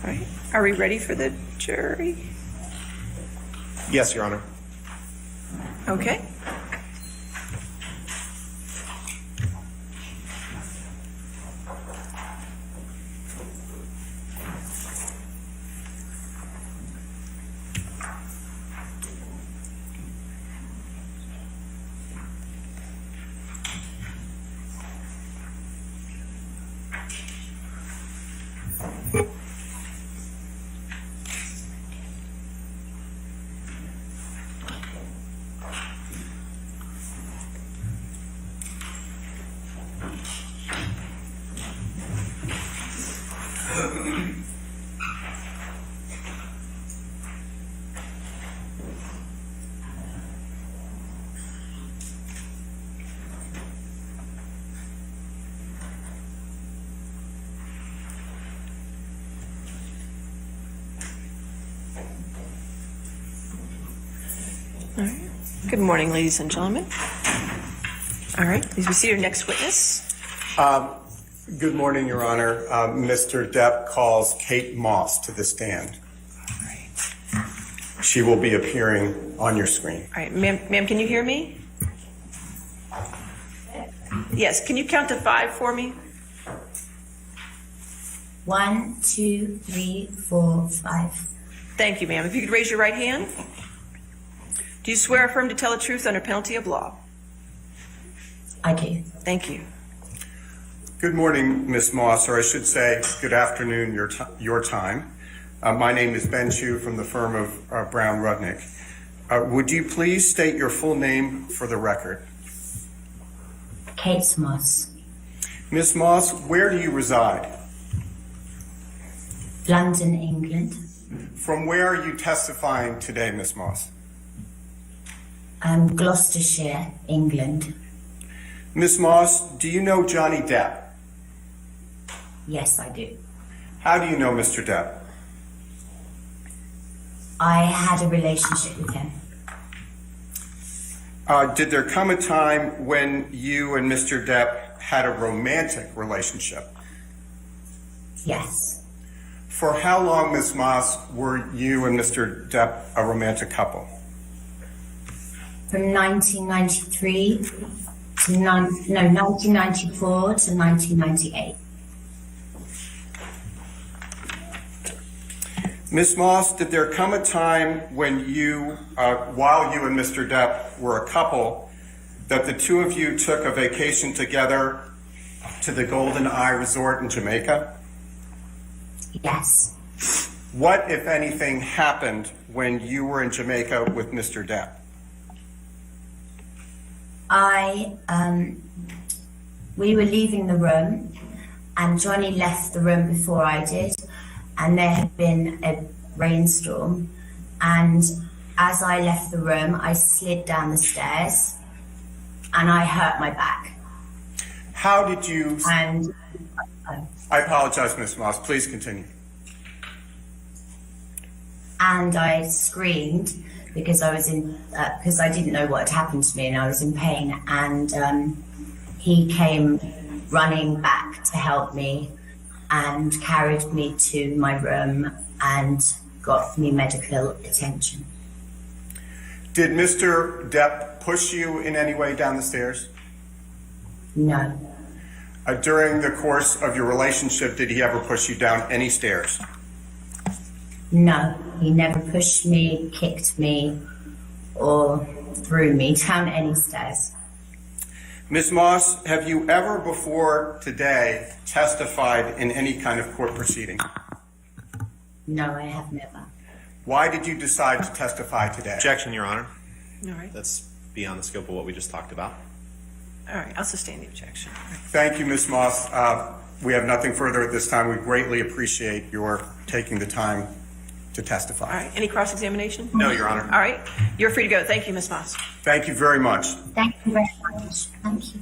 All right. Are we ready for the jury? Yes, Your Honor. Okay. All right. Good morning, ladies and gentlemen. All right, please be seated. Next witness. Good morning, Your Honor. Mr. Depp calls Kate Moss to the stand. All right. She will be appearing on your screen. All right, ma'am, can you hear me? Yes, can you count to 5 for me? 1, 2, 3, 4, 5. Thank you, ma'am. If you could raise your right hand. Do you swear or affirm to tell the truth under penalty of law? I do. Thank you. Good morning, Ms. Moss, or I should say good afternoon your time. My name is Ben Chu from the firm of Brown Rudnick. Would you please state your full name for the record? Kate Moss. Ms. Moss, where do you reside? London, England. From where are you testifying today, Ms. Moss? Gloucestershire, England. Ms. Moss, do you know Johnny Depp? Yes, I do. How do you know Mr. Depp? I had a relationship with him. Did there come a time when you and Mr. Depp had a romantic relationship? Yes. For how long, Ms. Moss, were you and Mr. Depp a romantic couple? From 1993 to 1994 to 1998. Ms. Moss, did there come a time when you, while you and Mr. Depp were a couple, that the two of you took a vacation together to the Golden Eye Resort in Jamaica? Yes. What, if anything, happened when you were in Jamaica with Mr. Depp? We were leaving the room, and Johnny left the room before I did, and there had been a rainstorm, and as I left the room, I slid down the stairs, and I hurt my back. How did you... And I apologize, Ms. Moss. Please continue. And I screamed because I was because I didn't know what had happened to me, and I was in pain, and he came running back to help me and carried me to my room and got me medical attention. Did Mr. Depp push you in any way down the stairs? No. During the course of your relationship, did he ever push you down any stairs? No, he never pushed me, kicked me, or threw me down any stairs. Ms. Moss, have you ever before today testified in any kind of court proceeding? No, I have never. Why did you decide to testify today? Objection, Your Honor. All right. That's beyond the scope of what we just talked about. All right. I'll sustain the objection. All right. Thank you, Ms. Moss. We have nothing further at this time. We greatly appreciate your taking the time to testify. All right. Any cross-examination? No, Your Honor. All right. You're free to go. Thank you, Ms. Moss. Thank you very much. Thank you very much. Thank you.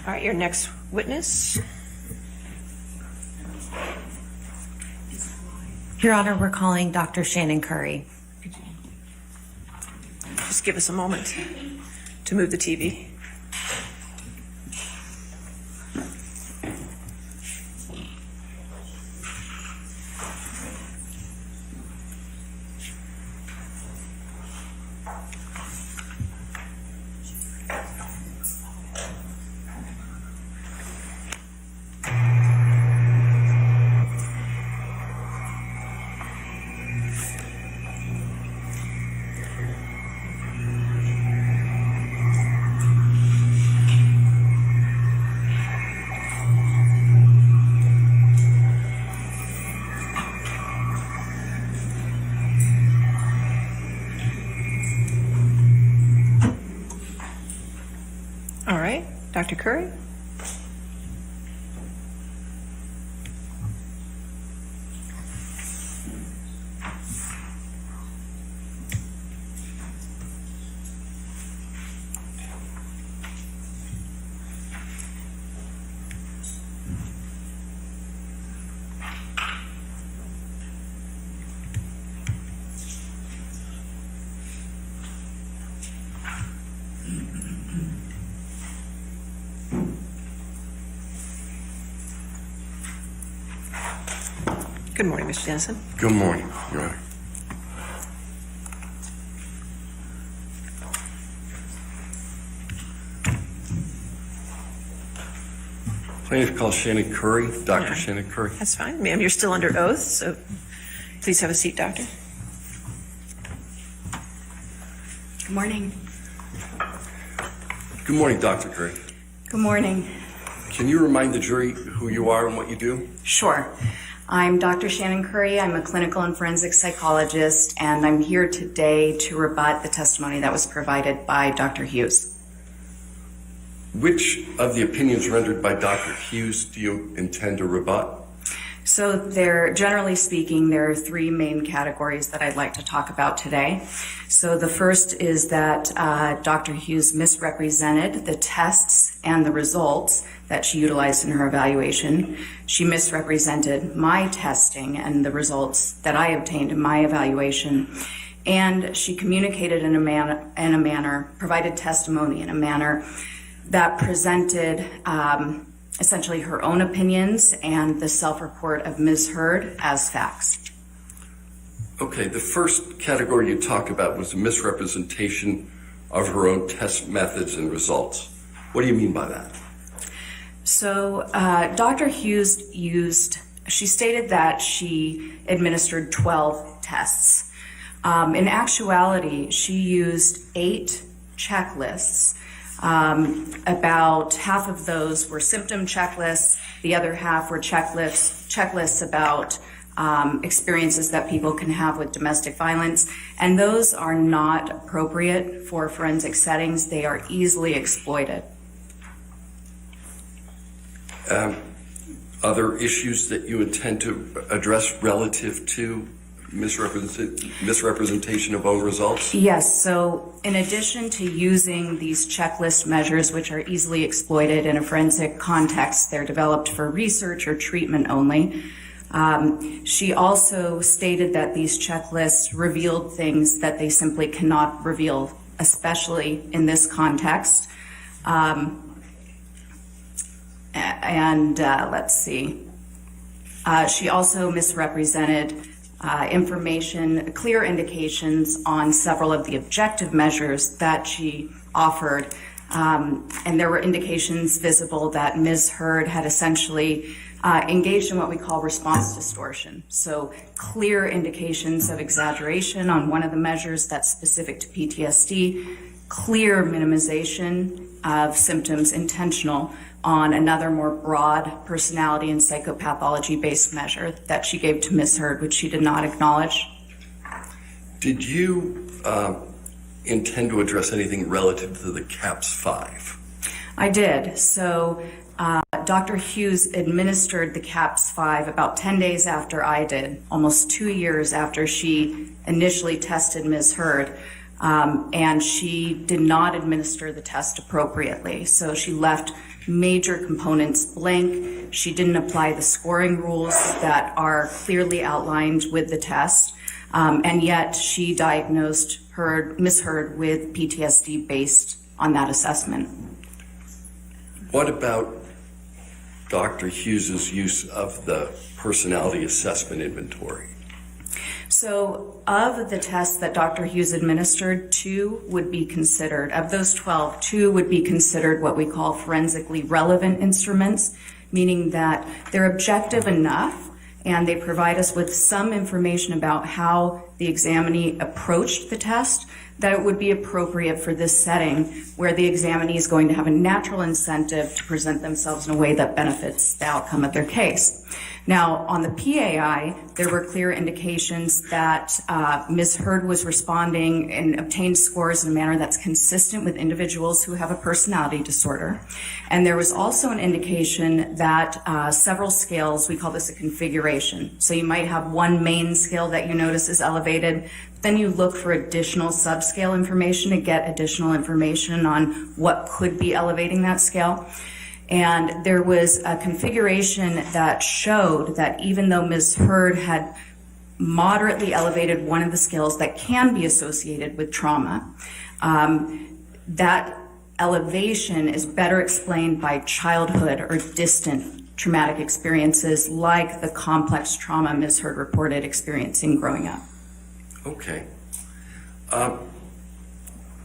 All right. Your next witness. Your Honor, we're calling Dr. Shannon Curry. Just give us a moment to move the TV. All right, Dr. Curry. Good morning, Mr. Dennison. Good morning, Your Honor. Plaintiff calls Shannon Curry, Dr. Shannon Curry. That's fine. Ma'am, you're still under oath, so please have a seat, doctor. Good morning. Good morning, Dr. Curry. Good morning. Can you remind the jury who you are and what you do? Sure. I'm Dr. Shannon Curry. I'm a clinical and forensic psychologist, and I'm here today to rebut the testimony that was provided by Dr. Hughes. Which of the opinions rendered by Dr. Hughes do you intend to rebut? So generally speaking, there are three main categories that I'd like to talk about today. So the first is that Dr. Hughes misrepresented the tests and the results that she utilized in her evaluation. She misrepresented my testing and the results that I obtained in my evaluation. And she communicated in a manner, provided testimony in a manner that presented essentially her own opinions and the self-report of Ms. Heard as facts. Okay, the first category you talked about was a misrepresentation of her own test methods and results. What do you mean by that? So Dr. Hughes she stated that she administered 12 tests. In actuality, she used 8 checklists. About half of those were symptom checklists. The other half were checklists about experiences that people can have with domestic violence. And those are not appropriate for forensic settings. They are easily exploited. Other issues that you intend to address relative to misrepresentation of own results? Yes, so in addition to using these checklist measures, which are easily exploited in a forensic context, they're developed for research or treatment only. She also stated that these checklists revealed things that they simply cannot reveal, especially in this context. Let's see. She also misrepresented information, clear indications on several of the objective measures that she offered. And there were indications visible that Ms. Heard had essentially engaged in what we call response distortion. So clear indications of exaggeration on one of the measures that's specific to PTSD, clear minimization of symptoms, intentional, on another more broad personality and psychopathology-based measure that she gave to Ms. Heard, which she did not acknowledge. Did you intend to address anything relative to the CAPS-5? I did. So Dr. Hughes administered the CAPS-5 about 10 days after I did, almost 2 years after she initially tested Ms. Heard. And she did not administer the test appropriately. So she left major components blank. She didn't apply the scoring rules that are clearly outlined with the test. And yet she diagnosed Ms. Heard with PTSD based on that assessment. What about Dr. Hughes's use of the personality assessment inventory? So of the tests that Dr. Hughes administered, 2 would be considered, of those 12, 2 would be considered what we call forensically relevant instruments, meaning that they're objective enough and they provide us with some information about how the examinee approached the test, that it would be appropriate for this setting where the examinee is going to have a natural incentive to present themselves in a way that benefits the outcome of their case. Now, on the PAI, there were clear indications that Ms. Heard was responding and obtained scores in a manner that's consistent with individuals who have a personality disorder. And there was also an indication that several scales, we call this a configuration. So you might have one main scale that you notice is elevated, then you look for additional subscale information to get additional information on what could be elevating that scale. And there was a configuration that showed that even though Ms. Heard had moderately elevated one of the scales that can be associated with trauma, that elevation is better explained by childhood or distant traumatic experiences like the complex trauma Ms. Heard reported experiencing growing up. Okay.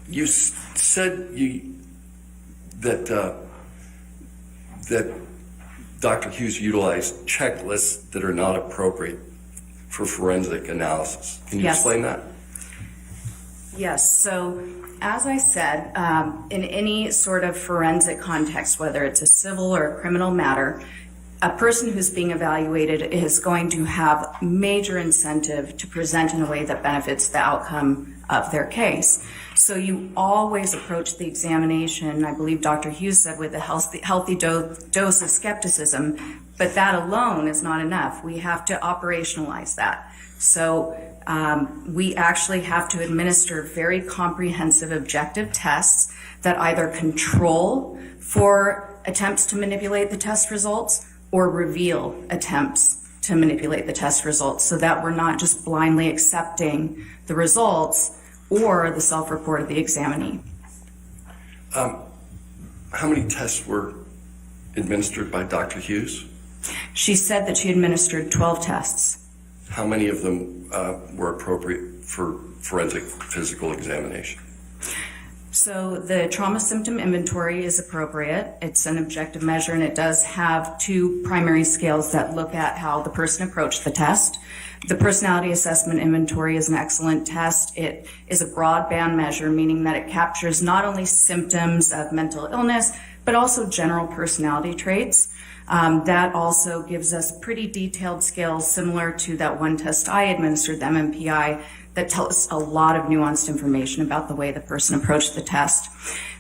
You said that Dr. Hughes utilized checklists that are not appropriate for forensic analysis. Can you explain that? Yes. So, as I said, in any sort of forensic context, whether it's a civil or a criminal matter, a person who's being evaluated is going to have major incentive to present in a way that benefits the outcome of their case. So you always approach the examination, I believe Dr. Hughes said, with a healthy dose of skepticism, but that alone is not enough. We have to operationalize that. So we actually have to administer very comprehensive objective tests that either control for attempts to manipulate the test results or reveal attempts to manipulate the test results, so that we're not just blindly accepting the results or the self-report of the examinee. How many tests were administered by Dr. Hughes? She said that she administered 12 tests. How many of them were appropriate for forensic physical examination? So the trauma symptom inventory is appropriate. It's an objective measure, and it does have 2 primary scales that look at how the person approached the test. The personality assessment inventory is an excellent test. It is a broadband measure, meaning that it captures not only symptoms of mental illness, but also general personality traits. That also gives us pretty detailed scales similar to that one test I administered, the MMPI, that tell us a lot of nuanced information about the way the person approached the test.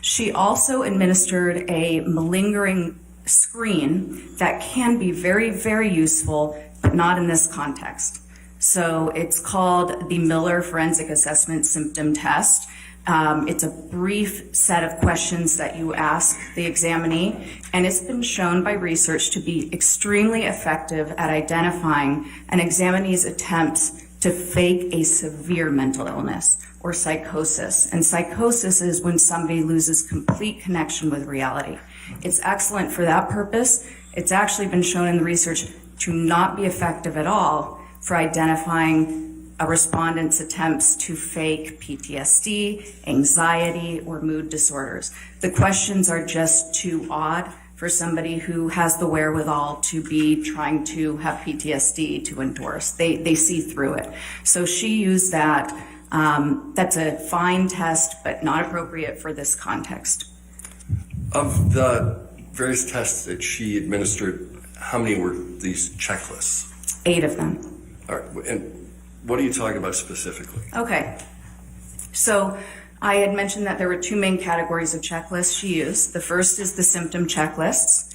She also administered a malingering screen that can be very, very useful, but not in this context. So it's called the Miller Forensic Assessment Symptom Test. It's a brief set of questions that you ask the examinee, and it's been shown by research to be extremely effective at identifying an examinee's attempts to fake a severe mental illness or psychosis. And psychosis is when somebody loses complete connection with reality. It's excellent for that purpose. It's actually been shown in the research to not be effective at all for identifying a respondent's attempts to fake PTSD, anxiety, or mood disorders. The questions are just too odd for somebody who has the wherewithal to be trying to have PTSD to endorse. They see through it. So she used that. That's a fine test, but not appropriate for this context. Of the various tests that she administered, how many were these checklists? 8 of them. All right, and what are you talking about specifically? Okay. So I had mentioned that there were 2 main categories of checklists she used. The first is the symptom checklists.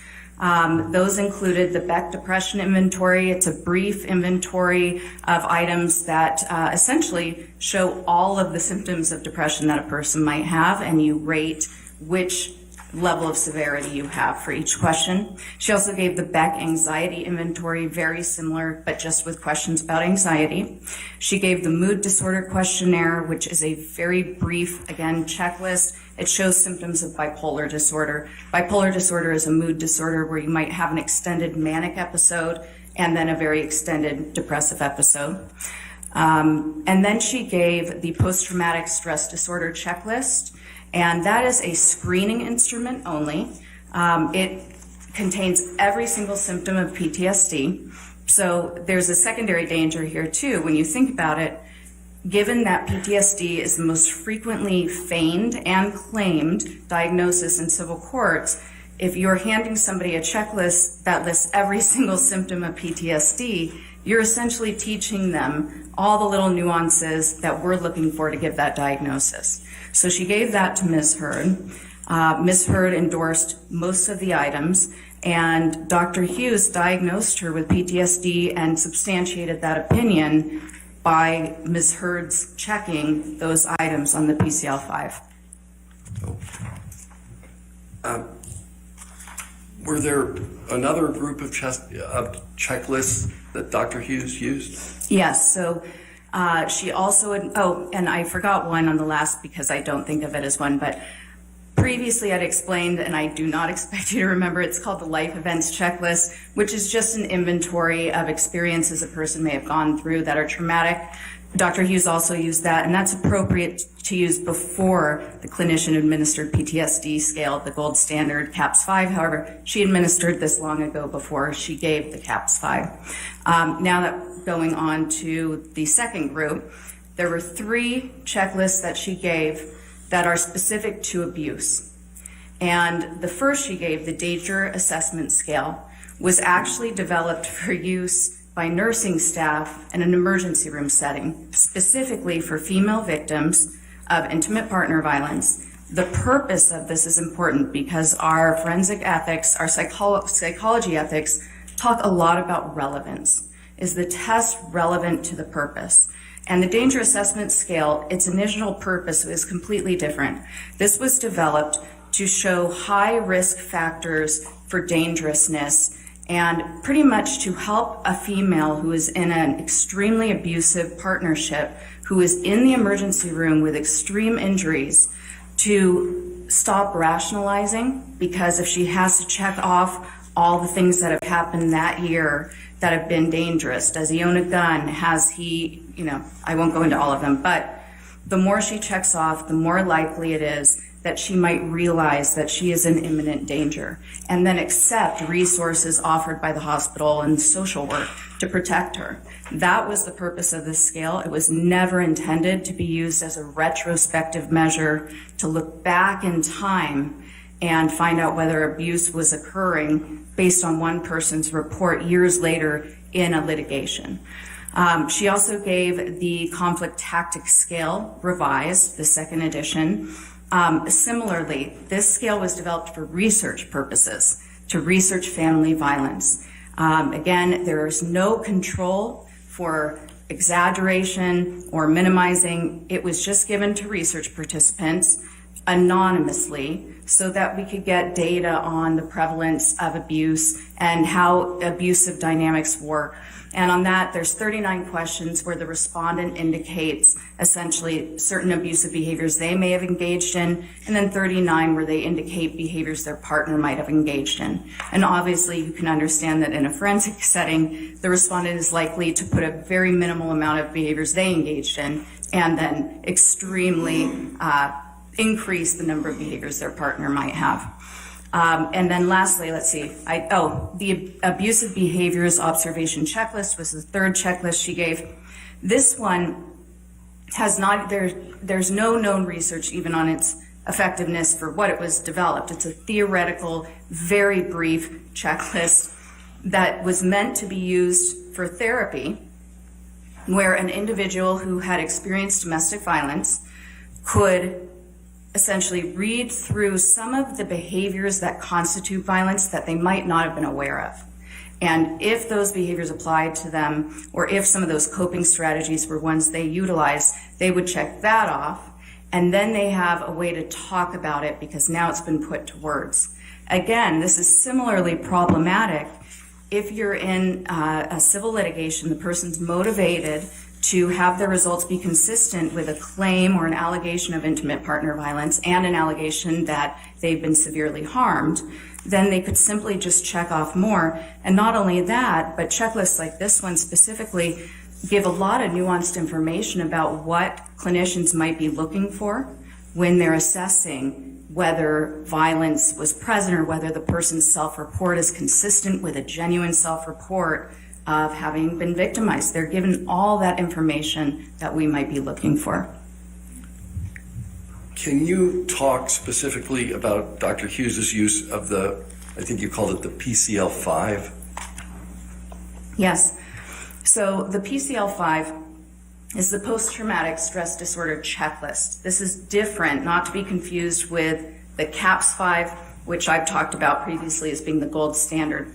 Those included the Beck Depression Inventory. It's a brief inventory of items that essentially show all of the symptoms of depression that a person might have, and you rate which level of severity you have for each question. She also gave the Beck anxiety inventory, very similar, but just with questions about anxiety. She gave the mood disorder questionnaire, which is a very brief, again, checklist. It shows symptoms of bipolar disorder. Bipolar disorder is a mood disorder where you might have an extended manic episode and then a very extended depressive episode. And then she gave the post-traumatic stress disorder checklist, and that is a screening instrument only. It contains every single symptom of PTSD. So there's a secondary danger here too. When you think about it, given that PTSD is the most frequently feigned and claimed diagnosis in civil courts, if you're handing somebody a checklist that lists every single symptom of PTSD, you're essentially teaching them all the little nuances that we're looking for to give that diagnosis. So she gave that to Ms. Hurd. Ms. Hurd endorsed most of the items, and Dr. Hughes diagnosed her with PTSD and substantiated that opinion by Ms. Hurd's checking those items on the PCL-5. Were there another group of checklists that Dr. Hughes used? Yes, so she also, and I forgot one on the last because I don't think of it as one, but previously I'd explained, and I do not expect you to remember, it's called the Life Events Checklist, which is just an inventory of experiences a person may have gone through that are traumatic. Dr. Hughes also used that, and that's appropriate to use before the clinician-administered PTSD scale, the gold standard CAPS-5. However, she administered this long ago before she gave the CAPS-5. Now that going on to the second group, there were 3 checklists that she gave that are specific to abuse. And the first she gave, the Danger Assessment Scale, was actually developed for use by nursing staff in an emergency room setting, specifically for female victims of intimate partner violence. The purpose of this is important because our forensic ethics, our psychology ethics, talk a lot about relevance. Is the test relevant to the purpose? And the Danger Assessment Scale, its initial purpose is completely different. This was developed to show high risk factors for dangerousness and pretty much to help a female who is in an extremely abusive partnership, who is in the emergency room with extreme injuries, to stop rationalizing, because if she has to check off all the things that have happened that year that have been dangerous, does he own a gun, has he, I won't go into all of them, but the more she checks off, the more likely it is that she might realize that she is in imminent danger and then accept resources offered by the hospital and social work to protect her. That was the purpose of this scale. It was never intended to be used as a retrospective measure to look back in time and find out whether abuse was occurring based on one person's report years later in a litigation. She also gave the Conflict Tactics Scale, revised, the second edition. Similarly, this scale was developed for research purposes, to research family violence. Again, there is no control for exaggeration or minimizing. It was just given to research participants anonymously so that we could get data on the prevalence of abuse and how abusive dynamics work. And on that, there's 39 questions where the respondent indicates essentially certain abusive behaviors they may have engaged in, and then 39 where they indicate behaviors their partner might have engaged in. And obviously, you can understand that in a forensic setting, the respondent is likely to put a very minimal amount of behaviors they engaged in, and then extremely increase the number of behaviors their partner might have. And then lastly, let's see, the abusive behaviors observation checklist was the third checklist she gave. This one has not, there's no known research even on its effectiveness for what it was developed. It's a theoretical, very brief checklist that was meant to be used for therapy, where an individual who had experienced domestic violence could essentially read through some of the behaviors that constitute violence that they might not have been aware of. And if those behaviors applied to them, or if some of those coping strategies were ones they utilized, they would check that off. and then they have a way to talk about it because now it's been put to words. Again, this is similarly problematic if you're in a civil litigation, the person's motivated to have their results be consistent with a claim or an allegation of intimate partner violence and an allegation that they've been severely harmed, then they could simply just check off more. And not only that, but checklists like this one specifically give a lot of nuanced information about what clinicians might be looking for when they're assessing whether violence was present or whether the person's self-report is consistent with a genuine self-report of having been victimized. They're given all that information that we might be looking for. Can you talk specifically about Dr. Hughes's use of I think you called it the PCL-5? Yes. So the PCL-5 is the post-traumatic stress disorder checklist. This is different, not to be confused with the CAPS-5, which I've talked about previously as being the gold standard.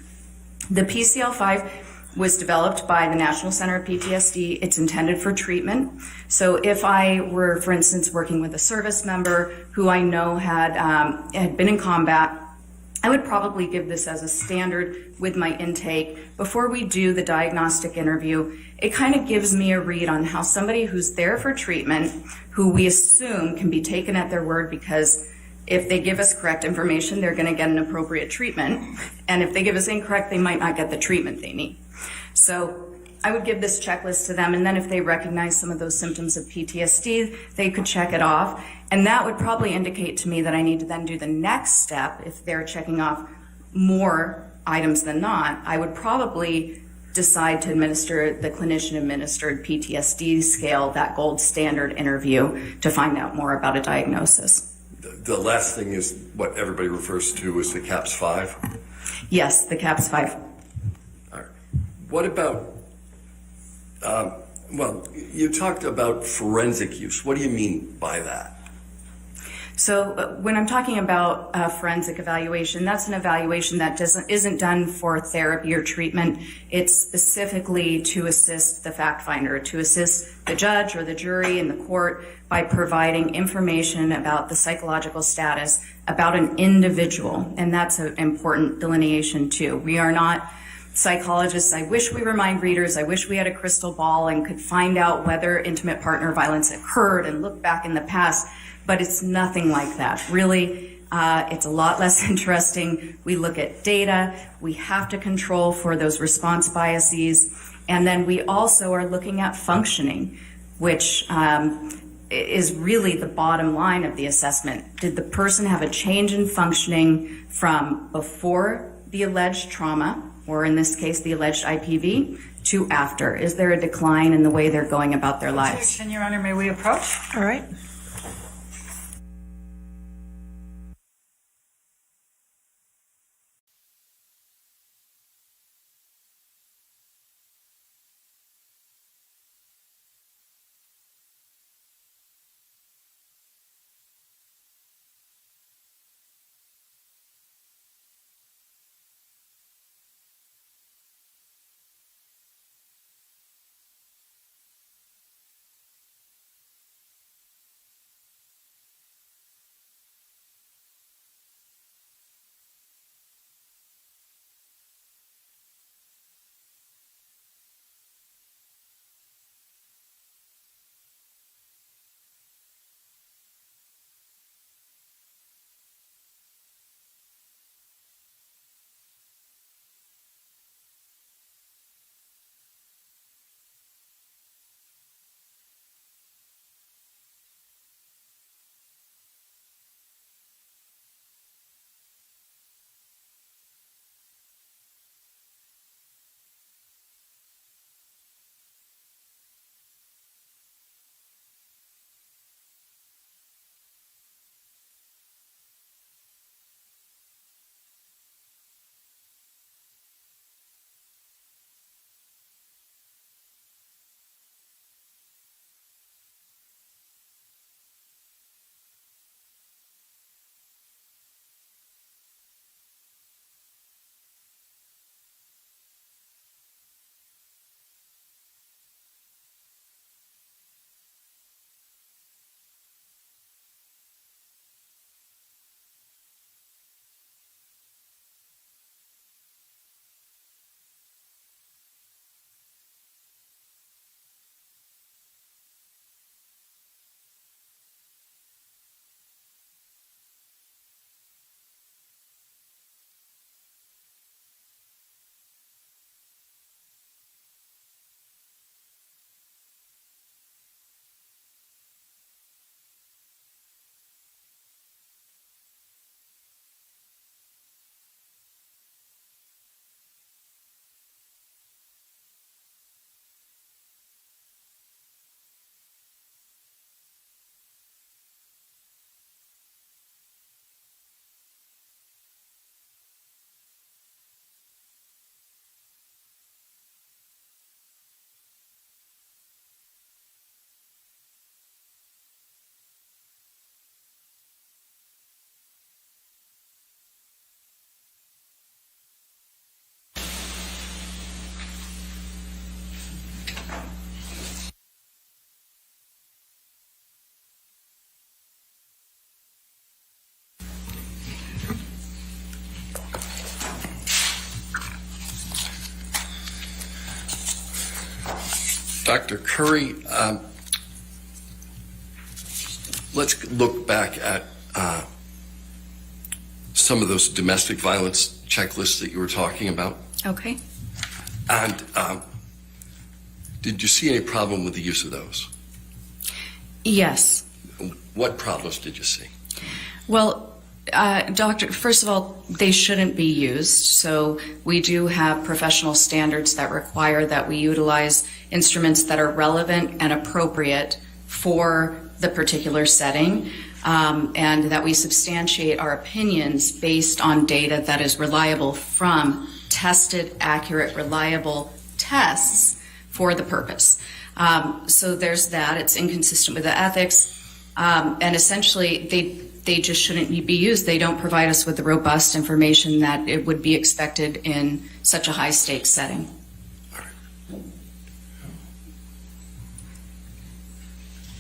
The PCL-5 was developed by the National Center of PTSD. It's intended for treatment. So if I were, for instance, working with a service member who I know had been in combat, I would probably give this as a standard with my intake. Before we do the diagnostic interview, it kind of gives me a read on how somebody who's there for treatment, who we assume can be taken at their word because if they give us correct information, they're going to get an appropriate treatment. And if they give us incorrect, they might not get the treatment they need. So I would give this checklist to them, and then if they recognize some of those symptoms of PTSD, they could check it off. And that would probably indicate to me that I need to then do the next step. If they're checking off more items than not, I would probably decide to administer the clinician-administered PTSD scale, that gold standard interview, to find out more about a diagnosis. The last thing is what everybody refers to as the CAPS-5? Yes, the CAPS-5. All right. What about, well, you talked about forensic use. What do you mean by that? So when I'm talking about forensic evaluation, that's an evaluation that isn't done for therapy or treatment. It's specifically to assist the fact finder, to assist the judge or the jury in the court by providing information about the psychological status about an individual. And that's an important delineation too. We are not psychologists. I wish we were mind readers. I wish we had a crystal ball and could find out whether intimate partner violence occurred and look back in the past. But it's nothing like that. Really, it's a lot less interesting. We look at data. We have to control for those response biases. And then we also are looking at functioning, which is really the bottom line of the assessment. Did the person have a change in functioning from before the alleged trauma, or in this case, the alleged IPV, to after? Is there a decline in the way they're going about their lives? Objection, Your Honor, may we approach? All right. Dr. Curry, let's look back at some of those domestic violence checklists that you were talking about. Okay. And did you see any problem with the use of those? Yes. What problems did you see? Well, Doctor, first of all, they shouldn't be used. So we do have professional standards that require that we utilize instruments that are relevant and appropriate for the particular setting, and that we substantiate our opinions based on data that is reliable from tested, accurate, reliable tests for the purpose. So there's that. It's inconsistent with the ethics. And essentially, they just shouldn't be used. They don't provide us with the robust information that it would be expected in such a high-stakes setting.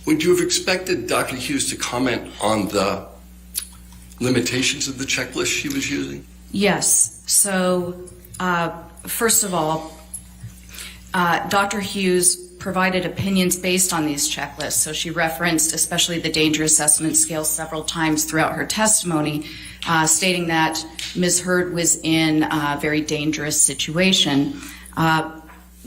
Would you have expected Dr. Hughes to comment on the limitations of the checklist she was using? Yes. So, first of all, Dr. Hughes provided opinions based on these checklists. So she referenced especially the danger assessment scale several times throughout her testimony, stating that Ms. Heard was in a very dangerous situation.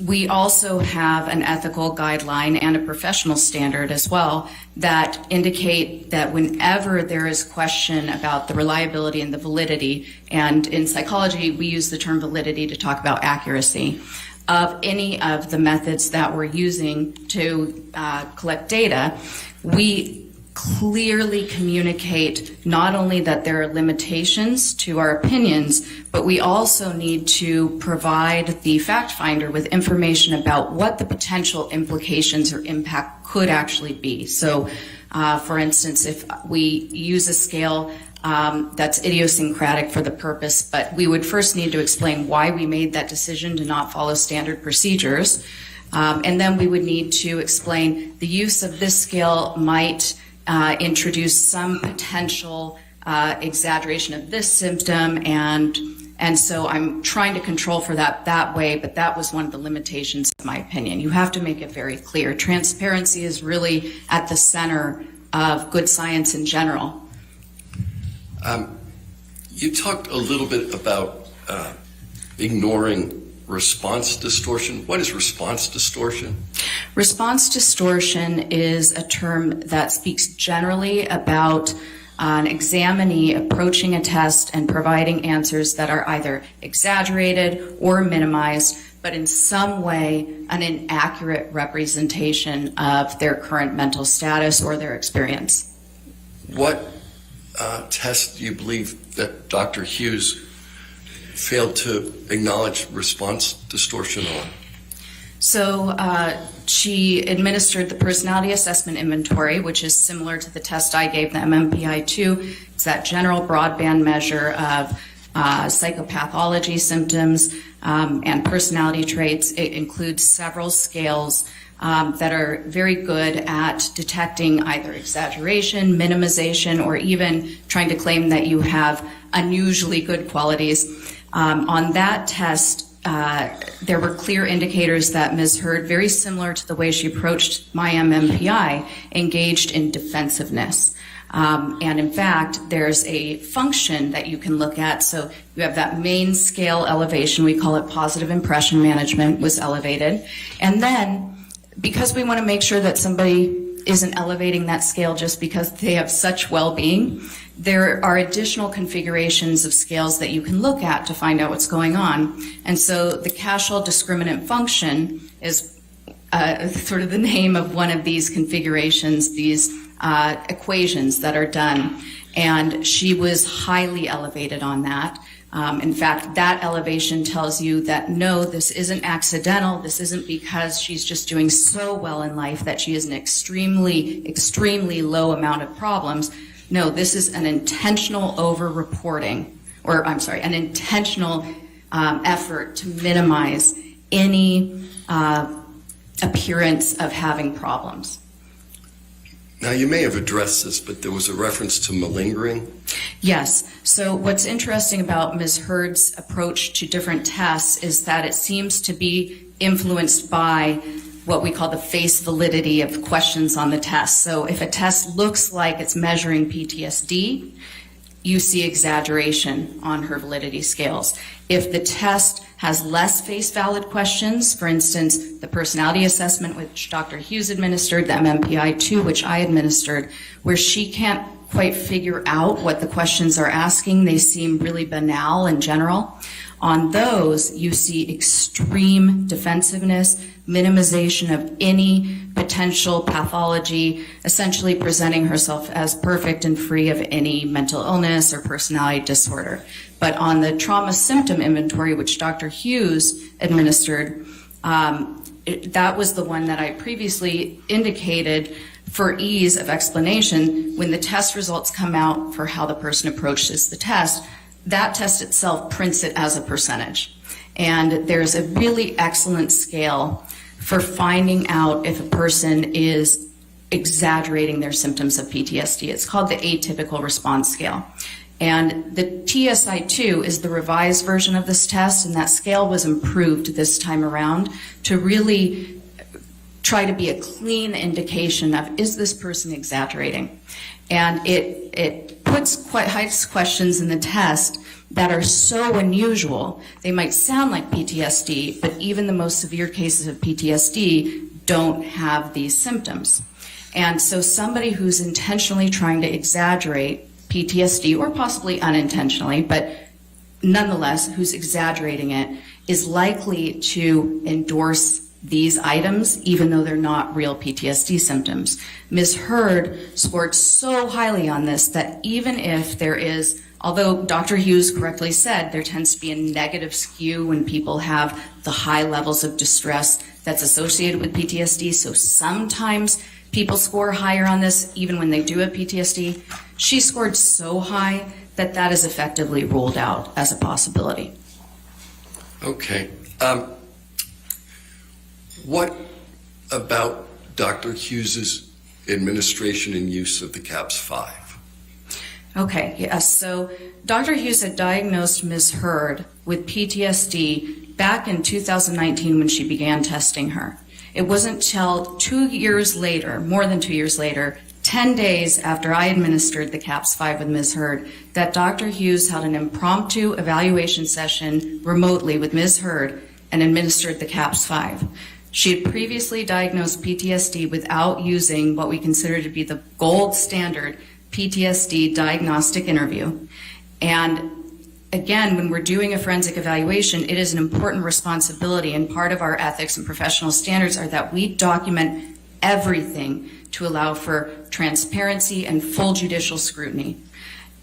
We also have an ethical guideline and a professional standard as well that indicate that whenever there is question about the reliability and the validity, and in psychology we use the term validity to talk about accuracy, of any of the methods that we're using to collect data, we clearly communicate not only that there are limitations to our opinions, but we also need to provide the fact finder with information about what the potential implications or impact could actually be. So, for instance, if we use a scale that's idiosyncratic for the purpose, but we would first need to explain why we made that decision to not follow standard procedures. And then we would need to explain the use of this scale might introduce some potential exaggeration of this symptom, and so I'm trying to control for that way, but that was one of the limitations of my opinion. You have to make it very clear. Transparency is really at the center of good science in general. You talked a little bit about ignoring response distortion. What is response distortion? Response distortion is a term that speaks generally about an examinee approaching a test and providing answers that are either exaggerated or minimized, but in some way an inaccurate representation of their current mental status or their experience. What test do you believe that Dr. Hughes failed to acknowledge response distortion on? So she administered the personality assessment inventory, which is similar to the test I gave, the MMPI-2. It's that general broadband measure of psychopathology symptoms and personality traits. It includes several scales that are very good at detecting either exaggeration, minimization, or even trying to claim that you have unusually good qualities. On that test, there were clear indicators that Ms. Heard, very similar to the way she approached my MMPI, engaged in defensiveness. And in fact, there's a function that you can look at. So you have that main scale elevation, we call it positive impression management, was elevated. And then, because we want to make sure that somebody isn't elevating that scale just because they have such well-being, there are additional configurations of scales that you can look at to find out what's going on. And so the Cashel discriminant function is sort of the name of one of these configurations, these equations that are done. And she was highly elevated on that. In fact, that elevation tells you that no, this isn't accidental. This isn't because she's just doing so well in life that she has an extremely, extremely low amount of problems. No, this is an intentional over-reporting, or I'm sorry, an intentional effort to minimize any appearance of having problems. Now, you may have addressed this, but there was a reference to malingering. Yes. So what's interesting about Ms. Heard's approach to different tests is that it seems to be influenced by what we call the face validity of questions on the test. So if a test looks like it's measuring PTSD, you see exaggeration on her validity scales. If the test has less face valid questions, for instance, the personality assessment which Dr. Hughes administered, the MMPI-2 which I administered, where she can't quite figure out what the questions are asking, they seem really banal in general. On those, you see extreme defensiveness, minimization of any potential pathology, essentially presenting herself as perfect and free of any mental illness or personality disorder. But on the trauma symptom inventory, which Dr. Hughes administered, that was the one that I previously indicated for ease of explanation. When the test results come out for how the person approaches the test, that test itself prints it as a percentage. And there's a really excellent scale for finding out if a person is exaggerating their symptoms of PTSD. It's called the atypical response scale. And the TSI-2 is the revised version of this test, and that scale was improved this time around to really try to be a clean indication of, is this person exaggerating? And it puts questions in the test that are so unusual. They might sound like PTSD, but even the most severe cases of PTSD don't have these symptoms. And so somebody who's intentionally trying to exaggerate PTSD, or possibly unintentionally, but nonetheless who's exaggerating it, is likely to endorse these items even though they're not real PTSD symptoms. Ms. Hurd scored so highly on this that even if there is, although Dr. Hughes correctly said there tends to be a negative skew when people have the high levels of distress that's associated with PTSD, so sometimes people score higher on this even when they do have PTSD, she scored so high that that is effectively ruled out as a possibility. Okay. What about Dr. Hughes's administration and use of the CAPS-5? Okay, yes. So Dr. Hughes had diagnosed Ms. Hurd with PTSD back in 2019 when she began testing her. It wasn't till 2 years later, more than 2 years later, 10 days after I administered the CAPS-5 with Ms. Hurd, that Dr. Hughes held an impromptu evaluation session remotely with Ms. Hurd and administered the CAPS-5. She had previously diagnosed PTSD without using what we consider to be the gold standard PTSD diagnostic interview. And again, when we're doing a forensic evaluation, it is an important responsibility, and part of our ethics and professional standards are that we document everything to allow for transparency and full judicial scrutiny.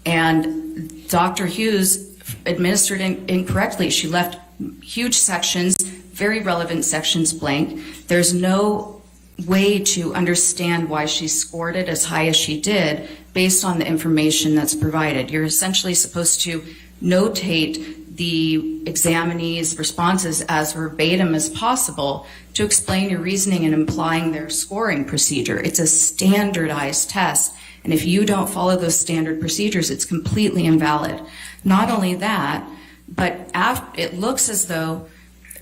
And Dr. Hughes administered incorrectly. She left huge sections, very relevant sections, blank. There's no way to understand why she scored it as high as she did based on the information that's provided. You're essentially supposed to notate the examinee's responses as verbatim as possible to explain your reasoning and implying their scoring procedure. It's a standardized test, and if you don't follow those standard procedures, it's completely invalid. Not only that, but it looks as though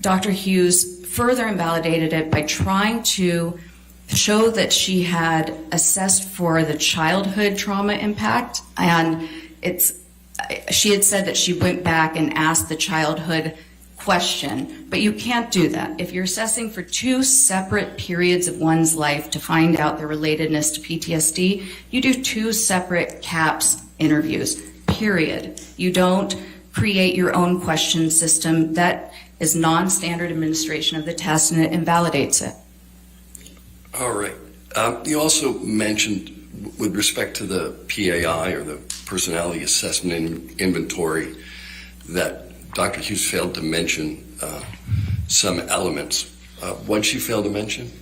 Dr. Hughes further invalidated it by trying to show that she had assessed for the childhood trauma impact, and she had said that she went back and asked the childhood question, but you can't do that. If you're assessing for two separate periods of one's life to find out the relatedness to PTSD, you do two separate CAPS interviews, period. You don't create your own question system. That is non-standard administration of the test, and it invalidates it. All right. You also mentioned, with respect to the PAI, or the Personality Assessment Inventory, that Dr. Hughes failed to mention some elements. What did she fail to mention?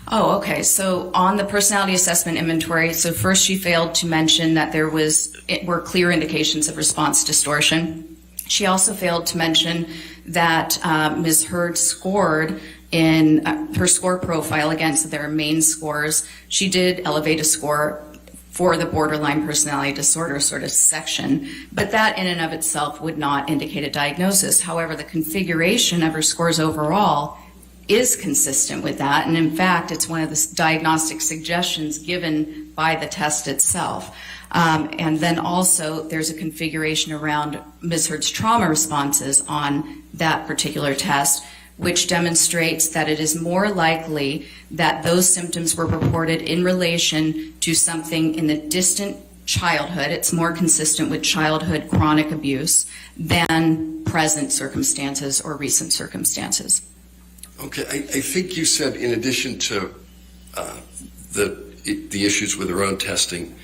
Oh, okay. So on the Personality Assessment Inventory, so first she failed to mention that there were clear indications of response distortion. She also failed to mention that Ms. Hurd scored in her score profile, again, so there are main scores. She did elevate a score for the borderline personality disorder sort of section, but that in and of itself would not indicate a diagnosis. However, the configuration of her scores overall is consistent with that. And in fact, it's one of the diagnostic suggestions given by the test itself. And then also there's a configuration around Ms. Hurd's trauma responses on that particular test, which demonstrates that it is more likely that those symptoms were reported in relation to something in the distant childhood. It's more consistent with childhood chronic abuse than present circumstances or recent circumstances. Okay, I think you said in addition to the issues with her own testing,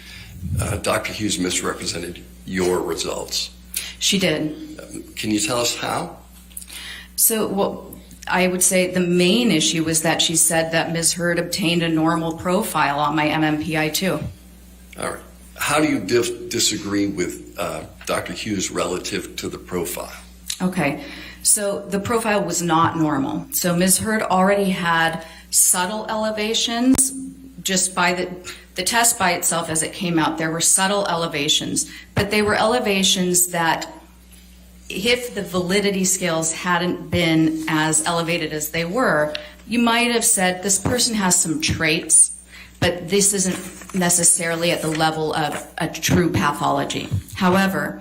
Dr. Hughes misrepresented your results. She did. Can you tell us how? So, well, I would say the main issue was that she said that Ms. Hurd obtained a normal profile on my MMPI-2. All right. How do you disagree with Dr. Hughes relative to the profile? Okay, so the profile was not normal. So Ms. Hurd already had subtle elevations just by the test by itself as it came out. There were subtle elevations, but they were elevations that if the validity scales hadn't been as elevated as they were, you might have said this person has some traits, but this isn't necessarily at the level of a true pathology. However,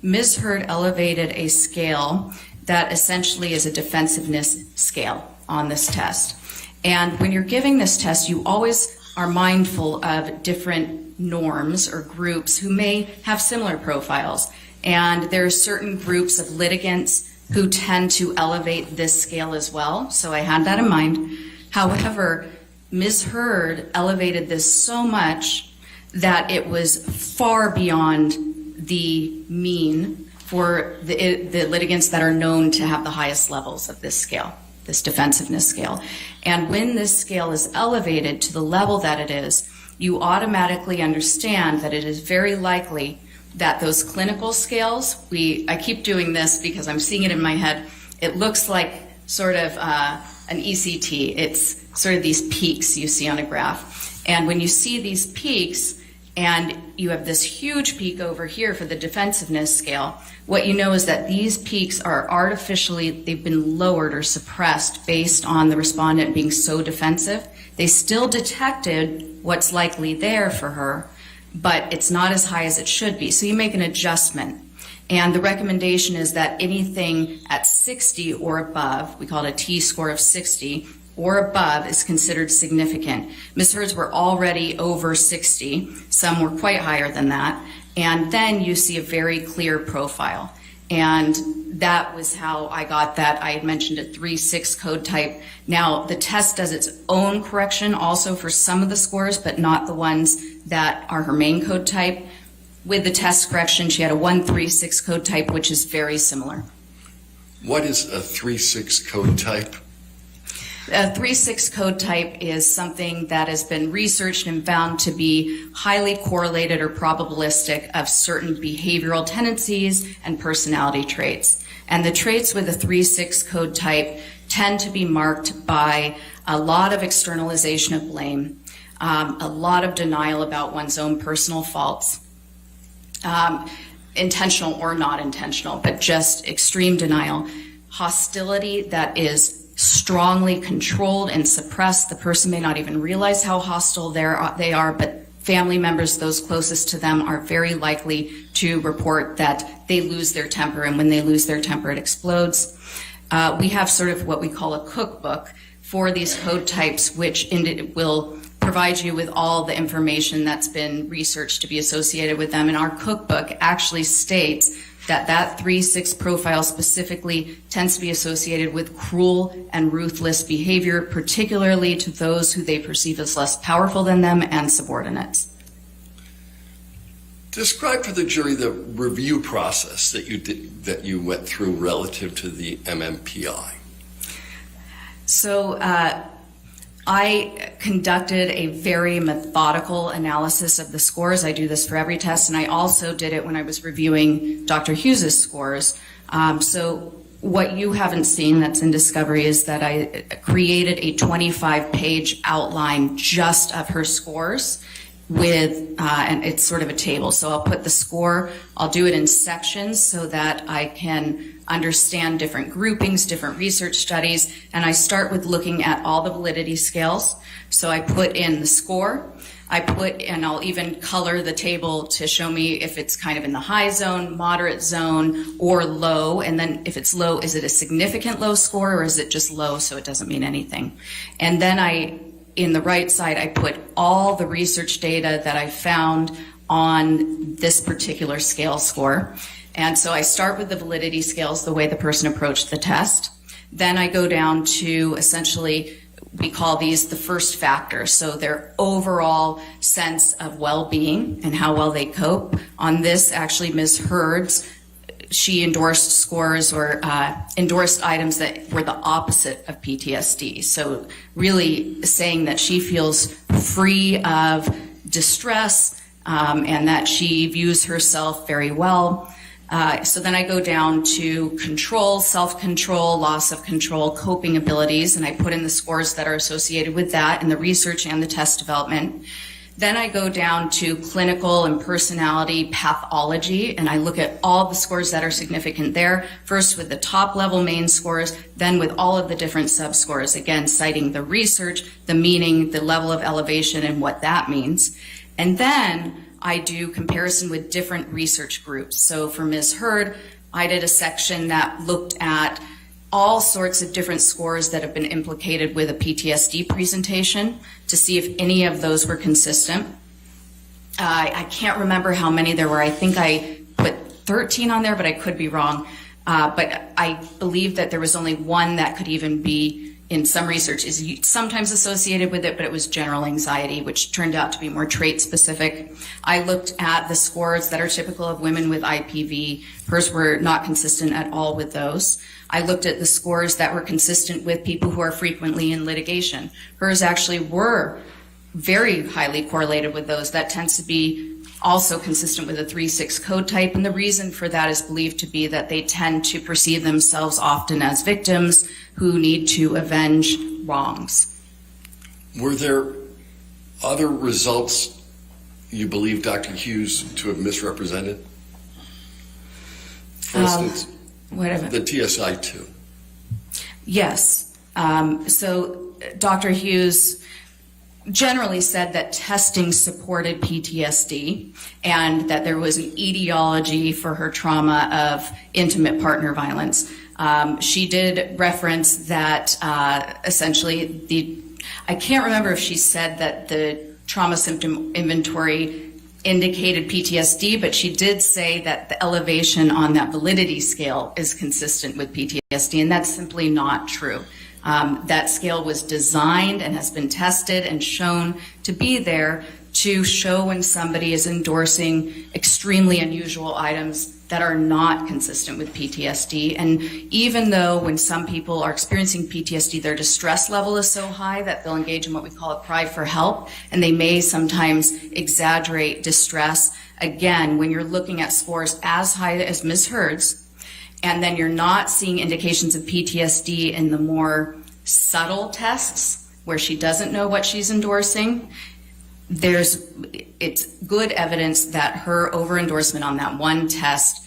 Ms. Hurd elevated a scale that essentially is a defensiveness scale on this test. And when you're giving this test, you always are mindful of different norms or groups who may have similar profiles. And there are certain groups of litigants who tend to elevate this scale as well. So I had that in mind. However, Ms. Hurd elevated this so much that it was far beyond the mean for the litigants that are known to have the highest levels of this scale, this defensiveness scale. And when this scale is elevated to the level that it is, you automatically understand that it is very likely that those clinical scales, I keep doing this because I'm seeing it in my head, it looks like sort of an ECT. It's sort of these peaks you see on a graph. And when you see these peaks, and you have this huge peak over here for the defensiveness scale, what you know is that these peaks are artificially, they've been lowered or suppressed based on the respondent being so defensive. They still detected what's likely there for her, but it's not as high as it should be. So you make an adjustment. And the recommendation is that anything at 60 or above, we call it a T-score of 60, or above is considered significant. Ms. Hurd's were already over 60. Some were quite higher than that. And then you see a very clear profile. And that was how I got that. I had mentioned a 3-6 code type. Now, the test does its own correction also for some of the scores, but not the ones that are her main code type. With the test correction, she had a 1-3-6 code type, which is very similar. What is a 3-6 code type? A 3-6 code type is something that has been researched and found to be highly correlated or probabilistic of certain behavioral tendencies and personality traits. And the traits with a 3-6 code type tend to be marked by a lot of externalization of blame, a lot of denial about one's own personal faults, intentional or not intentional, but just extreme denial, hostility that is strongly controlled and suppressed. The person may not even realize how hostile they are, but family members, those closest to them, are very likely to report that they lose their temper, and when they lose their temper, it explodes. We have sort of what we call a cookbook for these code types, which will provide you with all the information that's been researched to be associated with them. And our cookbook actually states that 3-6 profile specifically tends to be associated with cruel and ruthless behavior, particularly to those who they perceive as less powerful than them and subordinates. Describe for the jury the review process that you went through relative to the MMPI. So I conducted a very methodical analysis of the scores. I do this for every test, and I also did it when I was reviewing Dr. Hughes's scores. So what you haven't seen that's in Discovery is that I created a 25-page outline just of her scores, and it's sort of a table. So I'll put the score, I'll do it in sections so that I can understand different groupings, different research studies, and I start with looking at all the validity scales. So I put in the score, and I'll even color the table to show me if it's kind of in the high zone, moderate zone, or low. And then if it's low, is it a significant low score, or is it just low so it doesn't mean anything? And then in the right side, I put all the research data that I found on this particular scale score. And so I start with the validity scales, the way the person approached the test. Then I go down to essentially, we call these the first factors. So their overall sense of well-being and how well they cope. On this, actually, Ms. Hurd's, she endorsed scores or endorsed items that were the opposite of PTSD. So really saying that she feels free of distress and that she views herself very well. So then I go down to control, self-control, loss of control, coping abilities, and I put in the scores that are associated with that in the research and the test development. Then I go down to clinical and personality pathology, and I look at all the scores that are significant there, first with the top level main scores, then with all of the different sub-scores, again, citing the research, the meaning, the level of elevation, and what that means. And then I do comparison with different research groups. So for Ms. Hurd, I did a section that looked at all sorts of different scores that have been implicated with a PTSD presentation to see if any of those were consistent. I can't remember how many there were. I think I put 13 on there, but I could be wrong. But I believe that there was only one that could even be, in some research, is sometimes associated with it, but it was general anxiety, which turned out to be more trait specific. I looked at the scores that are typical of women with IPV. Hers were not consistent at all with those. I looked at the scores that were consistent with people who are frequently in litigation. Hers actually were very highly correlated with those. That tends to be also consistent with a 3-6 code type, and the reason for that is believed to be that they tend to perceive themselves often as victims who need to avenge wrongs. Were there other results you believe Dr. Hughes to have misrepresented? For instance, the TSI-2. Yes. So Dr. Hughes generally said that testing supported PTSD and that there was an etiology for her trauma of intimate partner violence. She did reference that essentially I can't remember if she said that the trauma symptom inventory indicated PTSD, but she did say that the elevation on that validity scale is consistent with PTSD, and that's simply not true. That scale was designed and has been tested and shown to be there to show when somebody is endorsing extremely unusual items that are not consistent with PTSD. And even though when some people are experiencing PTSD, their distress level is so high that they'll engage in what we call a cry for help, and they may sometimes exaggerate distress. Again, when you're looking at scores as high as Ms. Hurd's, and then you're not seeing indications of PTSD in the more subtle tests where she doesn't know what she's endorsing, it's good evidence that her over-endorsement on that one test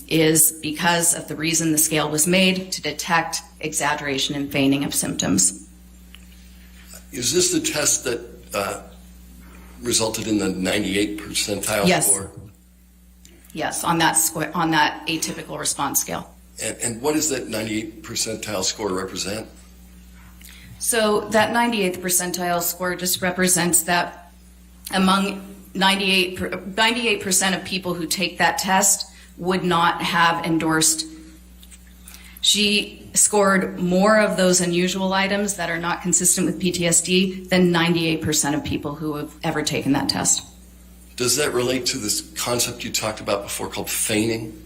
is because of the reason the scale was made, to detect exaggeration and feigning of symptoms. Is this the test that resulted in the 98th percentile Yes. score? Yes, on that atypical response scale. And what does that 98th percentile score represent? So that 98th percentile score just represents that among 98% of people who take that test would not have endorsed. She scored more of those unusual items that are not consistent with PTSD than 98% of people who have ever taken that test. Does that relate to this concept you talked about before called feigning?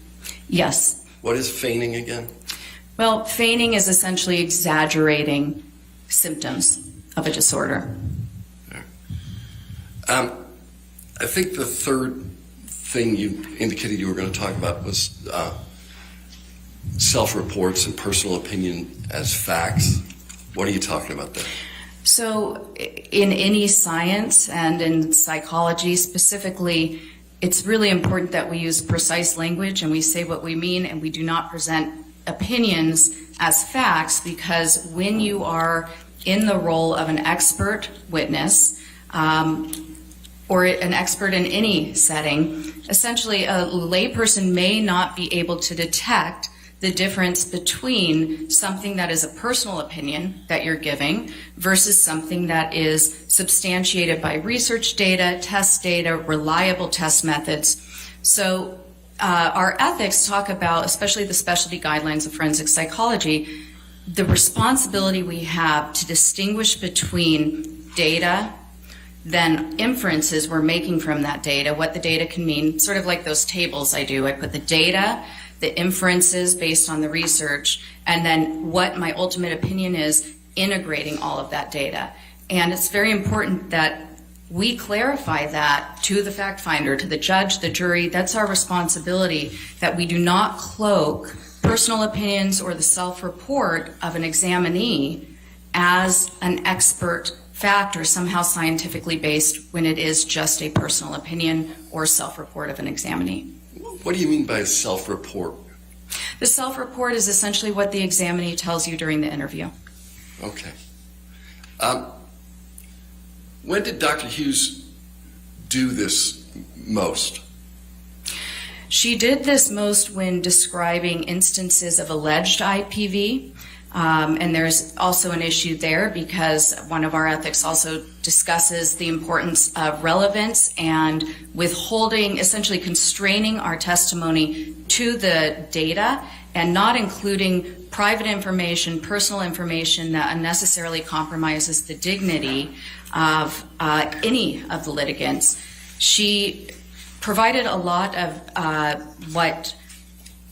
Yes. What is feigning again? Well, feigning is essentially exaggerating symptoms of a disorder. I think the third thing you indicated you were going to talk about was self-reports and personal opinion as facts. What are you talking about there? So in any science and in psychology specifically, it's really important that we use precise language and we say what we mean, and we do not present opinions as facts, because when you are in the role of an expert witness, or an expert in any setting, essentially a layperson may not be able to detect the difference between something that is a personal opinion that you're giving versus something that is substantiated by research data, test data, reliable test methods. So our ethics talk about, especially the specialty guidelines of forensic psychology, the responsibility we have to distinguish between data, then inferences we're making from that data, what the data can mean, sort of like those tables I do. I put the data, the inferences based on the research, and then what my ultimate opinion is, integrating all of that data. And it's very important that we clarify that to the fact finder, to the judge, the jury. That's our responsibility, that we do not cloak personal opinions or the self-report of an examinee as an expert fact or somehow scientifically based when it is just a personal opinion or self-report of an examinee. What do you mean by self-report? The self-report is essentially what the examinee tells you during the interview. Okay. When did Dr. Hughes do this most? She did this most when describing instances of alleged IPV. And there's also an issue there because one of our ethics also discusses the importance of relevance and withholding, essentially constraining our testimony to the data and not including private information, personal information that unnecessarily compromises the dignity of any of the litigants. She provided a lot of what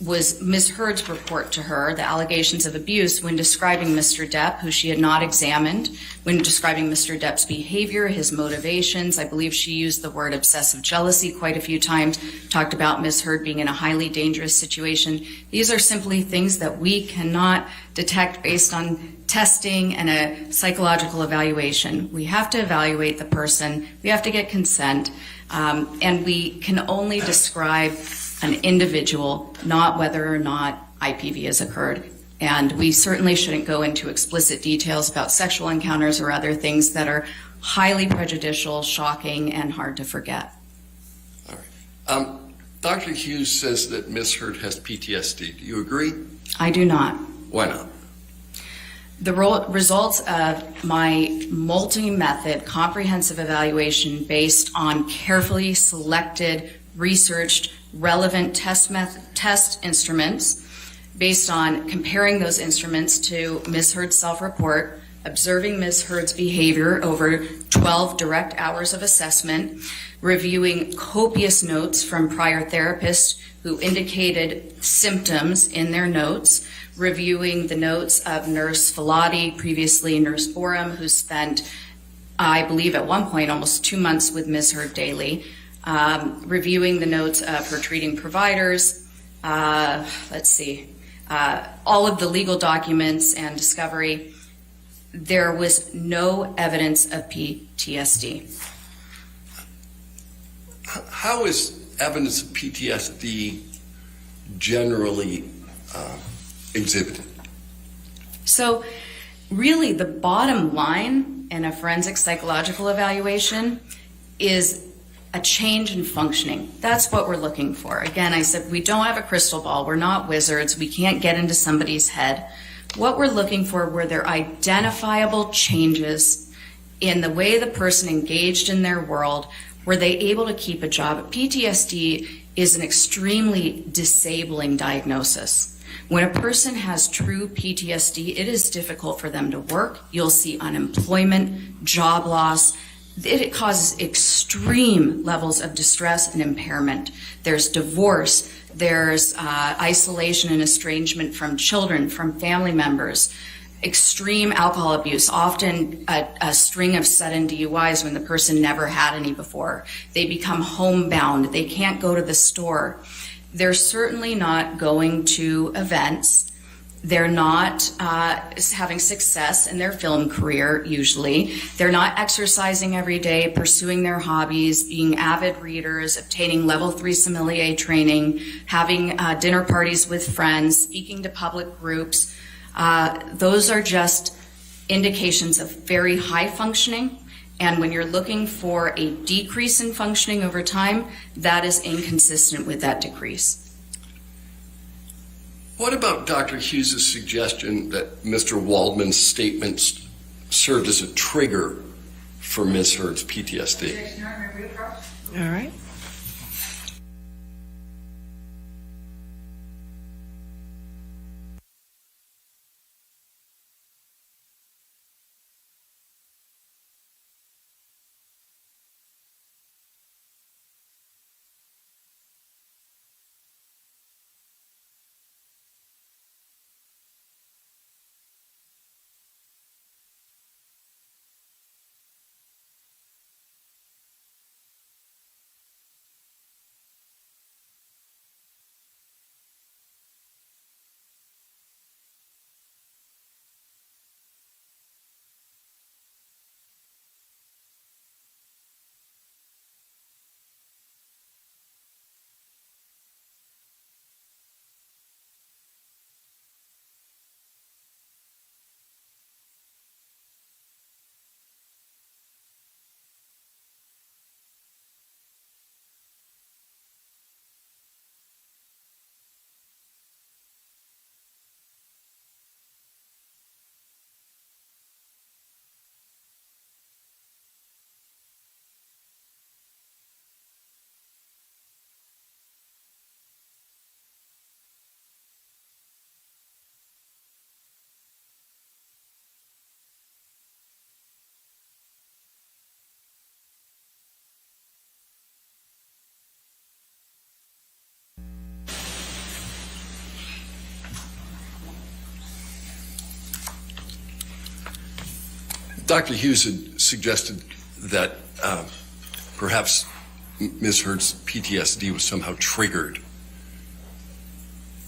was Ms. Heard's report to her, the allegations of abuse, when describing Mr. Depp, who she had not examined, when describing Mr. Depp's behavior, his motivations. I believe she used the word obsessive jealousy quite a few times, talked about Ms. Heard being in a highly dangerous situation. These are simply things that we cannot detect based on testing and a psychological evaluation. We have to evaluate the person, we have to get consent, and we can only describe an individual, not whether or not IPV has occurred. And we certainly shouldn't go into explicit details about sexual encounters or other things that are highly prejudicial, shocking, and hard to forget. All right. Dr. Hughes says that Ms. Heard has PTSD. Do you agree? I do not. Why not? The results of my multi-method comprehensive evaluation based on carefully selected, researched, relevant test instruments, based on comparing those instruments to Ms. Heard's self-report, observing Ms. Heard's behavior over 12 direct hours of assessment, reviewing copious notes from prior therapists who indicated symptoms in their notes, reviewing the notes of Nurse Filati, previously Nurse Borum, who spent, I believe at one point, almost 2 months with Ms. Heard daily, reviewing the notes of her treating providers, all of the legal documents and discovery. There was no evidence of PTSD. How is evidence of PTSD generally exhibited? So really the bottom line in a forensic psychological evaluation is a change in functioning. That's what we're looking for. Again, I said we don't have a crystal ball. We're not wizards. We can't get into somebody's head. What we're looking for were there identifiable changes in the way the person engaged in their world. Were they able to keep a job? PTSD is an extremely disabling diagnosis. When a person has true PTSD, it is difficult for them to work. You'll see unemployment, job loss. It causes extreme levels of distress and impairment. There's divorce, there's isolation and estrangement from children, from family members, extreme alcohol abuse, often a string of sudden DUIs when the person never had any before. They become homebound, they can't go to the store. They're certainly not going to events They're not having success in their film career, usually. They're not exercising every day, pursuing their hobbies, being avid readers, obtaining level 3 sommelier training, having dinner parties with friends, speaking to public groups. Those are just indications of very high functioning. And when you're looking for a decrease in functioning over time, that is inconsistent with that decrease. What about Dr. Hughes' suggestion that Mr. Waldman's statements served as a trigger for Ms. Heard's PTSD? All right. Dr. Hughes had suggested that perhaps Ms. Heard's PTSD was somehow triggered.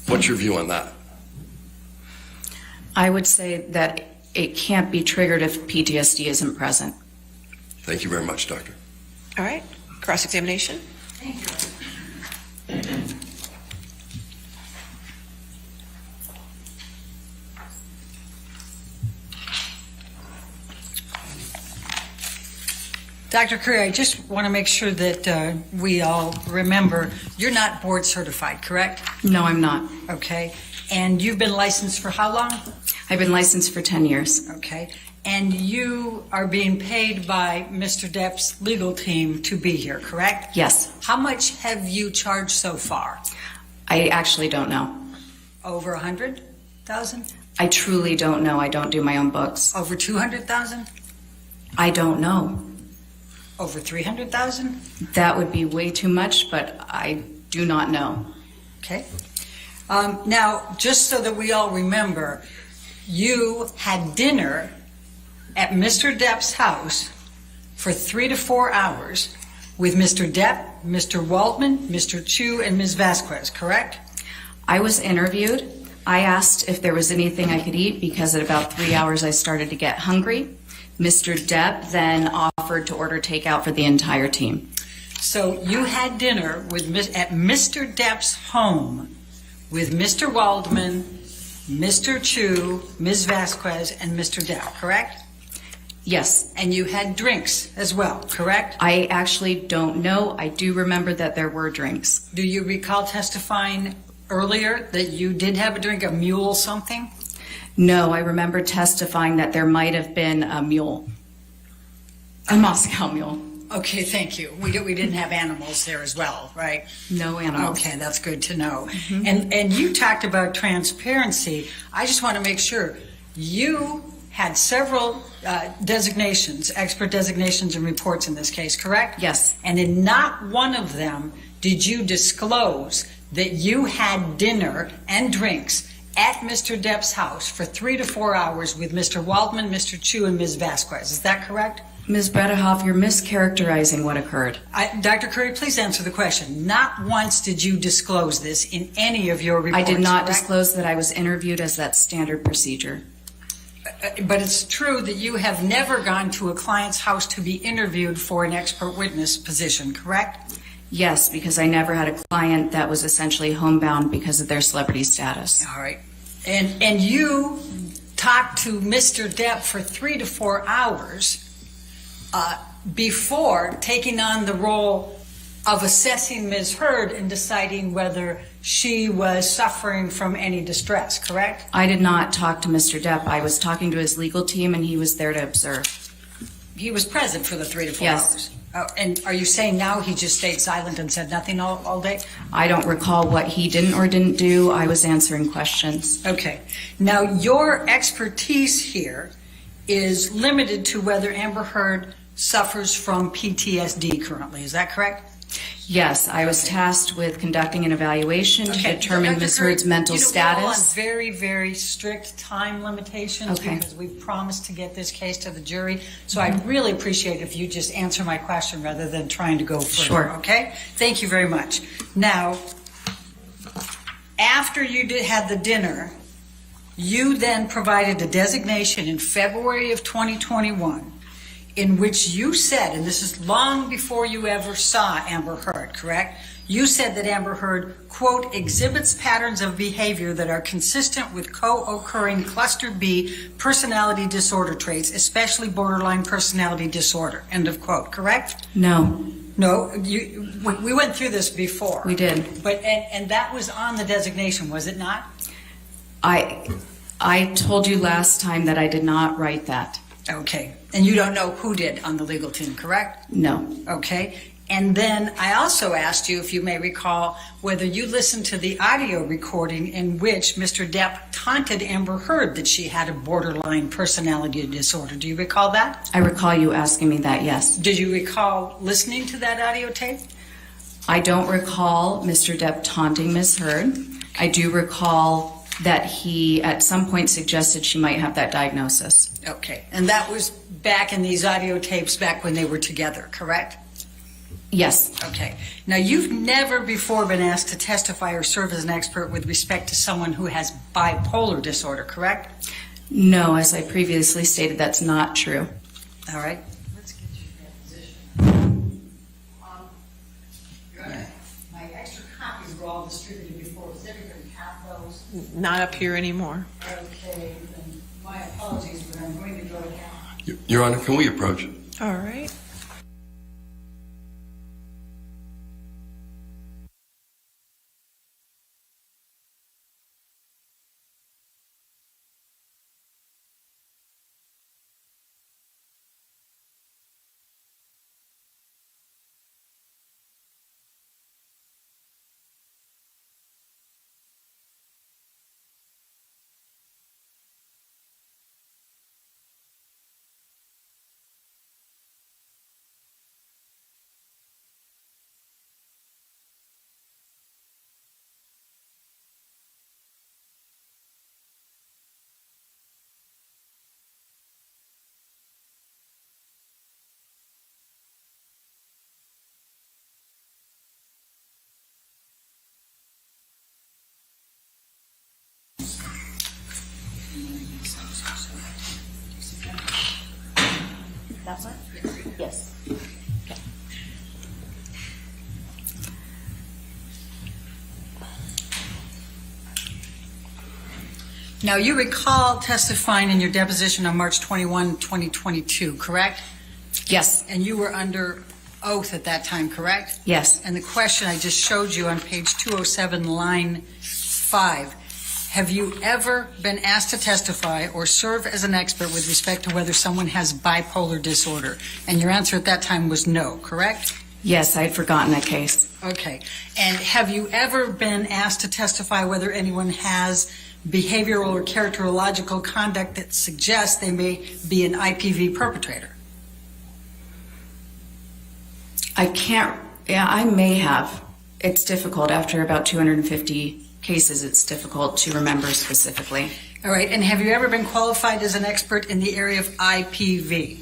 What's your view on that? I would say that it can't be triggered if PTSD isn't present. Thank you very much, Doctor. All right. Cross-examination. Dr. Curry, I just want to make sure that we all remember, you're not board certified, correct? No, I'm not. Okay. And you've been licensed for how long? I've been licensed for 10 years. Okay. And you are being paid by Mr. Depp's legal team to be here, correct? Yes. How much have you charged so far? I actually don't know. Over 100,000? I truly don't know. I don't do my own books. Over 200,000? I don't know. Over 300,000? That would be way too much, but I do not know. Okay. Now, just so that we all remember, you had dinner at Mr. Depp's house for 3 to 4 hours with Mr. Depp, Mr. Waldman, Mr. Chu, and Ms. Vasquez, correct? I was interviewed. I asked if there was anything I could eat because at about 3 hours I started to get hungry. Mr. Depp then offered to order takeout for the entire team. So you had dinner at Mr. Depp's home with Mr. Waldman, Mr. Chu, Ms. Vasquez, and Mr. Depp, correct? Yes. And you had drinks as well, correct? I actually don't know. I do remember that there were drinks. Do you recall testifying earlier that you did have a drink, a mule something? No, I remember testifying that there might have been a mule, a Moscow mule. Okay, thank you. We didn't have animals there as well, right? No animals. Okay, that's good to know. And you talked about transparency. I just want to make sure you had several designations, expert designations and reports in this case, correct? Yes. And in not one of them did you disclose that you had dinner and drinks at Mr. Depp's house for 3 to 4 hours with Mr. Waldman, Mr. Chu, and Ms. Vasquez. Is that correct? Ms. Bredehoff, you're mischaracterizing what occurred. Dr. Curry, please answer the question. Not once did you disclose this in any of your reports. I did not correct? disclose that I was interviewed as that standard procedure. But it's true that you have never gone to a client's house to be interviewed for an expert witness position, correct? Yes, because I never had a client that was essentially homebound because of their celebrity status. All right. And you talked to Mr. Depp for 3 to 4 hours before taking on the role of assessing Ms. Heard and deciding whether she was suffering from any distress, correct? I did not talk to Mr. Depp. I was talking to his legal team, and he was there to observe. He was present for the 3 to 4 Yes. hours. Oh, and are you saying now he just stayed silent and said nothing all day? I don't recall what he didn't or didn't do. I was answering questions. Okay. Now, your expertise here is limited to whether Amber Heard suffers from PTSD currently. Is that correct? Yes, I was tasked with conducting an evaluation to determine Dr. Ms. Curry, Heard's mental We're on status. very, very strict time limitations Okay. because we promised to get this case to the jury. So I'd really appreciate if you just answer my question rather than trying to go further. Sure. Okay? Thank you very much. Now, after you had the dinner, you then provided a designation in February of 2021 in which you said, and this is long before you ever saw Amber Heard, correct? You said that Amber Heard, quote, exhibits patterns of behavior that are consistent with co-occurring cluster B personality disorder traits, especially borderline personality disorder, end of quote, correct? No, No, we went through this before. we did. But, and that was on the designation, was it not? I told you last time that I did not write that. Okay. And you don't know who did on the legal team, correct? No. Okay. And then I also asked you, if you may recall, whether you listened to the audio recording in which Mr. Depp taunted Amber Heard that she had a borderline personality disorder. Do you recall that? I recall you asking me that, yes. Did you recall listening to that audio tape? I don't recall Mr. Depp taunting Ms. Heard. I do recall that he at some point suggested she might have that diagnosis. Okay. And that was back in these audio tapes back when they were together, correct? Yes. Okay. Now, you've never before been asked to testify or serve as an expert with respect to someone who has bipolar disorder, correct? No, as I previously stated, that's not true. All right. Let's get you that position. My extra copies were all distributed before. Does everybody have those? Not up here anymore. Okay, then my apologies, but I'm going to go down. Your Honor, can we approach? All right. That's it? Yes. Now, you recall testifying in your deposition on March 21, 2022, correct? Yes. And you were under oath at that time, correct? Yes. And the question I just showed you on page 207, line 5, have you ever been asked to testify or serve as an expert with respect to whether someone has bipolar disorder? And your answer at that time was no, correct? Yes, I had forgotten that case. Okay. And have you ever been asked to testify whether anyone has behavioral or characterological conduct that suggests they may be an IPV perpetrator? I can't, yeah, I may have. It's difficult. After about 250 cases, it's difficult to remember specifically. All right. And have you ever been qualified as an expert in the area of IPV?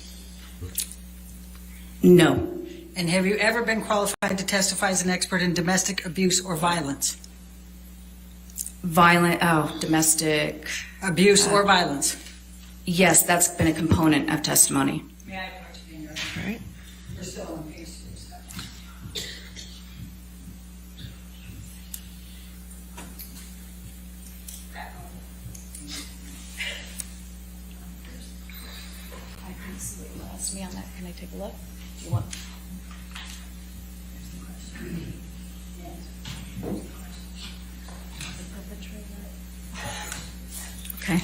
No. And have you ever been qualified to testify as an expert in domestic abuse or violence? Domestic. Abuse or violence? Yes, that's been a component of testimony. May I have to be in your... Right. We're still on page 6. I can see what you asked me on that. Can I take a look? Do you want? Okay.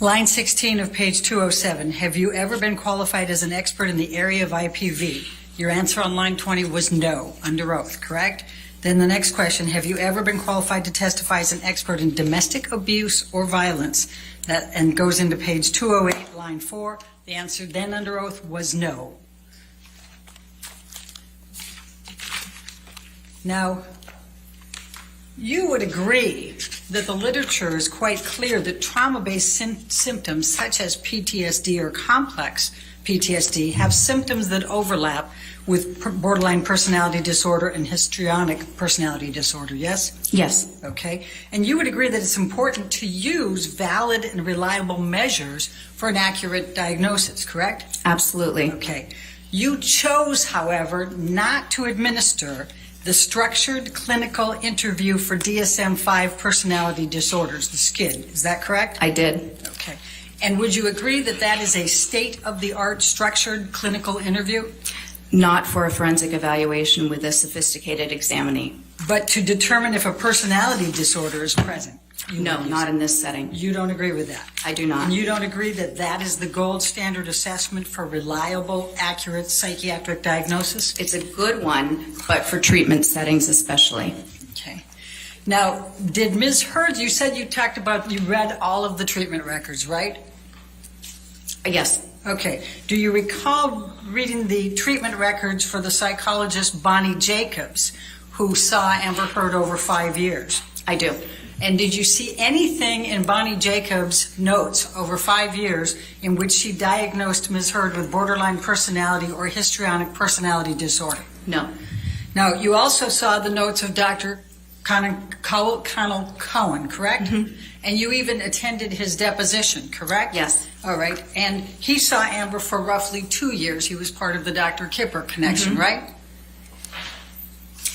Line 16 of page 207. Have you ever been qualified as an expert in the area of IPV? Your answer on line 20 was no, under oath, correct? Then the next question, have you ever been qualified to testify as an expert in domestic abuse or violence? That and goes into page 208, line 4. The answer then under oath was no. Now, you would agree that the literature is quite clear that trauma-based symptoms such as PTSD or complex PTSD have symptoms that overlap with borderline personality disorder and histrionic personality disorder, yes? Yes. Okay. And you would agree that it's important to use valid and reliable measures for an accurate diagnosis, correct? Absolutely. Okay. You chose, however, not to administer the structured clinical interview for DSM-5 personality disorders, the SKID. Is that correct? I did. Okay. And would you agree that that is a state-of-the-art structured clinical interview? Not for a forensic evaluation with a sophisticated examinee. But to determine if a personality disorder is present? No, not in this setting. You don't agree with that? I do not. And you don't agree that that is the gold standard assessment for reliable, accurate psychiatric diagnosis? It's a good one, but for treatment settings especially. Okay. Now, did Ms. Hurd, you said you read all of the treatment records, right? Yes. Okay. Do you recall reading the treatment records for the psychologist Bonnie Jacobs, who saw Amber Heard over 5 years? I do. And did you see anything in Bonnie Jacobs' notes over 5 years in which she diagnosed Ms. Heard with borderline personality or histrionic personality disorder? No. Now, you also saw the notes of Dr. Connell Cohen, correct? Mm-hmm. And you even attended his deposition, correct? Yes. All right. And he saw Amber for roughly 2 years. He was part of the Dr. Kipper connection, Mm-hmm. right?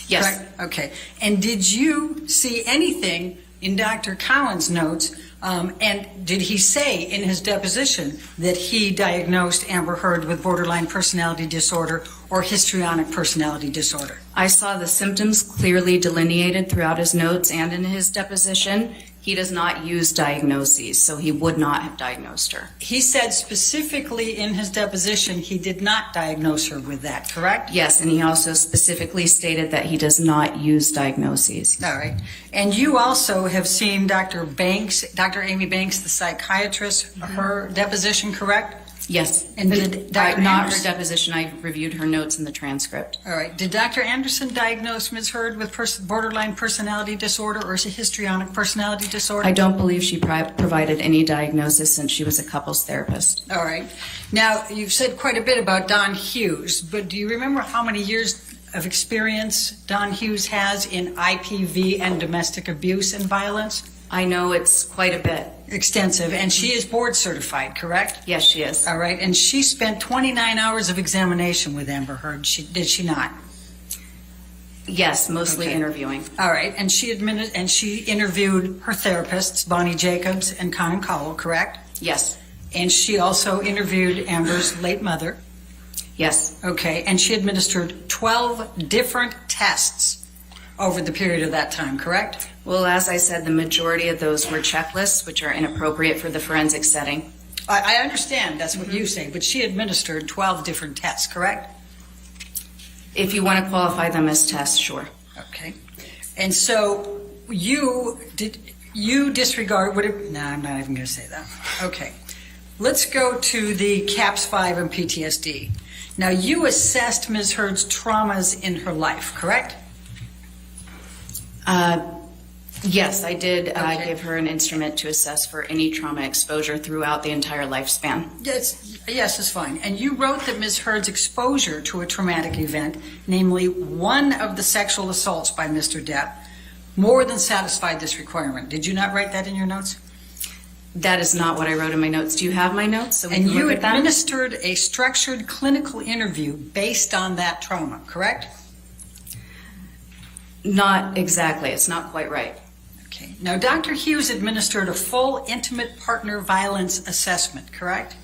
Yes. Correct? Okay. And did you see anything in Dr. Cowan's notes, and did he say in his deposition that he diagnosed Amber Heard with borderline personality disorder or histrionic personality disorder? I saw the symptoms clearly delineated throughout his notes and in his deposition. He does not use diagnoses, so he would not have diagnosed her. He said specifically in his deposition he did not diagnose her with that, correct? Yes, and he also specifically stated that he does not use diagnoses. All right. And you also have seen Dr. Amy Banks, the psychiatrist, her deposition, correct? Yes. And did Dr. Not her Anderson- deposition. I reviewed her notes in the transcript. All right. Did Dr. Anderson diagnose Ms. Heard with borderline personality disorder or histrionic personality disorder? I don't believe she provided any diagnosis since she was a couples therapist. All right. Now, you've said quite a bit about Don Hughes, but do you remember how many years of experience Don Hughes has in IPV and domestic abuse and violence? I know it's quite a bit. Extensive. And she is board certified, correct? Yes, she is. All right. And she spent 29 hours of examination with Amber Heard. Did she not? Yes, mostly Okay. interviewing. All right. And she interviewed her therapists, Bonnie Jacobs and Conan Cowell, correct? Yes. And she also interviewed Amber's late mother. Yes. Okay. And she administered 12 different tests over the period of that time, correct? Well, as I said, the majority of those were checklists, which are inappropriate for the forensic setting. I understand that's what you say, but she administered 12 different tests, correct? If you want to qualify them as tests, sure. Okay. And so you disregard, no, I'm not even going to say that. Okay. Let's go to the CAPS-5 and PTSD. Now, you assessed Ms. Heard's traumas in her life, correct? Yes, I did give her an instrument to assess for any trauma exposure throughout the entire lifespan. Yes, it's fine. And you wrote that Ms. Heard's exposure to a traumatic event, namely one of the sexual assaults by Mr. Depp, more than satisfied this requirement. Did you not write that in your notes? That is not what I wrote in my notes. Do you have my notes? So we And can you look at them? administered a structured clinical interview based on that trauma, correct? Not exactly. It's not quite right. Okay. Now, Dr. Hughes administered a full intimate partner violence assessment, correct?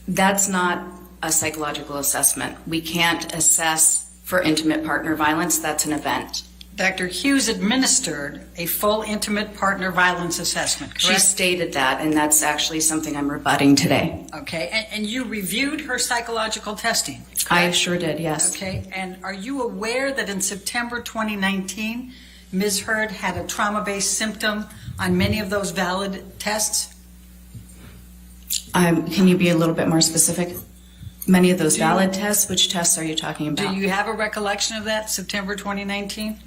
That's not a psychological assessment. We can't assess for intimate partner violence. That's an event. Dr. Hughes administered a full intimate partner violence assessment, She correct? stated that, and that's actually something I'm rebutting today. Okay. And you reviewed her psychological testing, correct? I sure did, yes. Okay. And are you aware that in September 2019, Ms. Heard had a trauma-based symptom on many of those valid tests? Can you be a little bit more specific? Many of those valid tests, which tests are you talking about? Do you have a recollection of that, September 2019?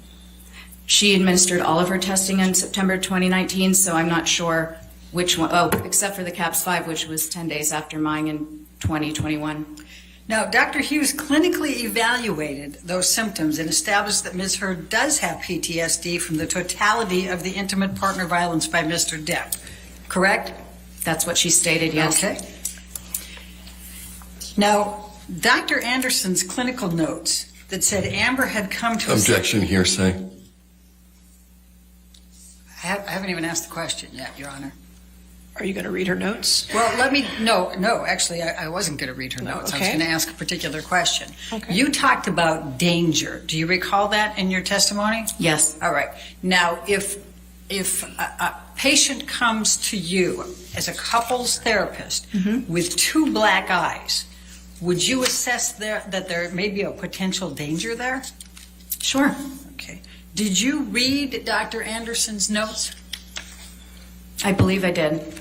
She administered all of her testing in September 2019, so I'm not sure which one, except for the CAPS-5, which was 10 days after mine in 2021. Now, Dr. Hughes clinically evaluated those symptoms and established that Ms. Heard does have PTSD from the totality of the intimate partner violence by Mr. Depp, correct? That's what she stated, yes. Okay. Now, Dr. Anderson's clinical notes that said Amber had come to... Objection, hearsay. I haven't even asked the question yet, Your Honor. Are you going to read her notes? Well, no, actually, I wasn't going to read her notes. I was okay. going to ask a particular question. Okay. You talked about danger. Do you recall that in your testimony? Yes. All right. Now, if a patient comes to you as a couples therapist with two black eyes, would you assess that there may be a potential danger there? Sure. Okay. Did you read Dr. Anderson's notes? I believe I did.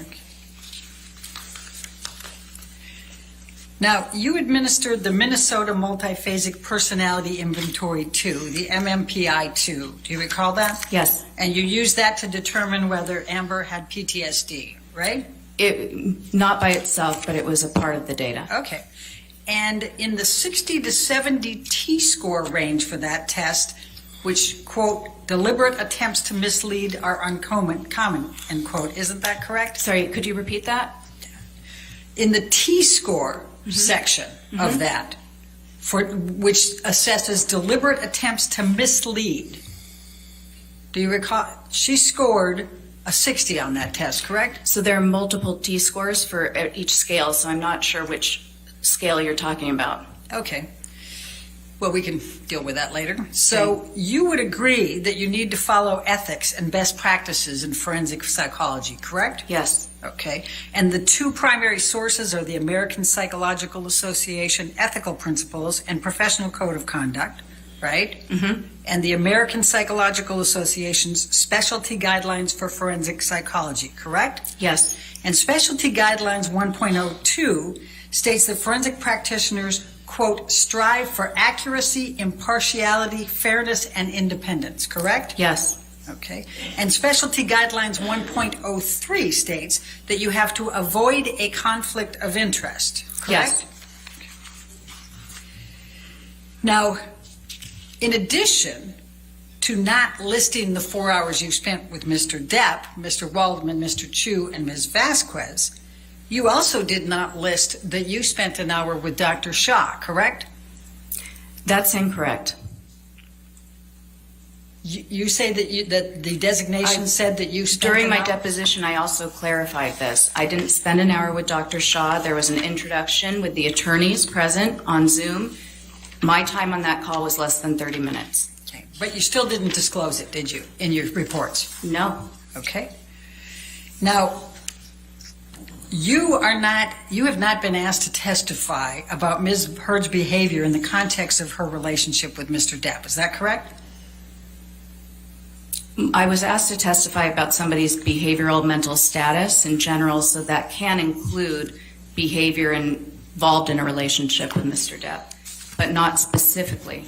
Now, you administered the Minnesota Multiphasic Personality Inventory 2, the MMPI-2. Do you recall that? Yes. And you used that to determine whether Amber had PTSD, right? Not by itself, but it was a part of the data. Okay. And in the 60 to 70 T-score range for that test, which, quote, deliberate attempts to mislead are uncommon, end quote. Isn't that correct? Sorry, could you repeat that? In the T-score section of that, for which assesses deliberate attempts to mislead, do you recall? She scored a 60 on that test, correct? So there are multiple T-scores for each scale, so I'm not sure which scale you're talking about. Okay. Well, we can deal with that later. So you would agree that you need to follow ethics and best practices in forensic psychology, correct? Yes. Okay. And the two primary sources are the American Psychological Association Ethical Principles and Professional Code of Conduct, right? Mm-hmm. And the American Psychological Association's Specialty Guidelines for Forensic Psychology, correct? Yes. And Specialty Guidelines 1.02 states that forensic practitioners, quote, strive for accuracy, impartiality, fairness, and independence, correct? Yes. Okay. And Specialty Guidelines 1.03 states that you have to avoid a conflict of interest, correct? Yes. Now, in addition to not listing the 4 hours you spent with Mr. Depp, Mr. Waldman, Mr. Chu, and Ms. Vasquez, you also did not list that you spent an hour with Dr. Shah, correct? That's incorrect. You say that the designation said that you spent During an my hour? deposition, I also clarified this. I didn't spend an hour with Dr. Shah. There was an introduction with the attorneys present on Zoom. My time on that call was less than 30 minutes. Okay. But you still didn't disclose it, did you, in your reports? No. Okay. Now, you have not been asked to testify about Ms. Heard's behavior in the context of her relationship with Mr. Depp. Is that correct? I was asked to testify about somebody's behavioral mental status in general, so that can include behavior involved in a relationship with Mr. Depp, but not specifically.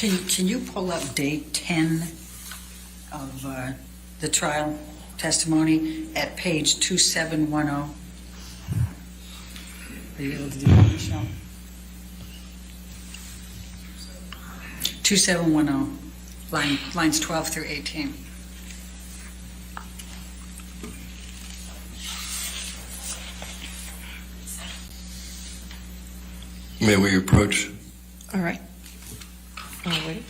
Can you pull up day 10 of the trial testimony at page 2710? Are you able to do that, Michelle? 2710, lines 12 through 18. May we approach? All right. All right.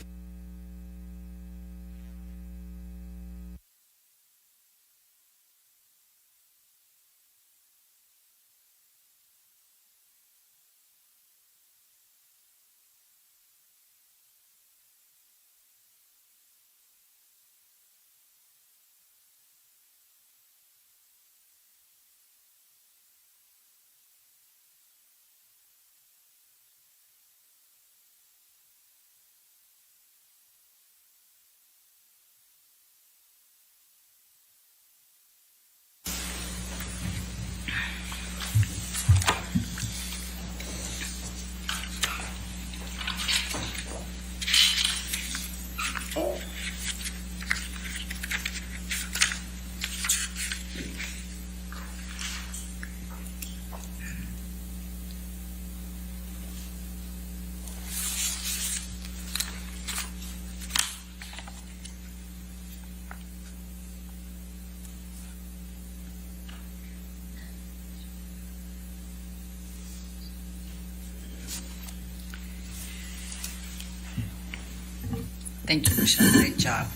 Thank you, Michelle. Great job.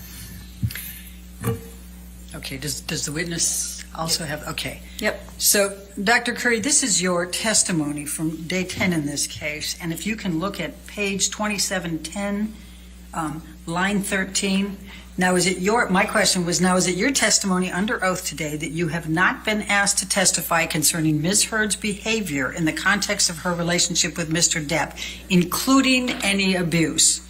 Okay, does the witness also have, okay. Yep. So, Dr. Curry, this is your testimony from day 10 in this case, and if you can look at page 2710, line 13. Now, my question was, now, is it your testimony under oath today that you have not been asked to testify concerning Ms. Heard's behavior in the context of her relationship with Mr. Depp, including any abuse?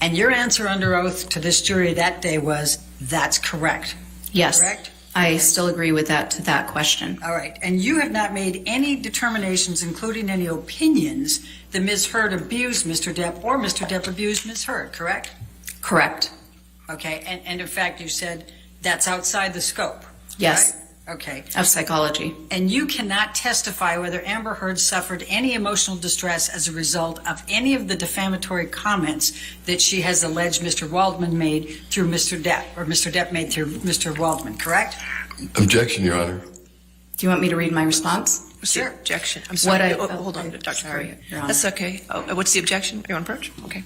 And your answer under oath to this jury that day was, that's correct. Yes. Correct? I still agree with that question. All right. And you have not made any determinations, including any opinions, that Ms. Heard abused Mr. Depp or Mr. Depp abused Ms. Heard, correct? Correct. Okay. And in fact, you said that's outside the scope. Yes. Right? Okay. Of psychology. And you cannot testify whether Amber Heard suffered any emotional distress as a result of any of the defamatory comments that she has alleged Mr. Waldman made through Mr. Depp, or Mr. Depp made through Mr. Waldman, correct? Objection, Your Honor. Do you want me to read my response? What's the objection? I'm What sorry. I- Hold on, Dr. Sorry, Curry. Your Honor. That's okay. Oh, what's the objection? Are you on approach? Okay.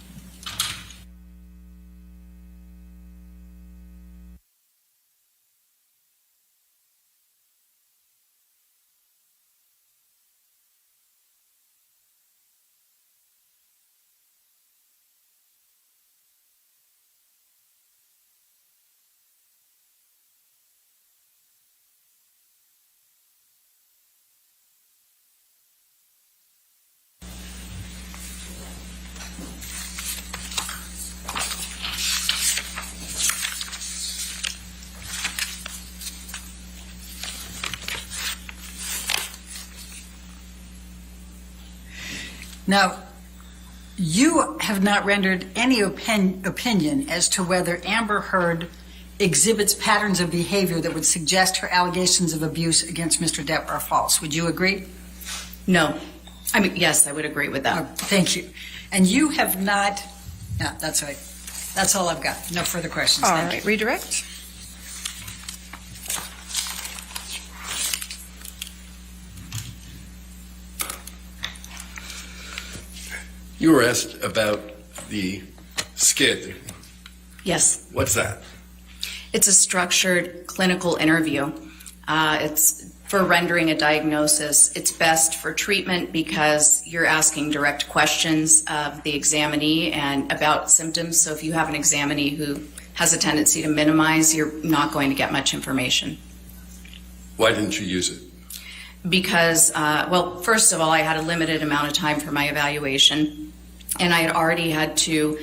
Now, you have not rendered any opinion as to whether Amber Heard exhibits patterns of behavior that would suggest her allegations of abuse against Mr. Depp are false. Would you agree? No. I mean, yes, I would agree with that. Oh, thank you. And you have not, no, that's right. That's all I've got. No further questions. All Thank right. you. Redirect. You were asked about the skid. Yes. What's that? It's a structured clinical interview. It's for rendering a diagnosis. It's best for treatment because you're asking direct questions of the examinee and about symptoms. So if you have an examinee who has a tendency to minimize, you're not going to get much information. Why didn't you use it? Because, well, first of all, I had a limited amount of time for my evaluation, and I had already had to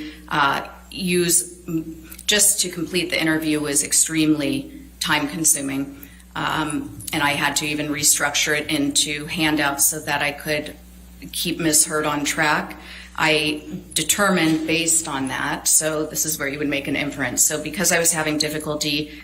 just to complete the interview was extremely time-consuming, and I had to even restructure it into handouts so that I could keep Ms. Hurd on track. I determined based on that, so this is where you would make an inference. So because I was having difficulty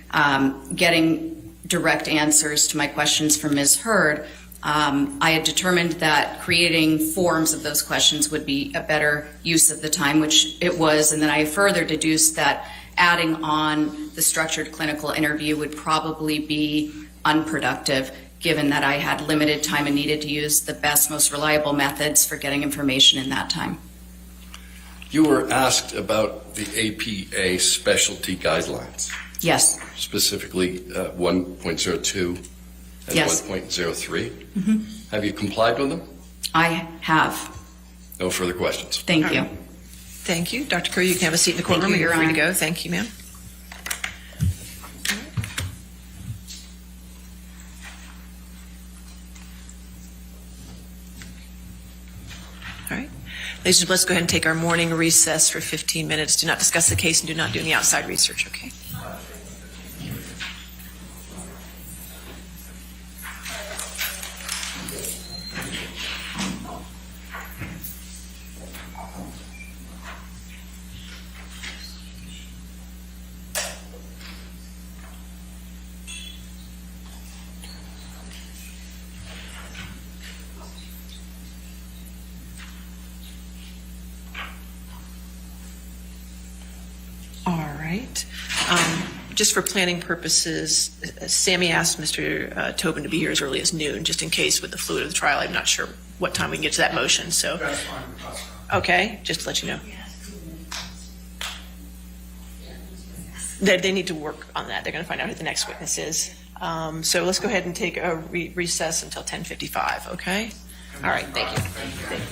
getting direct answers to my questions from Ms. Hurd, I had determined that creating forms of those questions would be a better use of the time, which it was, and then I further deduced that adding on the structured clinical interview would probably be unproductive, given that I had limited time and needed to use the best, most reliable methods for getting information in that time. You were asked about the APA specialty guidelines, Yes. specifically 1.02 and Yes. 1.03. Have you complied with them? I have. No further questions. Thank you. Thank you. Dr. Curry, you can have a seat in the Thank courtroom. you, You're Your free to Honor. go. Thank you, ma'am. All right. Ladies and gentlemen, let's go ahead and take our morning recess for 15 minutes. Do not discuss the case and do not do any outside research, okay? All right. Just for planning purposes, Sammy asked Mr. Tobin to be here as early as noon, just in case with the fluid of the trial. I'm not sure what time we can get to that motion, so. That's fine. Okay, just to let you know. They need to work on that. They're going to find out who the next witness is. So let's go ahead and take a recess until 10:55, okay? All right, thank you. Thank you.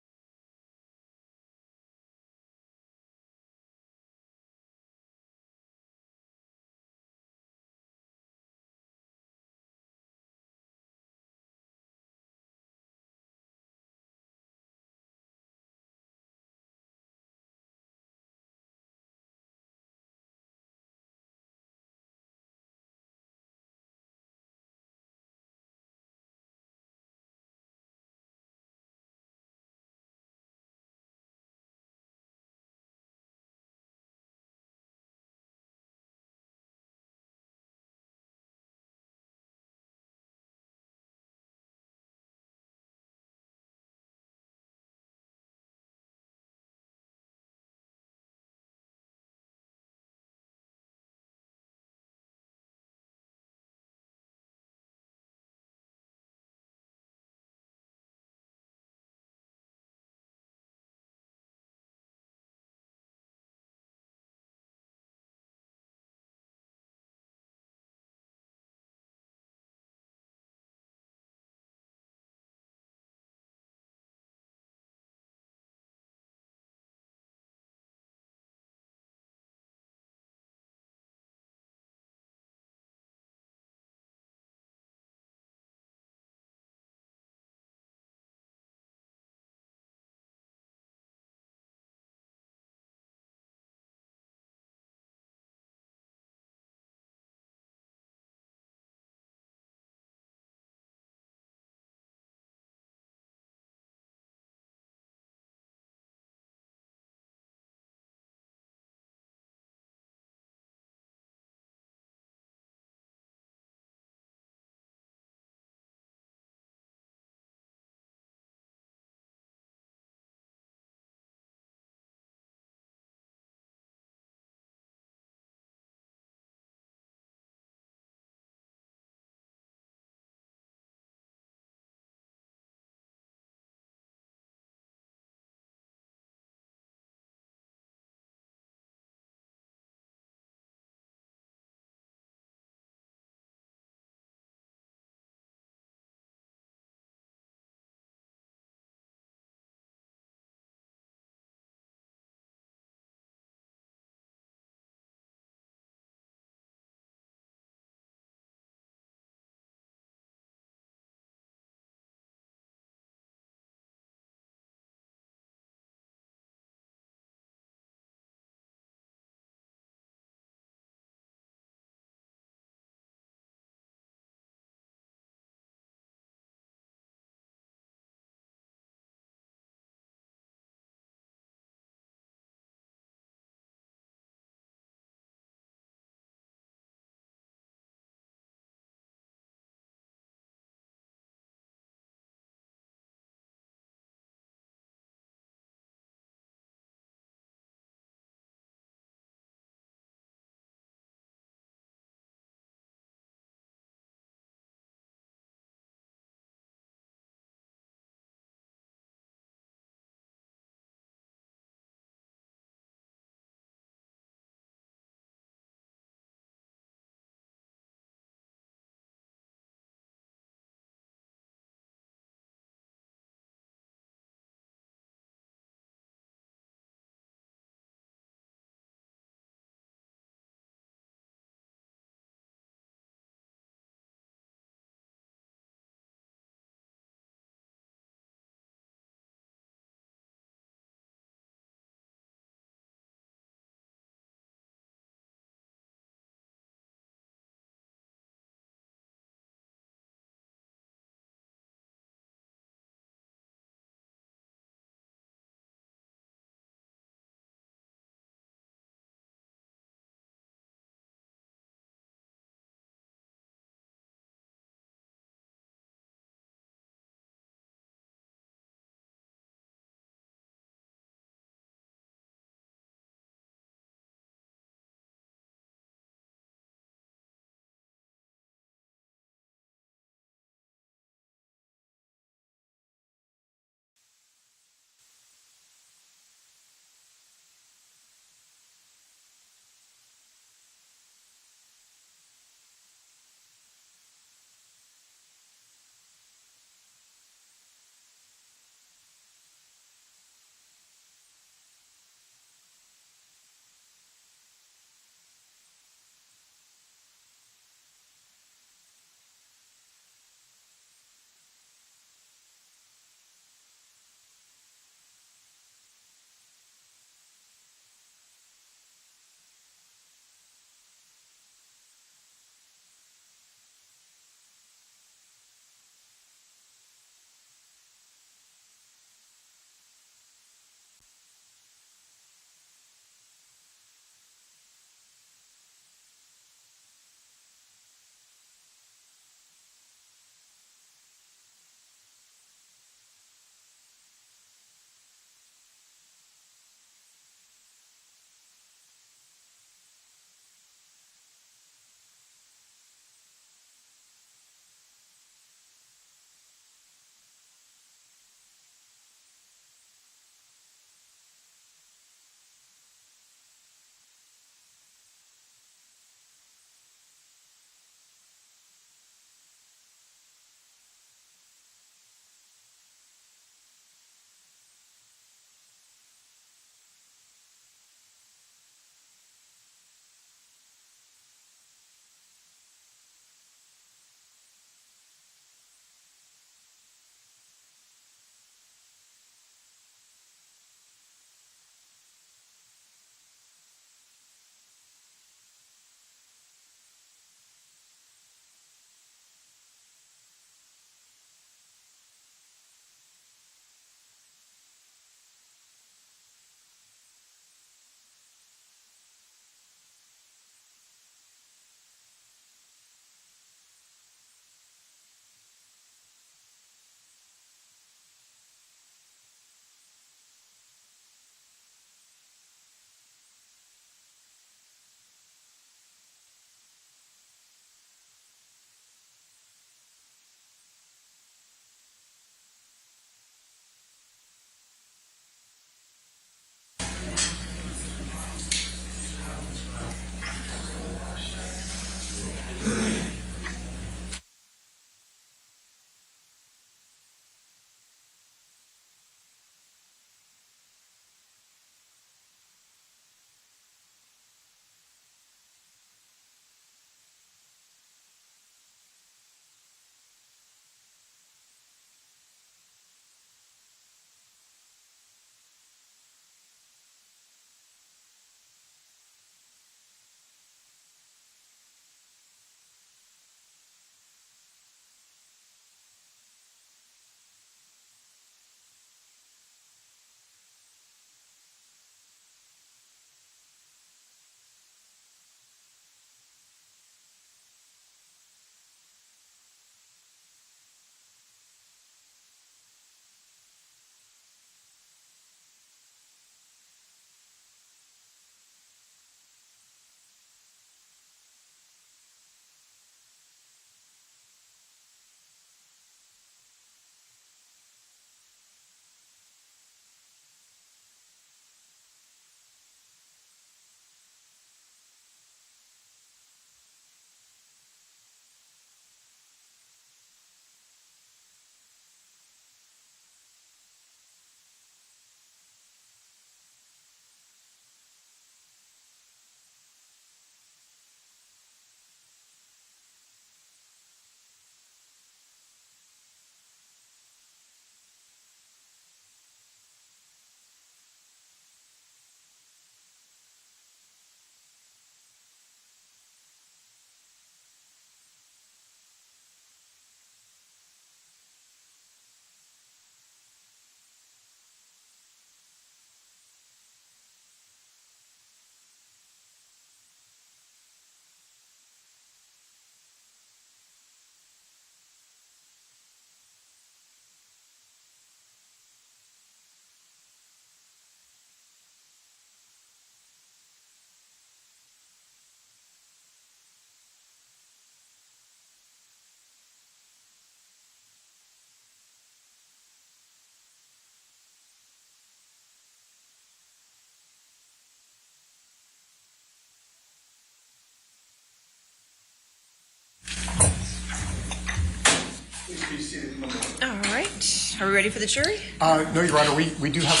Please see it. All right. Are we ready for the jury? No, Your Honor, we do have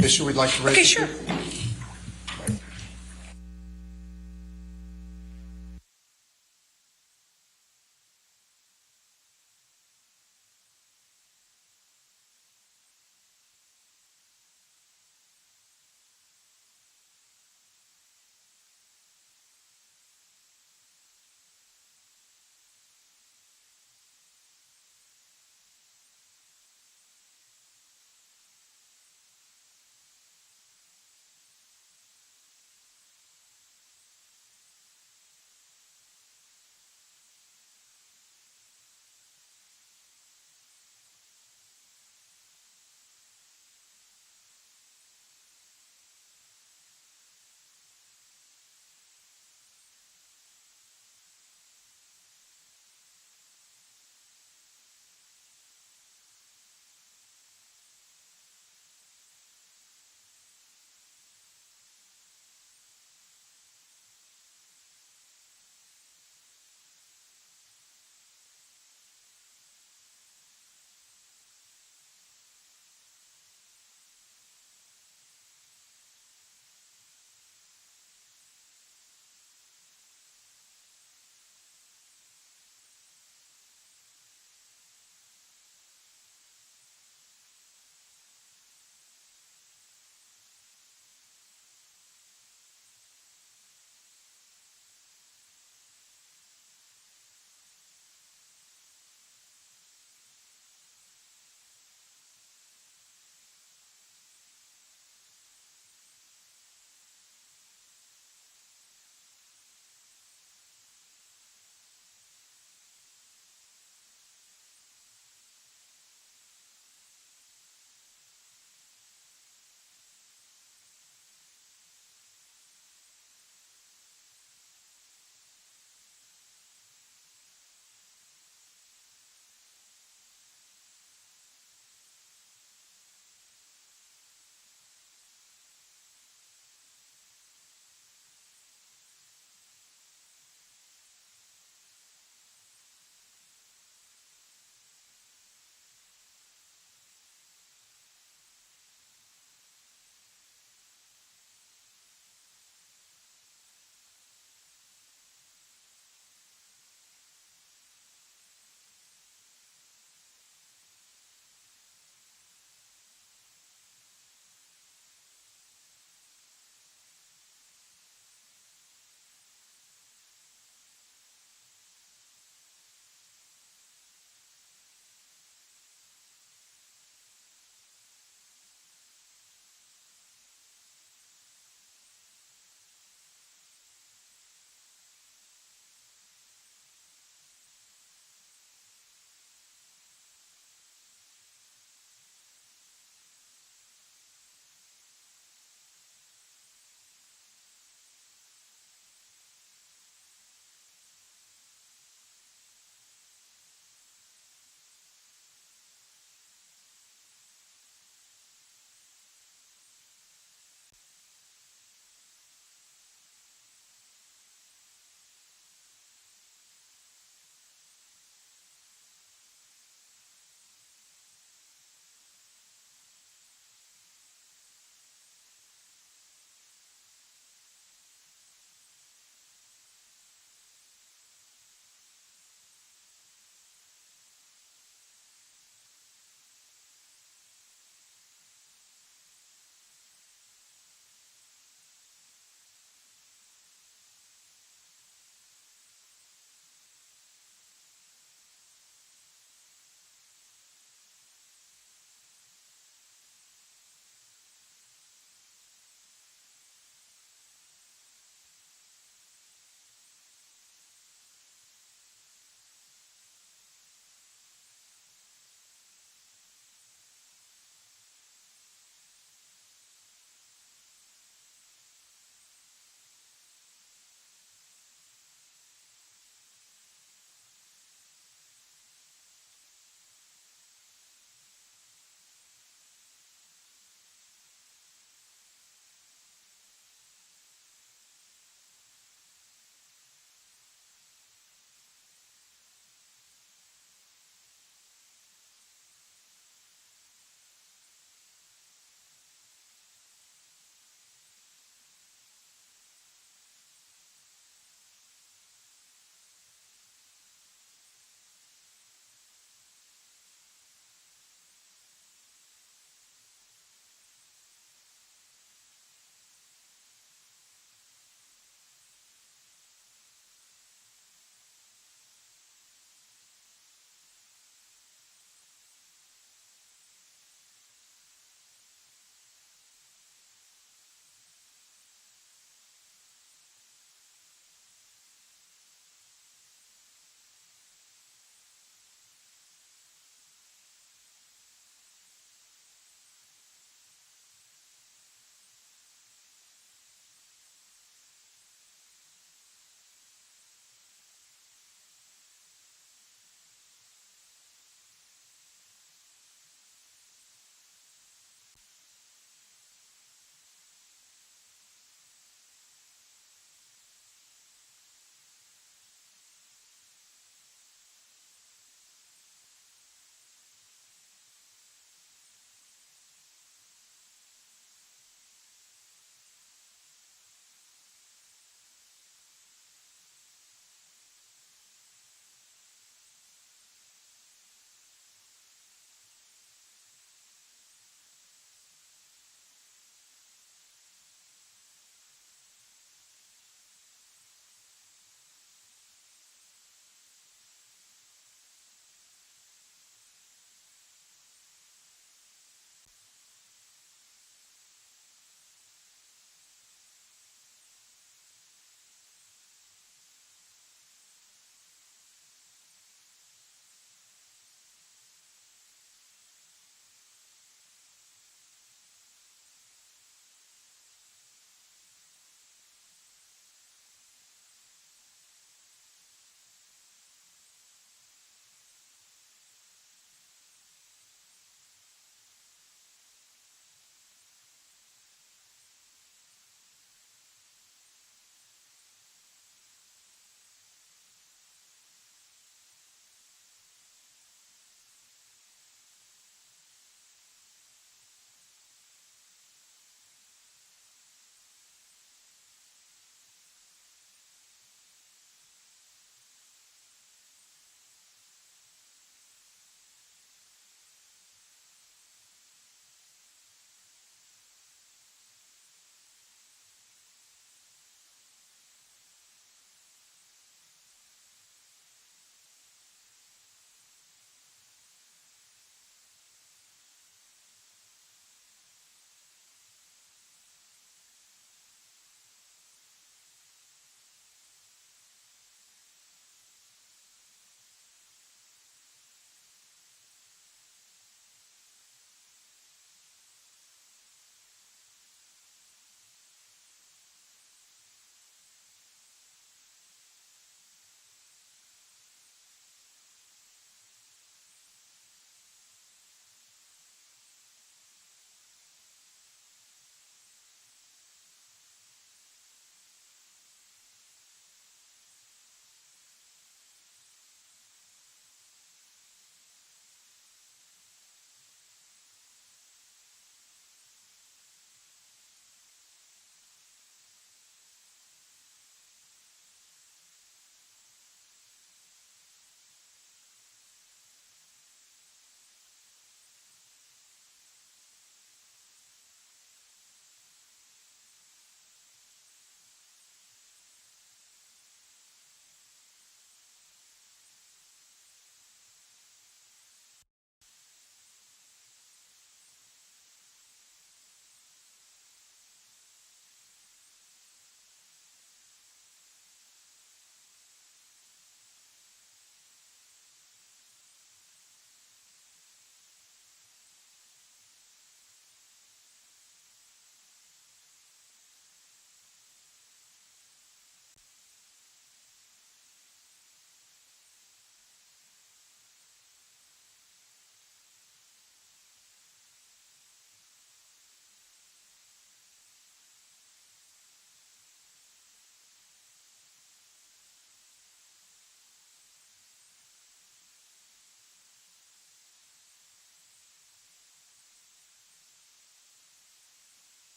a issue we'd like to raise. Okay, with sure. you.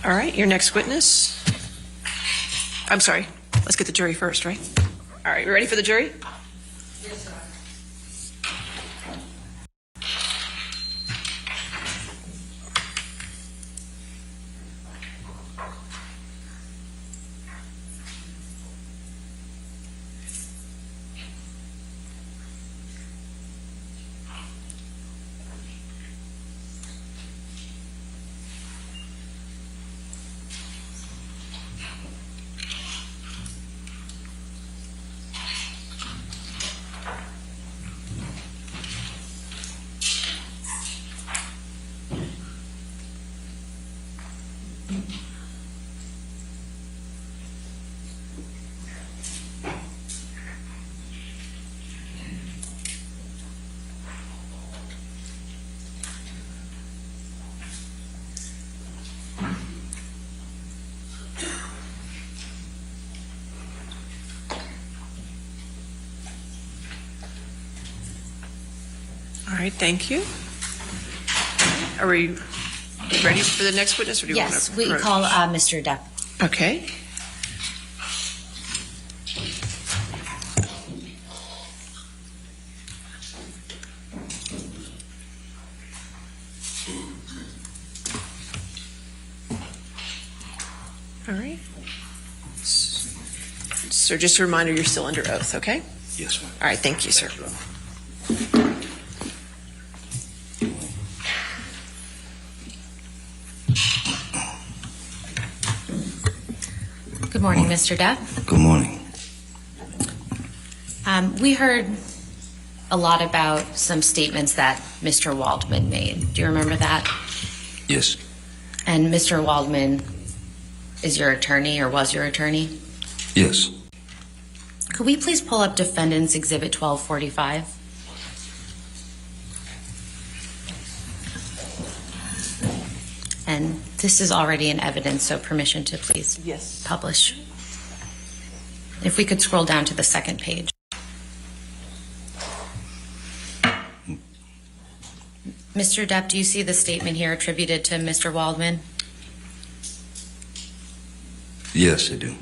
All right, your next witness. I'm sorry, let's get the jury first, right? All right, we ready for the jury? Yes, sir. All right, thank you. Are we ready for the next witness, or do you want Yes, to? we call Mr. Depp. Okay. All right. So just a reminder, you're still under oath, okay? Yes, ma'am. All right, thank you, sir. Good morning, Mr. Depp. Good morning. We heard a lot about some statements that Mr. Waldman made. Do you remember that? Yes. And Mr. Waldman is your attorney or was your attorney? Yes. Could we please pull up Defendant's Exhibit 1245? And this is already in evidence, so permission to please publish. If we could scroll down to the second page. Mr. Depp, do you see the statement here attributed to Mr. Waldman? Yes, I do.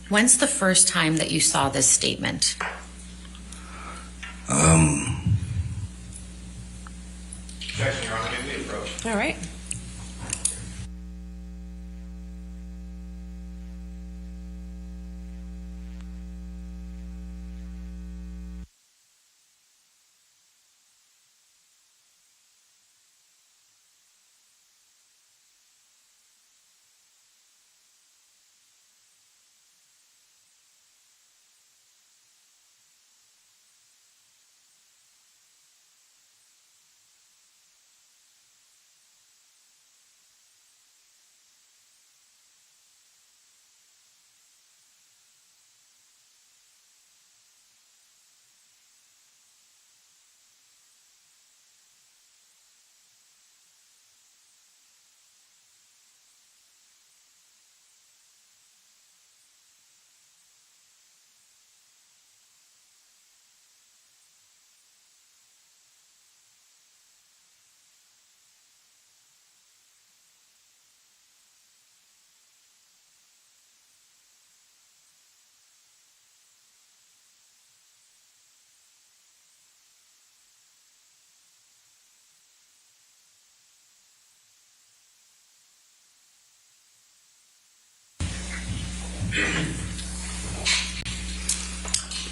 When's the first time that you saw this statement? Objection, Your Honor, may we approach? All right.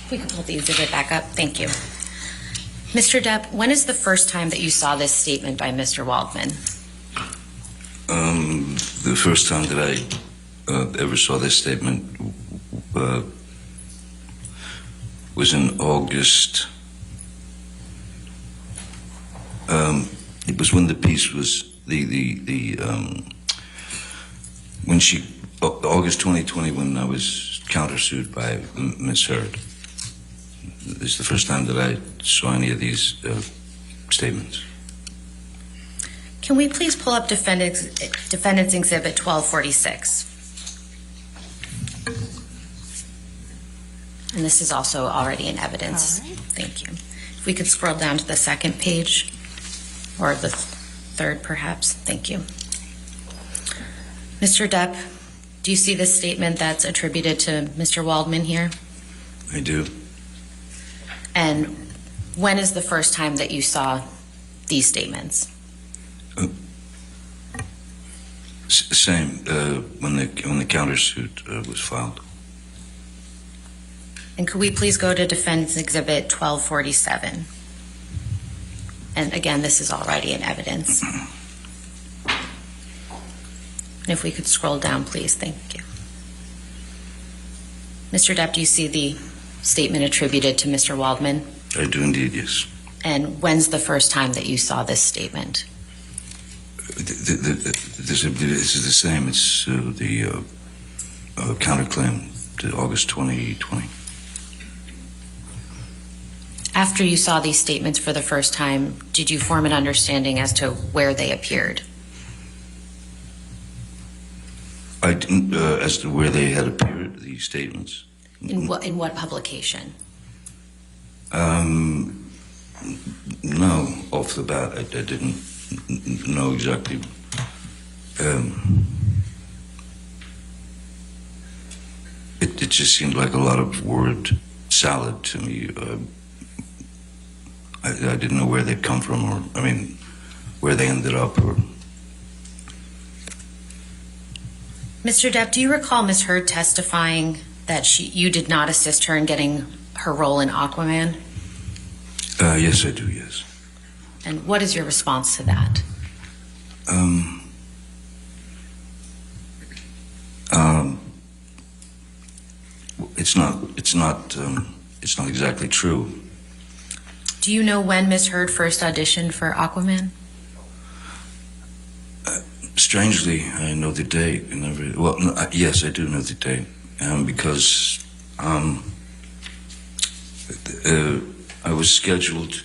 We can pull the exhibit back up. Thank you. Mr. Depp, when is the first time that you saw this statement by Mr. Waldman? The first time that I ever saw this statement was in August. It was when the piece was when she August 2020 when I was countersued by Ms. Heard. This is the first time that I saw any of these statements. Can we please pull up Defendant's Exhibit 1246? And this is also already in evidence. All right. Thank you. If we could scroll down to the second page, or the third perhaps. Thank you. Mr. Depp, do you see this statement that's attributed to Mr. Waldman here? I do. And when is the first time that you saw these statements? Same, when the countersuit was filed. And could we please go to Defense Exhibit 1247? And again, this is already in evidence. And if we could scroll down, please. Thank you. Mr. Depp, do you see the statement attributed to Mr. Waldman? I do indeed, yes. And when's the first time that you saw this statement? This is the same. It's the counterclaim to August 2020. After you saw these statements for the first time, did you form an understanding as to where they appeared? I didn't, as to where they had appeared, these statements. In what publication? No, off the bat, I didn't know exactly. It just seemed like a lot of word salad to me. I didn't know where they'd come from, or where they ended up, or. Mr. Depp, do you recall Ms. Heard testifying that you did not assist her in getting her role in Aquaman? Yes, I do, yes. And what is your response to that? It's not exactly true. Do you know when Ms. Heard first auditioned for Aquaman? Strangely, I know the date. Yes, I do know the date, because I was scheduled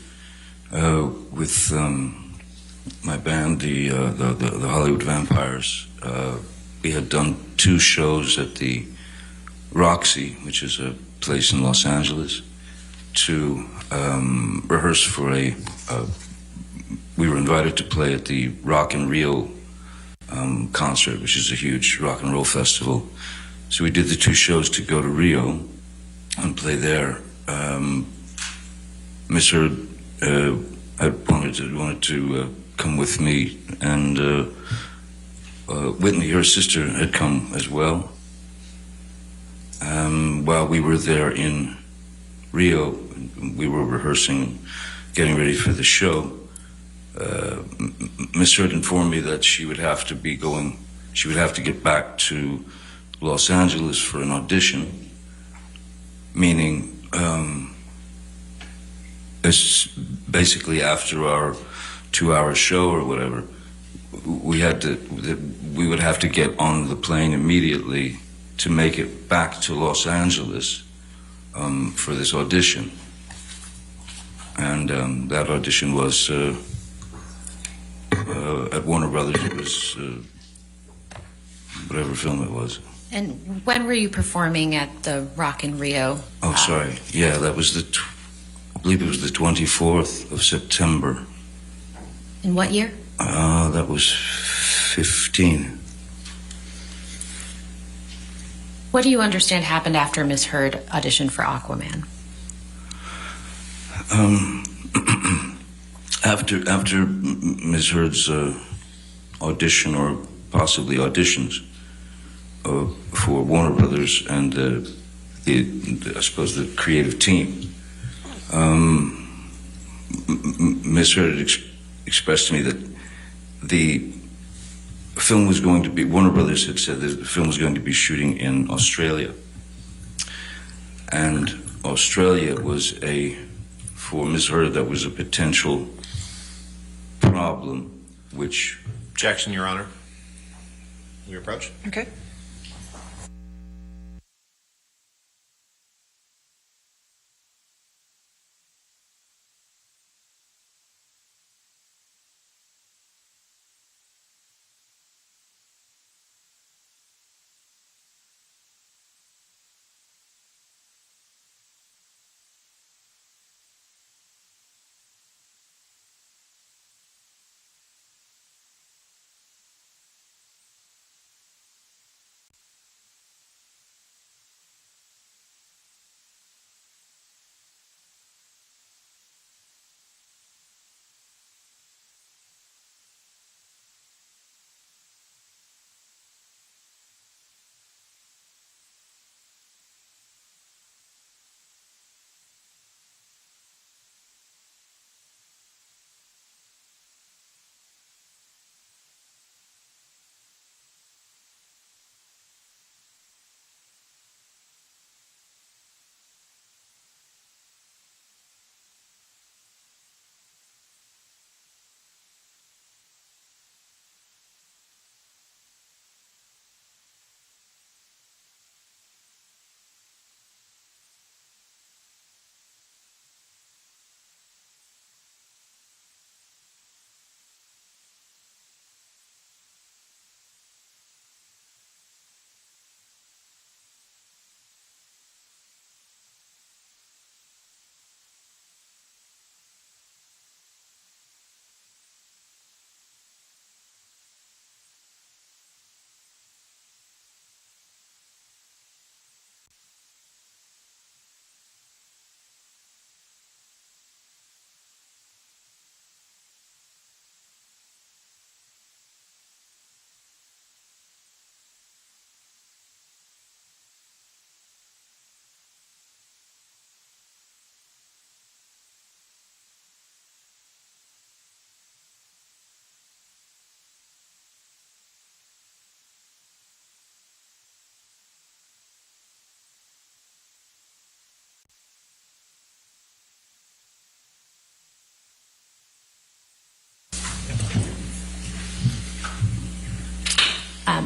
with my band, the Hollywood Vampires. We had done 2 shows at the Roxy, which is a place in Los Angeles, to rehearse for we were invited to play at the Rock in Rio concert, which is a huge rock and roll festival. So we did the 2 shows to go to Rio and play there. Miss Heard wanted to come with me, and Whitney, her sister, had come as well. While we were there in Rio, we were rehearsing, getting ready for the show. Miss Heard informed me that she would have to get back to Los Angeles for an audition, meaning it's basically after our 2-hour show or whatever, we would have to get on the plane immediately to make it back to Los Angeles for this audition. And that audition was at Warner Brothers. It was whatever film it was. And when were you performing at the Rock in Rio? Oh, sorry. Yeah, that was I believe it was the 24th of September. In what year? That was 15. What do you understand happened after Ms. Heard auditioned for Aquaman? After Ms. Heard's audition, or possibly auditions, for Warner Brothers and I suppose the creative team, Ms. Heard had expressed to me that the film was going to be, Warner Brothers had said that the film was going to be shooting in Australia. And Australia was for Ms. Heard, that was a potential problem, which... Objection, Your Honor. We approach. Okay.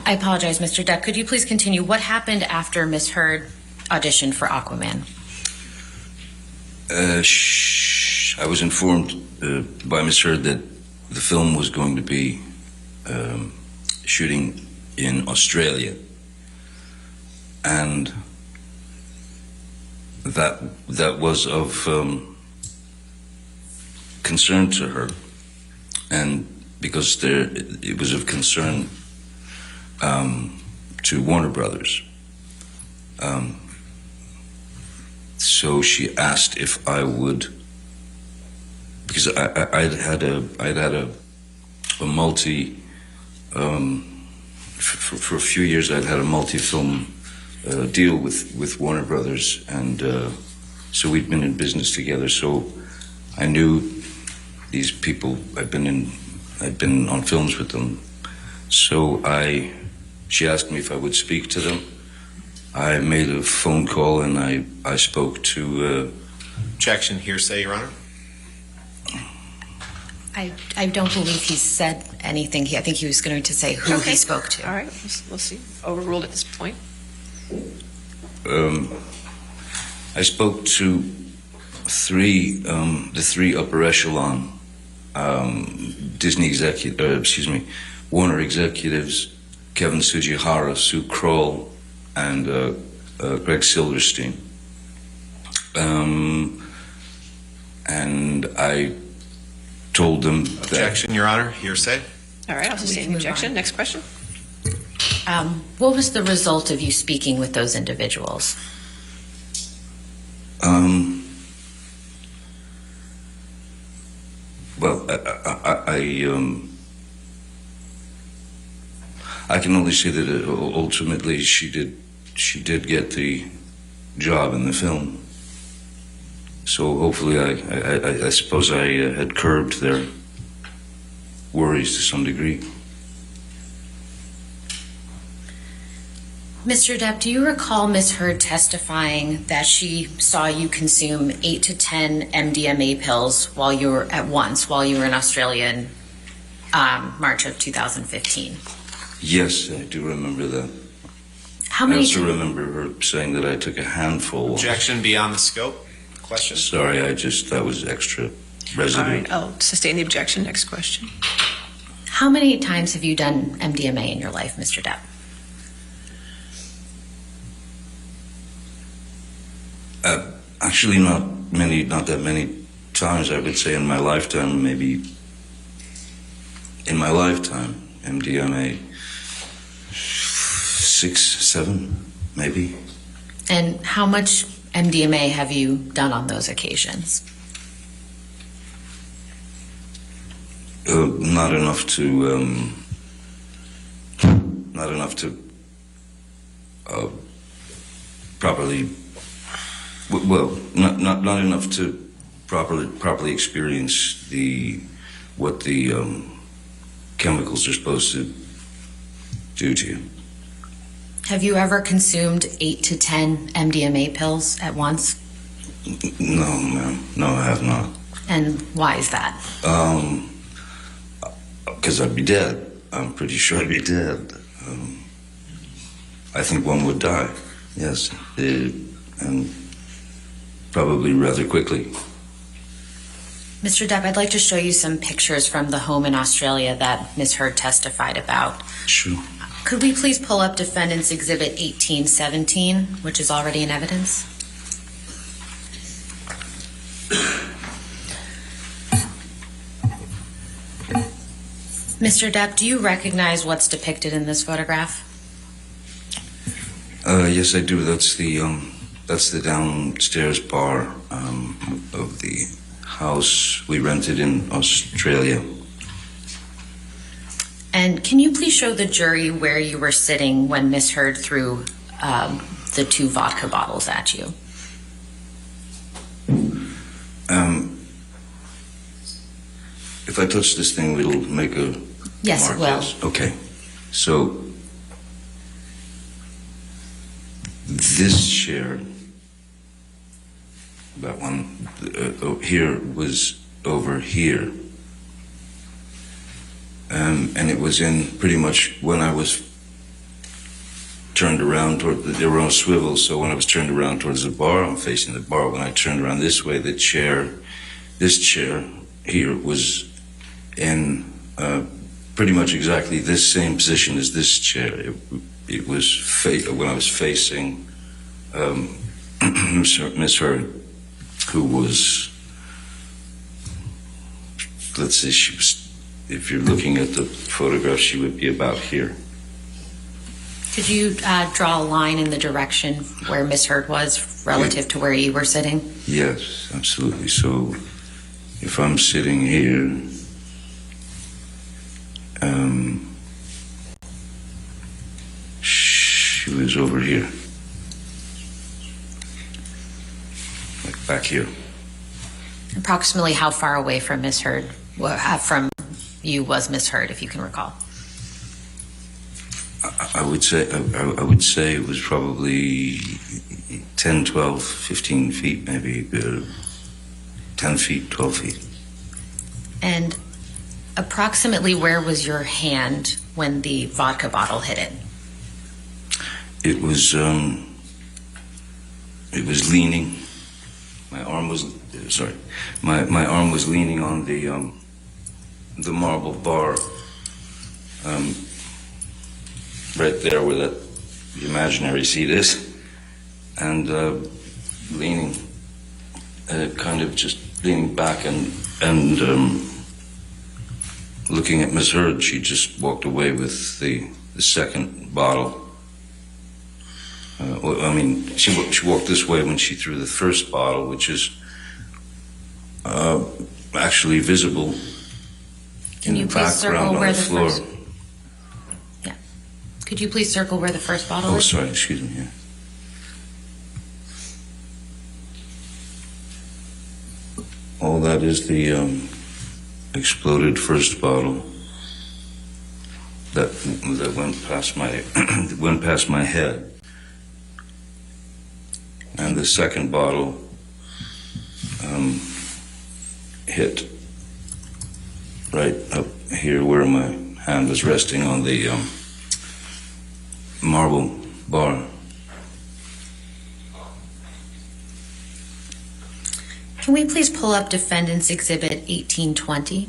I apologize, Mr. Depp. Could you please continue? What happened after Miss Heard auditioned for Aquaman? I was informed by Miss Heard that the film was going to be shooting in Australia, and that was of concern to her, and because it was of concern to Warner Brothers. So she asked if I would, because I'd had a multi, for a few years I'd had a multi-film deal with Warner Brothers, and so we'd been in business together. So I knew these people. I'd been on films with them. So she asked me if I would speak to them. I made a phone call and I spoke to. Objection, hearsay, Your Honor. I don't believe he said anything. I think he was going to say who he spoke to. All right, we'll see. Overruled at this point. I spoke to the three upper echelon Warner executives, Kevin Tsujihara, Sue Kroll, and Greg Silverstein. And I told them that... Objection, Your Honor. Hearsay. All right, I'll sustain the objection. Next question. What was the result of you speaking with those individuals? Well, I can only say that ultimately she did get the job in the film. So hopefully I suppose I had curbed their worries to some degree. Mr. Depp, do you recall Ms. Heard testifying that she saw you consume 8 to 10 MDMA pills while you were in Australia in March of 2015? Yes, I do remember that. How many? I also remember her saying that I took a handful. Objection beyond the scope. Question. Sorry, that was extra residue. All right, I'll sustain the objection. Next question. How many times have you done MDMA in your life, Mr. Depp? Actually, not that many times. I would say in my lifetime, MDMA 6, 7, maybe. And how much MDMA have you done on those occasions? Not enough to properly. Well, not enough to properly experience what the chemicals are supposed to do to you. Have you ever consumed 8 to 10 MDMA pills at once? No, ma'am. No, I have not. And why is that? Because I'd be dead. I'm pretty sure I'd be dead. I think one would die. Yes, and probably rather quickly. Mr. Depp, I'd like to show you some pictures from the home in Australia that Ms. Heard testified about. Sure. Could we please pull up Defendant's Exhibit 1817, which is already in evidence? Mr. Depp, do you recognize what's depicted in this photograph? Yes, I do. That's the downstairs bar of the house we rented in Australia. And can you please show the jury where you were sitting when Ms. Heard threw the 2 vodka bottles at you? If I touch this thing, it'll make a Yes, mark. it will. Yes. Okay. So this chair, that one here, was over here. And it was in pretty much when I was turned around they were on a swivel, so when I was turned around towards the bar, I'm facing the bar. When I turned around this way, this chair here was in pretty much exactly this same position as this chair. It was when I was facing Miss Heard, who was, let's say, she was, if you're looking at the photograph, she would be about here. Could you draw a line in the direction where Miss Heard was relative to where you were sitting? Yes, absolutely. So if I'm sitting here, she was over here, like back here. Approximately how far away from Miss Heard, from you was Miss Heard, if you can recall? I would say it was probably 10, 12, 15 feet, maybe 10 feet, 12 feet. And approximately where was your hand when the vodka bottle hit it? It was leaning. My arm was leaning on the marble bar, right there where the imaginary seat is, and leaning, kind of just leaning back and looking at Miss Heard. She just walked away with the second bottle. She walked this way when she threw the first bottle, which is actually visible in the background on the floor. Yeah. Could you please circle where the first bottle Oh, is? sorry, excuse me. Yeah. All that is the exploded first bottle that went past my head. And the second bottle hit right up here where my hand was resting on the marble bar. Can we please pull up Defendant's Exhibit 1820?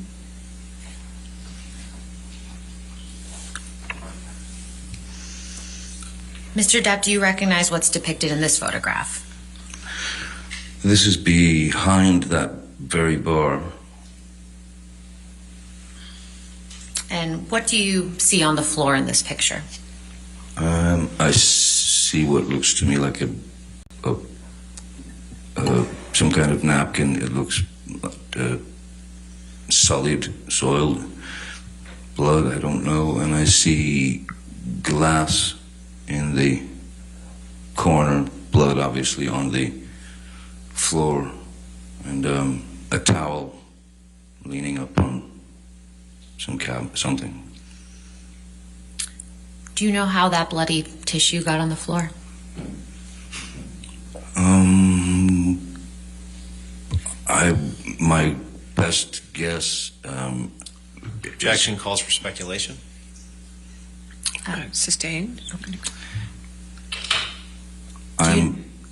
Mr. Depp, do you recognize what's depicted in this photograph? This is behind that very bar. And what do you see on the floor in this picture? I see what looks to me like some kind of napkin. It looks sullied, soiled, blood, I don't know. And I see glass in the corner, blood obviously on the floor, and a towel leaning up on something. Do you know how that bloody tissue got on the floor? My best guess. Objection calls for speculation. Sustained.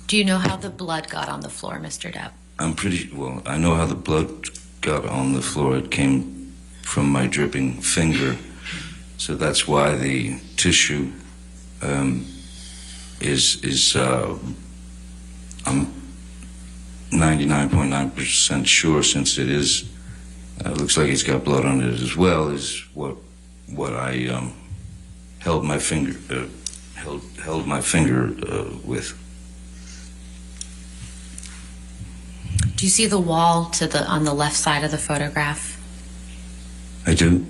Do you know how the blood got on the floor, Mr. Depp? I know how the blood got on the floor. It came from my dripping finger. So that's why the tissue is I'm 99.9% sure, since it is looks like it's got blood on it as well, is what I held my finger with. Do you see the wall on the left side of the photograph? I do.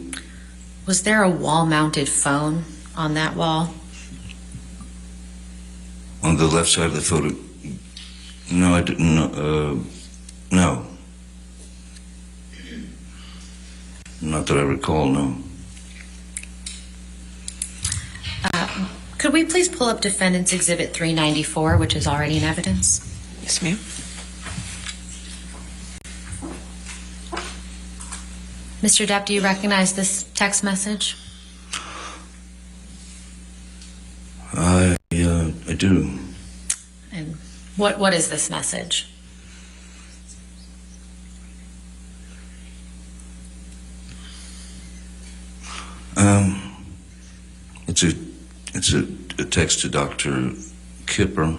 Was there a wall-mounted phone on that wall? On the left side of the photo? No, I didn't. No. Not that I recall, no. Could we please pull up Defendant's Exhibit 394, which is already in evidence? Yes, ma'am. Mr. Depp, do you recognize this text message? I What is this message? It's a text to Dr. Kipper.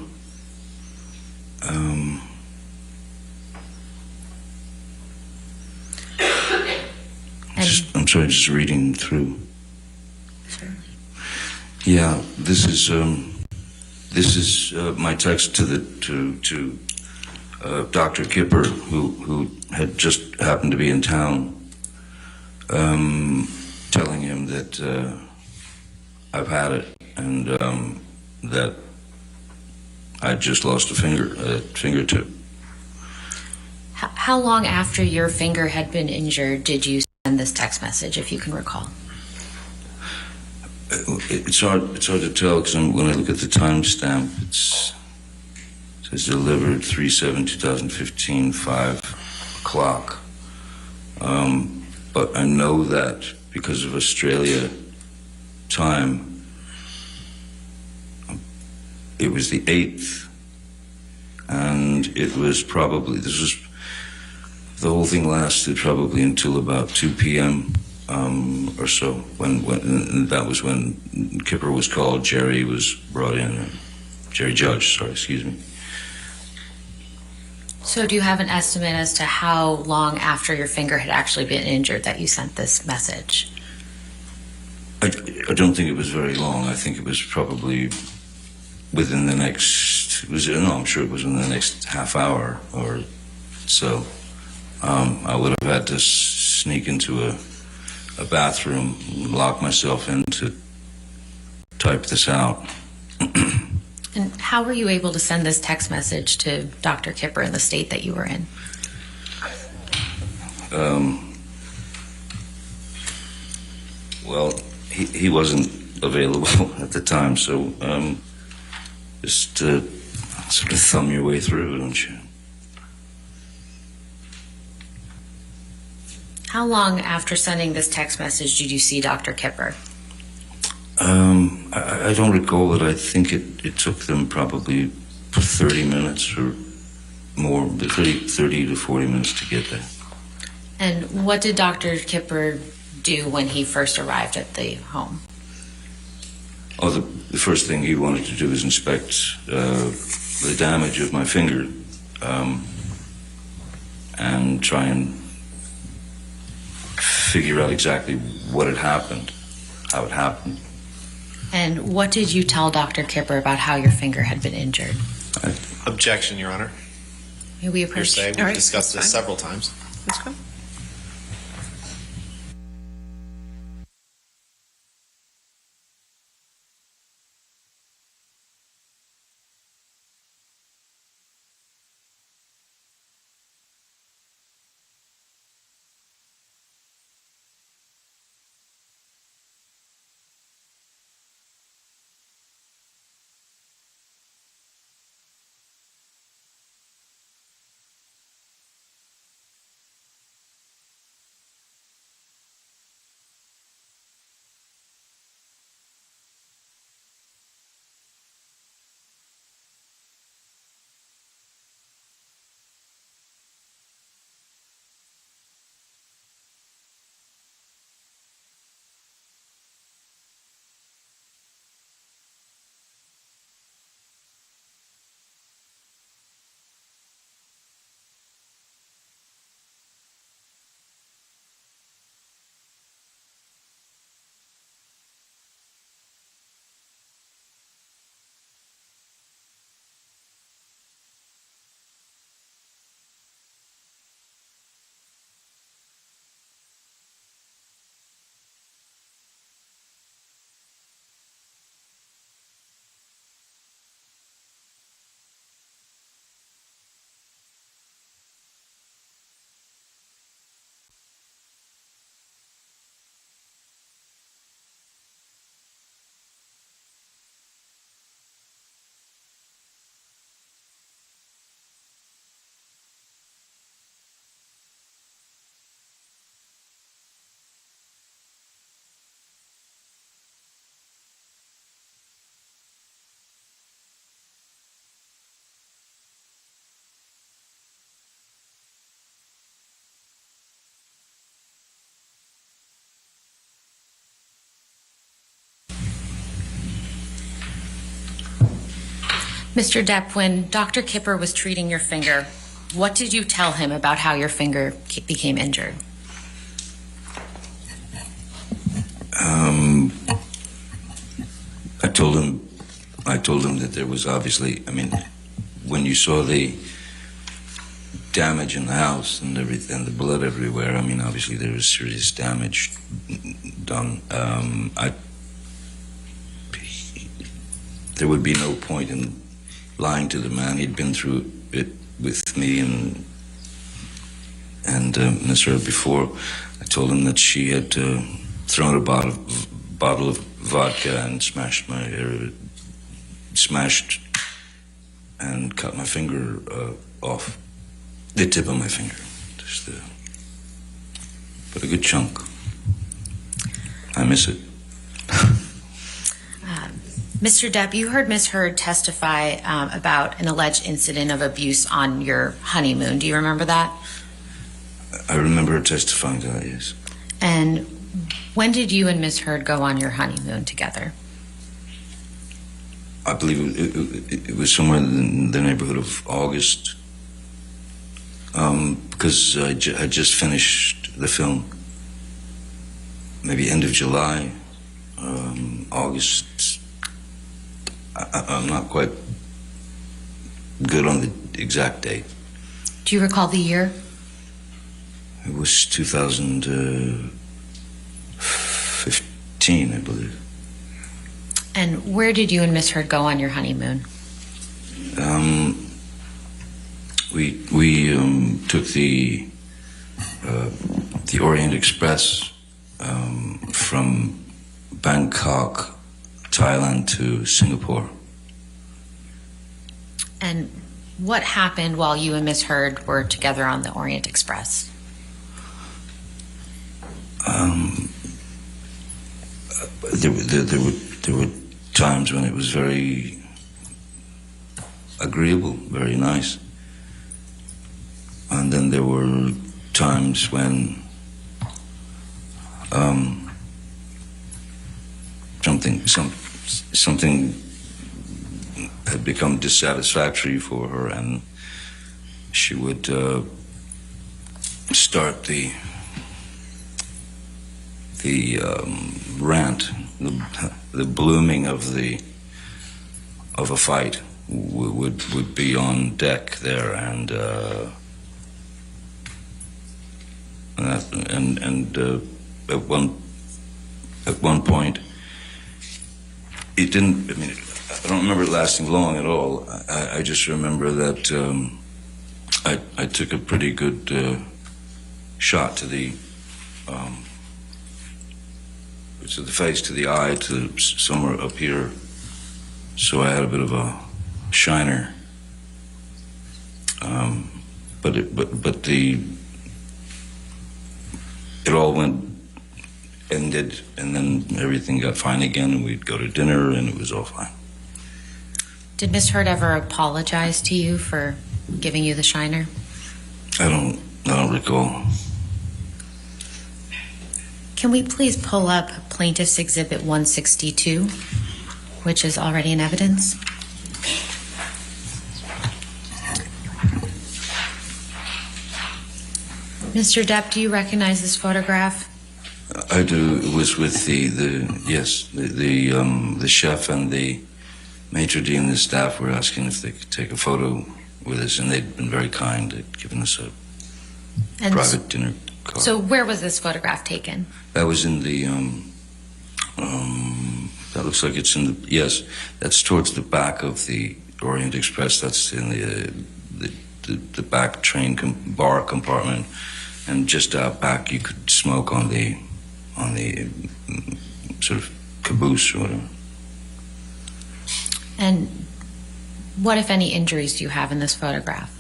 I'm sorry, just reading through. Certainly. Yeah, this is my text to Dr. Kipper, who had just happened to be in town, telling him that I've had it and that I just lost a fingertip. How long after your finger had been injured did you send this text message, if you can recall? It's hard to tell because when I look at the timestamp, it says delivered 3/7/2015, 5 o'clock. But I know that because of Australia time, it was the 8th, and it was probably, the whole thing lasted probably until about 2 p.m. Or so, when that was when Kipper was called, Jerry was brought in, Jerry Judge, sorry, excuse me. So do you have an estimate as to how long after your finger had actually been injured that you sent this message? I don't think it was very long. I think it was probably within the next, I'm sure it was in the next half hour or so. I would have had to sneak into a bathroom, lock myself in to type this out. And how were you able to send this text message to Dr. Kipper in the state that you were in? Well, he wasn't available at the time, so just sort of thumb your way through, don't you? How long after sending this text message did you see Dr. Kipper? I don't recall, but I think it took them probably 30 minutes or more, 30 to 40 minutes to get there. And what did Dr. Kipper do when he first arrived at the home? Oh, the first thing he wanted to do was inspect the damage of my finger and try and figure out exactly what had happened, how it happened. And what did you tell Dr. Kipper about how your finger had been injured? Objection, Your Honor. May we approach? Hearsay. All We've right, discussed this that's fine. several times. Let's go. Mr. Depp, when Dr. Kipper was treating your finger, what did you tell him about how your finger became injured? I told him that there was obviously, I mean, when you saw the damage in the house and everything, and the blood everywhere, I mean, obviously there was serious damage done. There would be no point in lying to the man. He'd been through it with me and Miss Heard before. I told him that she had thrown a bottle of vodka and smashed and cut my finger off. The tip of my finger. But a good chunk. I miss it. Mr. Depp, you heard Ms. Heard testify about an alleged incident of abuse on your honeymoon. Do you remember that? I remember her testifying to that, yes. And when did you and Ms. Heard go on your honeymoon together? I believe it was somewhere in the neighborhood of August, because I just finished the film. Maybe end of July, August. I'm not quite good on the exact date. Do you recall the year? It was 2015, I believe. And where did you and Ms. Heard go on your honeymoon? We took the Orient Express from Bangkok, Thailand to Singapore. And what happened while you and Ms. Heard were together on the Orient Express? There were times when it was very agreeable, very nice. And then there were times when something had become dissatisfactory for her, and she would start the rant, the blooming of a fight would be on deck there, and at one point it didn't. I mean, I don't remember it lasting long at all. I just remember that I took a pretty good shot to the face, to the eye, to somewhere up here. So I had a bit of a shiner. But it all ended, and then everything got fine again, and we'd go to dinner, and it was all fine. Did Ms. Heard ever apologize to you for giving you the shiner? I don't recall. Can we please pull up Plaintiff's Exhibit 162, which is already in evidence? Mr. Depp, do you recognize this photograph? I do. It was with the chef and the maitre d' and the staff were asking if they could take a photo with us, and they'd been very kind. They'd given us a private dinner card. So where was this photograph taken? That was in the, that looks like it's in the, yes, that's towards the back of the Orient Express. That's in the back train bar compartment. And just out back, you could smoke on the sort of caboose or whatever. And what, if any, injuries do you have in this photograph?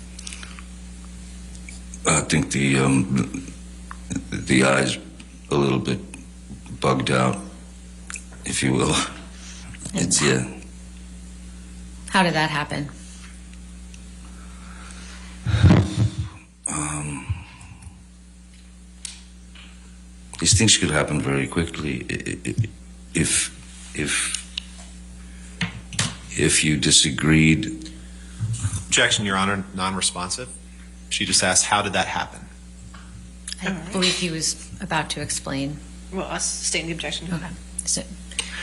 I think the eye's a little bit bugged out, if you will. It's, yeah. How did that happen? These things could happen very quickly if if you disagreed. Objection, Your Honor, non-responsive. She just asked, how did that happen? I believe he was about to explain. Well, us stating the objection. Okay. So,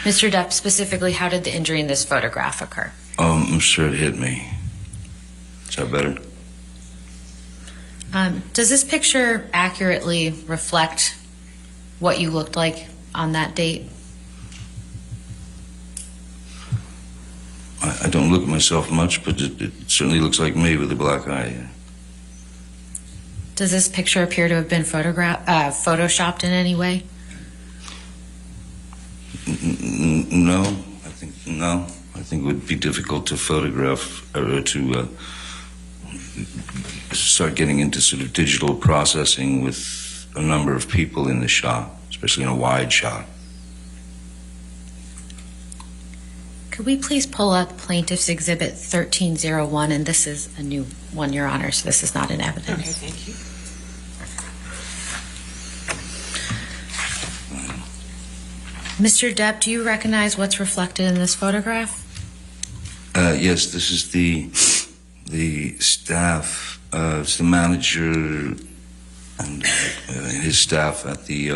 Mr. Depp, specifically, how did the injury in this photograph occur? Sir, it hit me. Is that better? Does this picture accurately reflect what you looked like on that date? I don't look at myself much, but it certainly looks like me with a black eye. Does this picture appear to have been photoshopped in any way? No, I think it would be difficult to photograph or to start getting into sort of digital processing with a number of people in the shot, especially in a wide shot. Could we please pull up Plaintiff's Exhibit 1301, and this is a new one, Your Honor, so this is not in evidence. Okay, thank you. Mr. Depp, do you recognize what's reflected in this photograph? Yes, this is the staff. It's the manager and his staff at the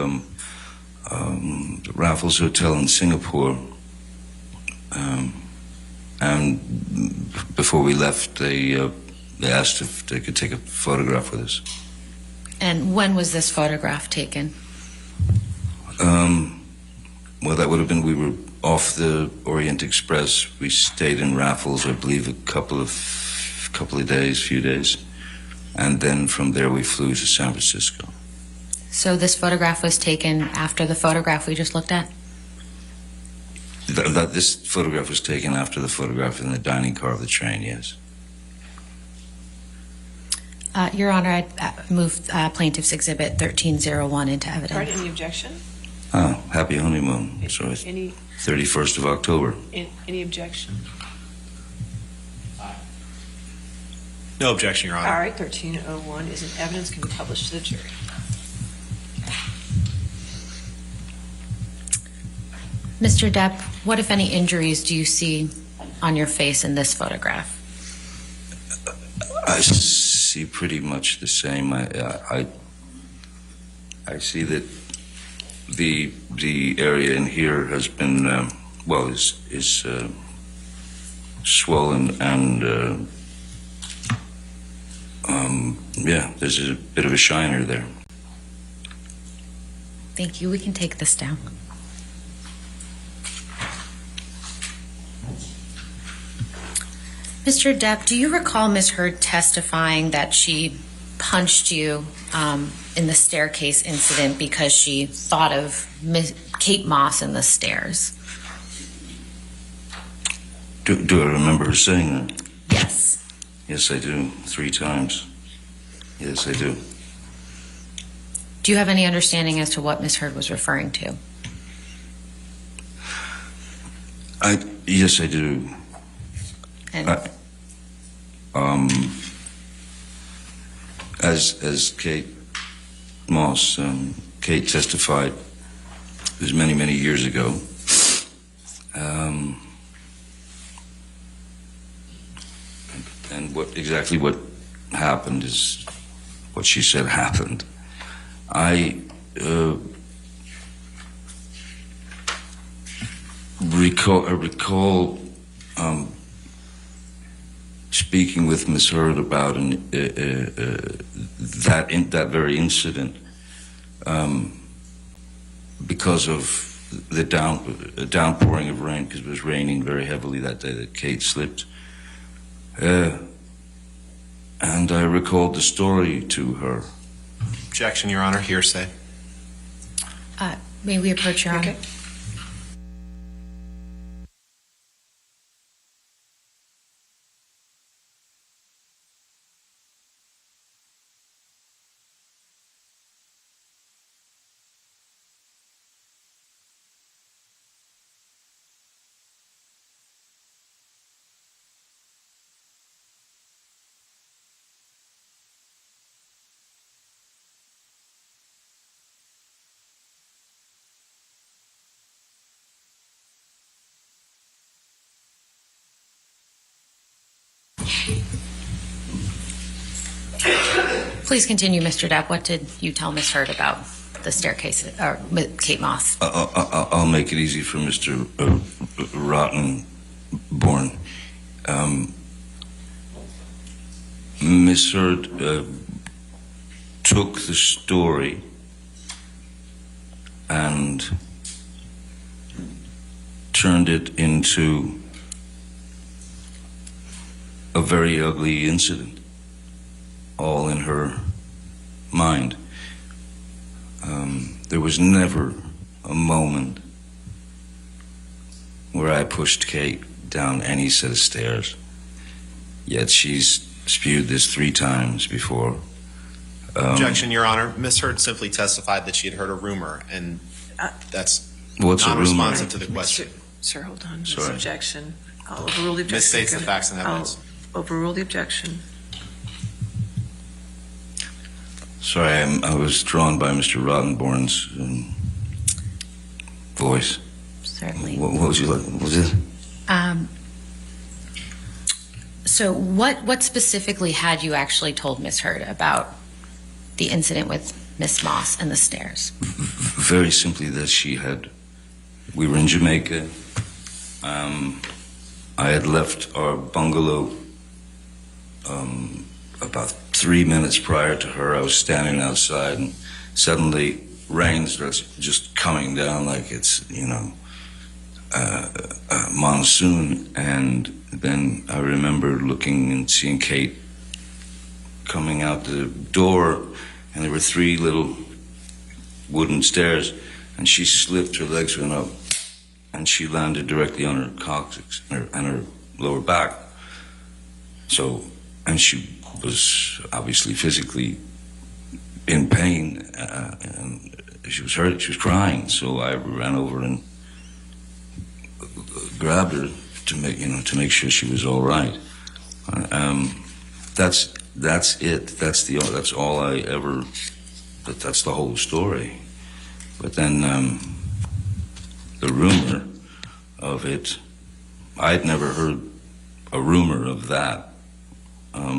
Raffles Hotel in Singapore. And before we left, they asked if they could take a photograph with us. And when was this photograph taken? Well, that would have been, we were off the Orient Express. We stayed in Raffles, I believe, a couple of few days. And then from there we flew to San Francisco. So this photograph was taken after the photograph we just looked at? This photograph was taken after the photograph in the dining car of the train, yes. Your Honor, I'd move Plaintiff's Exhibit 1301 into evidence. All right, any objection? Oh, happy honeymoon. So it's Any 31st of October. any objection? No objection, Your Honor. All right, 1301 is in evidence, can be published to the jury. Mr. Depp, what, if any, injuries do you see on your face in this photograph? I see pretty much the same. I see that the area in here has been is swollen and yeah, there's a bit of a shiner there. Thank you. We can take this down. Mr. Depp, do you recall Ms. Heard testifying that she punched you in the staircase incident because she thought of Kate Moss in the stairs? Do I remember her saying that? Yes. Yes, I do. 3 times. Yes, I do. Do you have any understanding as to what Ms. Heard was referring to? Yes, I do. And as Kate Moss, Kate testified, it was many, many years ago. And exactly what happened is what she said happened. I recall speaking with Ms. Heard about that very incident because of the downpouring of rain, because it was raining very heavily that day that Kate slipped. And I recalled the story to her. Objection, Your Honor. Hearsay. May we approach Your Honor? Okay. Please continue, Mr. Depp. What did you tell Ms. Heard about the staircase, or Kate Moss? I'll make it easy for Mr. Rottenborn. Miss Heard took the story and turned it into a very ugly incident, all in her mind. There was never a moment where I pushed Kate down any set of stairs, yet she's spewed this 3 times before. Objection, Your Honor. Ms. Heard simply testified that she had heard a rumor, and that's What's a rumor? non-responsive to the question. Sir, hold on. This Sorry. objection. I'll overrule the objection. Misstates the facts and evidence. I'll overrule the objection. Sorry, I was drawn by Mr. Rottenborn's voice. Certainly. What was you like? What was it? So what specifically had you actually told Ms. Heard about the incident with Miss Moss and the stairs? Very simply that we were in Jamaica. I had left our bungalow about 3 minutes prior to her. I was standing outside, and suddenly rain starts just coming down like it's, monsoon. And then I remember looking and seeing Kate coming out the door, and there were 3 little wooden stairs, and she slipped, her legs went up, and she landed directly on her coccyx and her lower back. So, and she was obviously physically in pain, and she was hurt, she was crying. So I ran over and grabbed her to make sure she was all right. That's it. That's all I ever. That's the whole story. But then the rumor of it, I'd never heard a rumor of that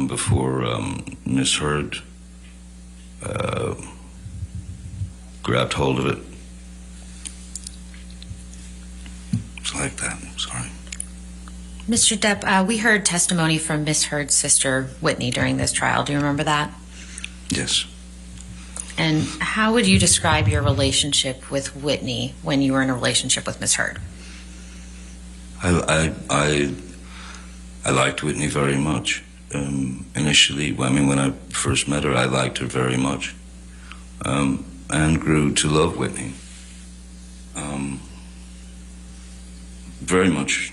before Miss Heard grabbed hold of it. It's like that. Sorry. Mr. Depp, we heard testimony from Miss Heard's sister, Whitney, during this trial. Do you remember that? Yes. And how would you describe your relationship with Whitney when you were in a relationship with Miss Heard? I liked Whitney very much. Initially, when I first met her, I liked her very much, and grew to love Whitney very much,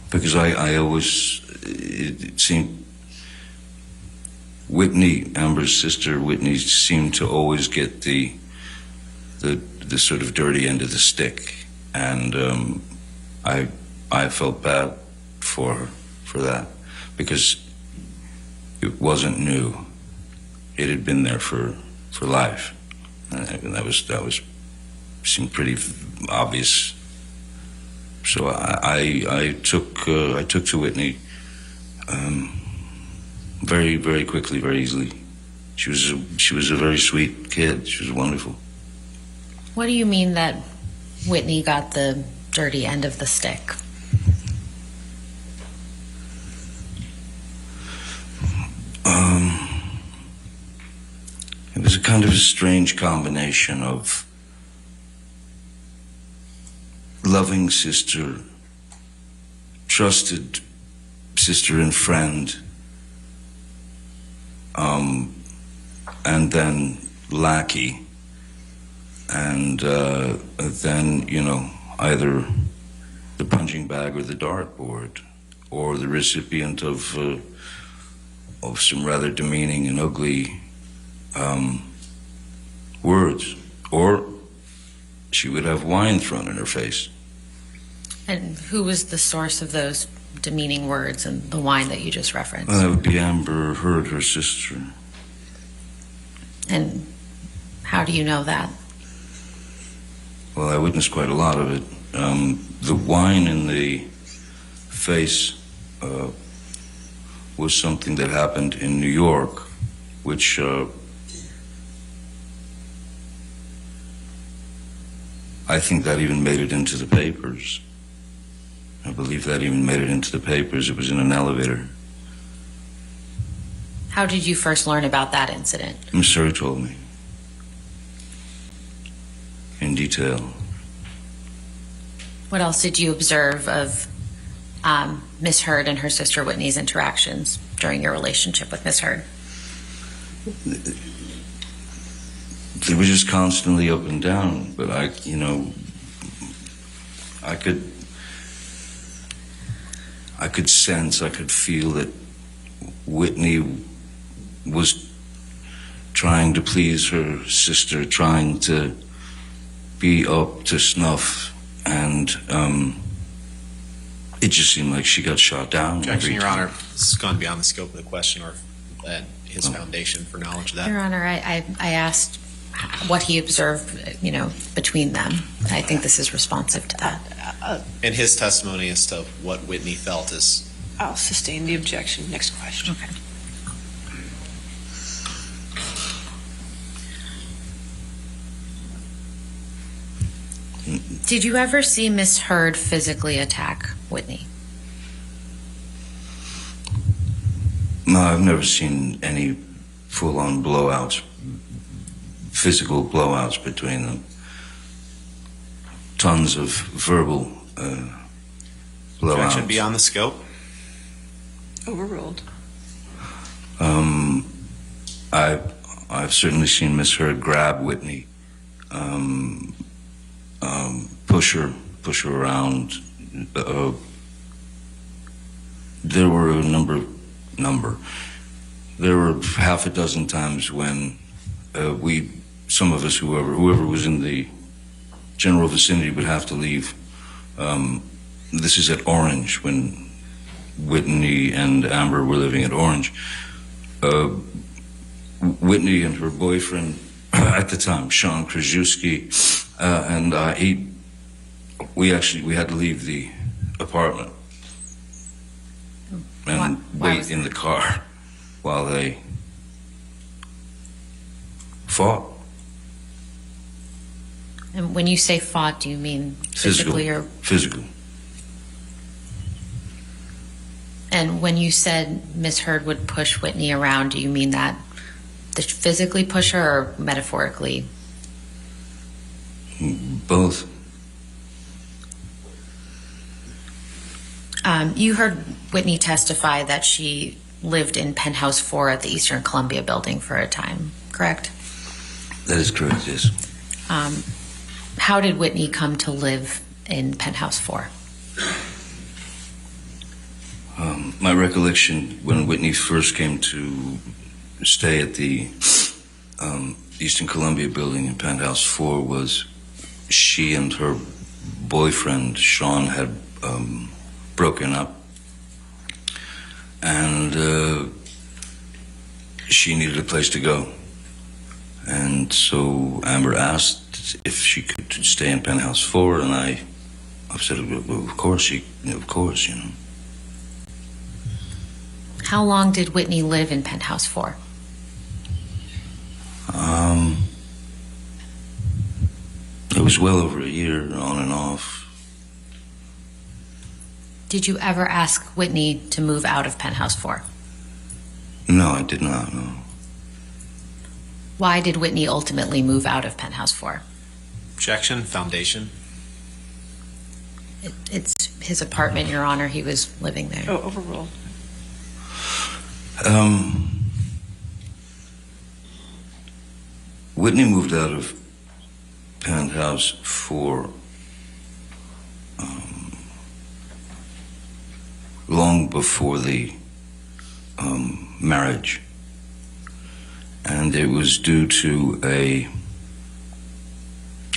because I always, it seemed, Whitney, Amber's sister, Whitney, seemed to always get the sort of dirty end of the stick, and I felt bad for her for that, because it wasn't new. It had been there for life, and that was seemed pretty obvious. So I took to Whitney very, very quickly, very easily. She was a very sweet kid. She was wonderful. What do you mean that Whitney got the dirty end of the stick? It was a kind of a strange combination of loving sister, trusted sister and friend, and then lackey, and then, either the punching bag or the dartboard, or the recipient of some rather demeaning and ugly words, or she would have wine thrown in her face. And who was the source of those demeaning words and the wine that you just referenced? Well, that would be Amber Heard, her sister. And how do you know that? Well, I witnessed quite a lot of it. The wine in the face was something that happened in New York, which I think that even made it into the papers. I believe that even made it into the papers. It was in an elevator. How did you first learn about that incident? Miss Hurd told me in detail. What else did you observe of Miss Hurd and her sister Whitney's interactions during your relationship with Miss Hurd? They were just constantly up and down, but I could sense, I could feel that Whitney was trying to please her sister, trying to be up to snuff, and it just seemed like she got shot down. Objection, Your Honor. This has gone beyond the scope of the question or his foundation for knowledge of that. Your Honor, I asked what he observed, between them. I think this is responsive to that. And his testimony as to what Whitney felt is... I'll sustain the objection. Next question. Okay. Did you ever see Miss Hurd physically attack Whitney? No, I've never seen any full-on blowouts, physical blowouts between them. Tons of verbal blowouts. Objection beyond the scope. Overruled. I've certainly seen Miss Hurd grab Whitney, push her around. There were a number. There were half a dozen times when some of us, whoever was in the general vicinity, would have to leave. This is at Orange, when Whitney and Amber were living at Orange. Whitney and her boyfriend at the time, Sean Krajewski, and we had to leave the apartment and Why wait in the car while they fought. And when you say fought, do you mean physically or? Physical. And when you said Miss Hurd would push Whitney around, do you mean that to physically push her or metaphorically? Both. You heard Whitney testify that she lived in Penthouse 4 at the Eastern Columbia building for a time, correct? That is correct, yes. How did Whitney come to live in Penthouse 4? My recollection, when Whitney first came to stay at the Eastern Columbia building in Penthouse 4, was she and her boyfriend, Sean, had broken up. And she needed a place to go. And so Amber asked if she could stay in Penthouse 4, and I said, well, of course, How long did Whitney live in Penthouse 4? It was well over a year, on and off. Did you ever ask Whitney to move out of Penthouse 4? No, I did not, no. Why did Whitney ultimately move out of Penthouse 4? Objection, foundation. It's his apartment, Your Honor. He was living there. Oh, overruled. Whitney moved out of Penthouse 4 long before the marriage, and it was due to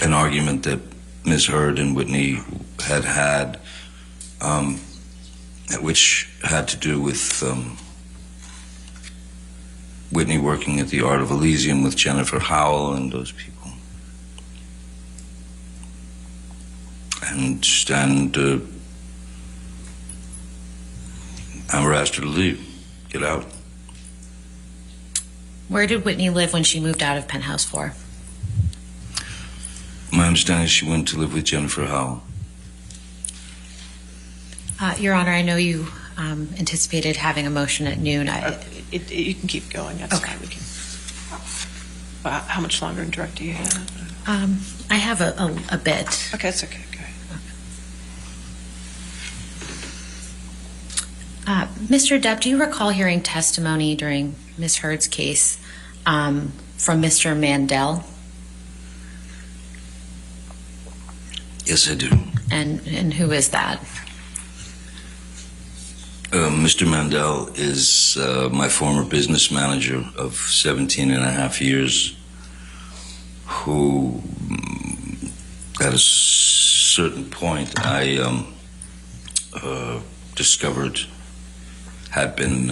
an argument that Ms. Hurd and Whitney had, which had to do with Whitney working at the Art of Elysium with Jennifer Howell and those people. Amber asked her to leave, get out. Where did Whitney live when she moved out of Penthouse 4? My understanding is she went to live with Jennifer Howell. Your Honor, I know you anticipated having a motion at noon. You can keep going, that's Okay. fine. We can. How much longer in direct do you have? I have a bit. Okay, that's okay. Go ahead. Mr. Depp, do you recall hearing testimony during Ms. Heard's case from Mr. Mandel? Yes, I do. And who is that? Mr. Mandel is my former business manager of 17 and a half years, who at a certain point I discovered had been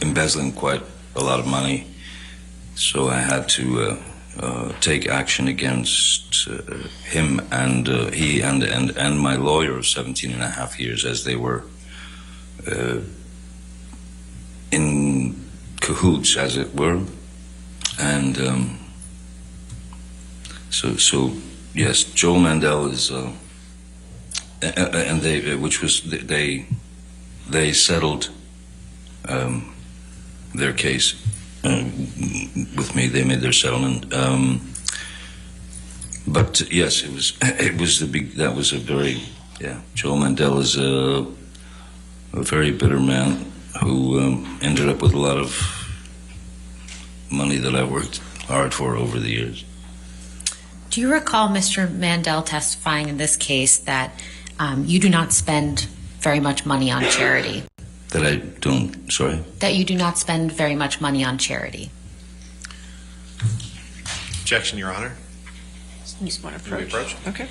embezzling quite a lot of money. So I had to take action against him and he and my lawyer of 17 and a half years, as they were in cahoots, as it were. And so yes, Joel Mandel is and they settled their case with me. They made their settlement. But yes, it was that was a very, Joel Mandel is a very bitter man who ended up with a lot of money that I worked hard for over the years. Do you recall Mr. Mandel testifying in this case that you do not spend very much money on charity? That I don't, sorry? That you do not spend very much money on charity? Objection, Your Honor. You just want to approach? Approach. Okay.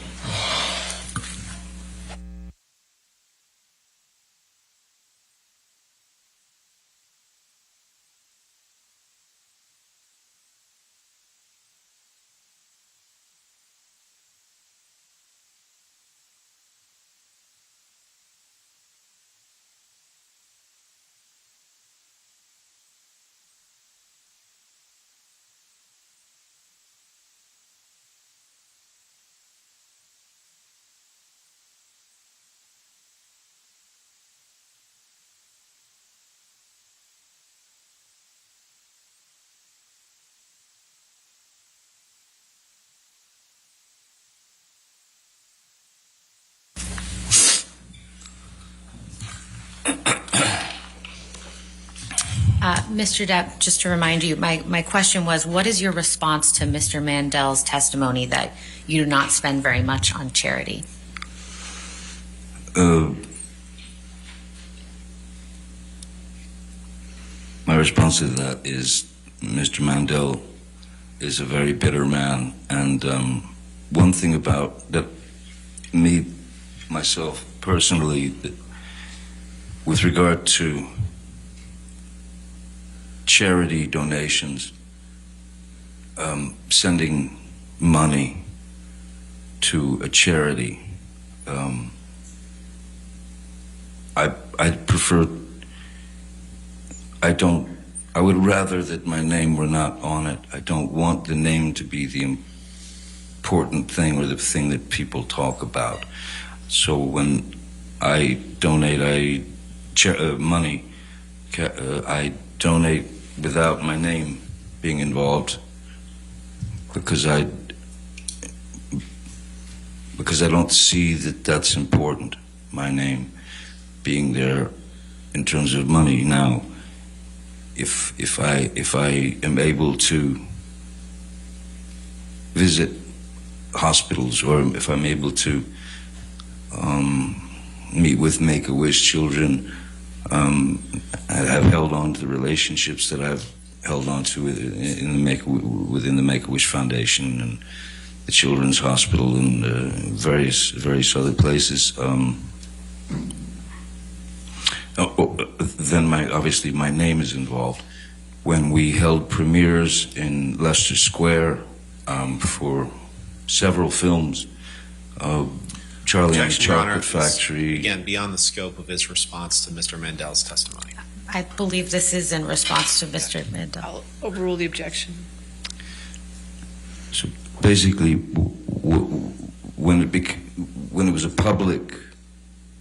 Mr. Depp, just to remind you, my question was, what is your response to Mr. Mandel's testimony that you do not spend very much on charity? My response to that is Mr. Mandel is a very bitter man, and one thing about that, myself personally, with regard to charity donations, sending money to a charity, I prefer, I would rather that my name were not on it. I don't want the name to be the important thing or the thing that people talk about. So when I donate money, I donate without my name being involved, because I don't see that that's important, my name being there in terms of money. Now, if I am able to visit hospitals, or if I'm able to meet with Make-A-Wish children, I have held on to the relationships that I've held on to within the Make-A-Wish Foundation and the Children's Hospital and various other places. Then obviously my name is involved. When we held premieres in Leicester Square for several films, Charlie and the Objection, Your Honor. Chocolate Factory. Again, beyond the scope of his response to Mr. Mandel's testimony. I believe this is in response to Mr. Mandel. I'll overrule the objection. So basically, when it was a public,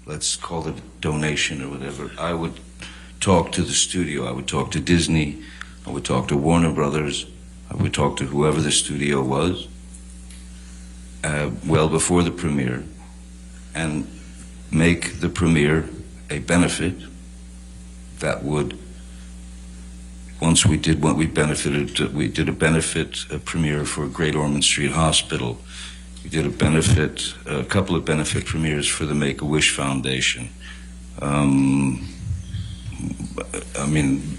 let's call it a donation or whatever, I would talk to the studio. I would talk to Disney. I would talk to Warner Brothers. I would talk to whoever the studio was well before the premiere and make the premiere a benefit that would, once we did what we benefited, we did a benefit premiere for Great Ormond Street Hospital. We did a couple of benefit premieres for the Make-A-Wish Foundation. I mean,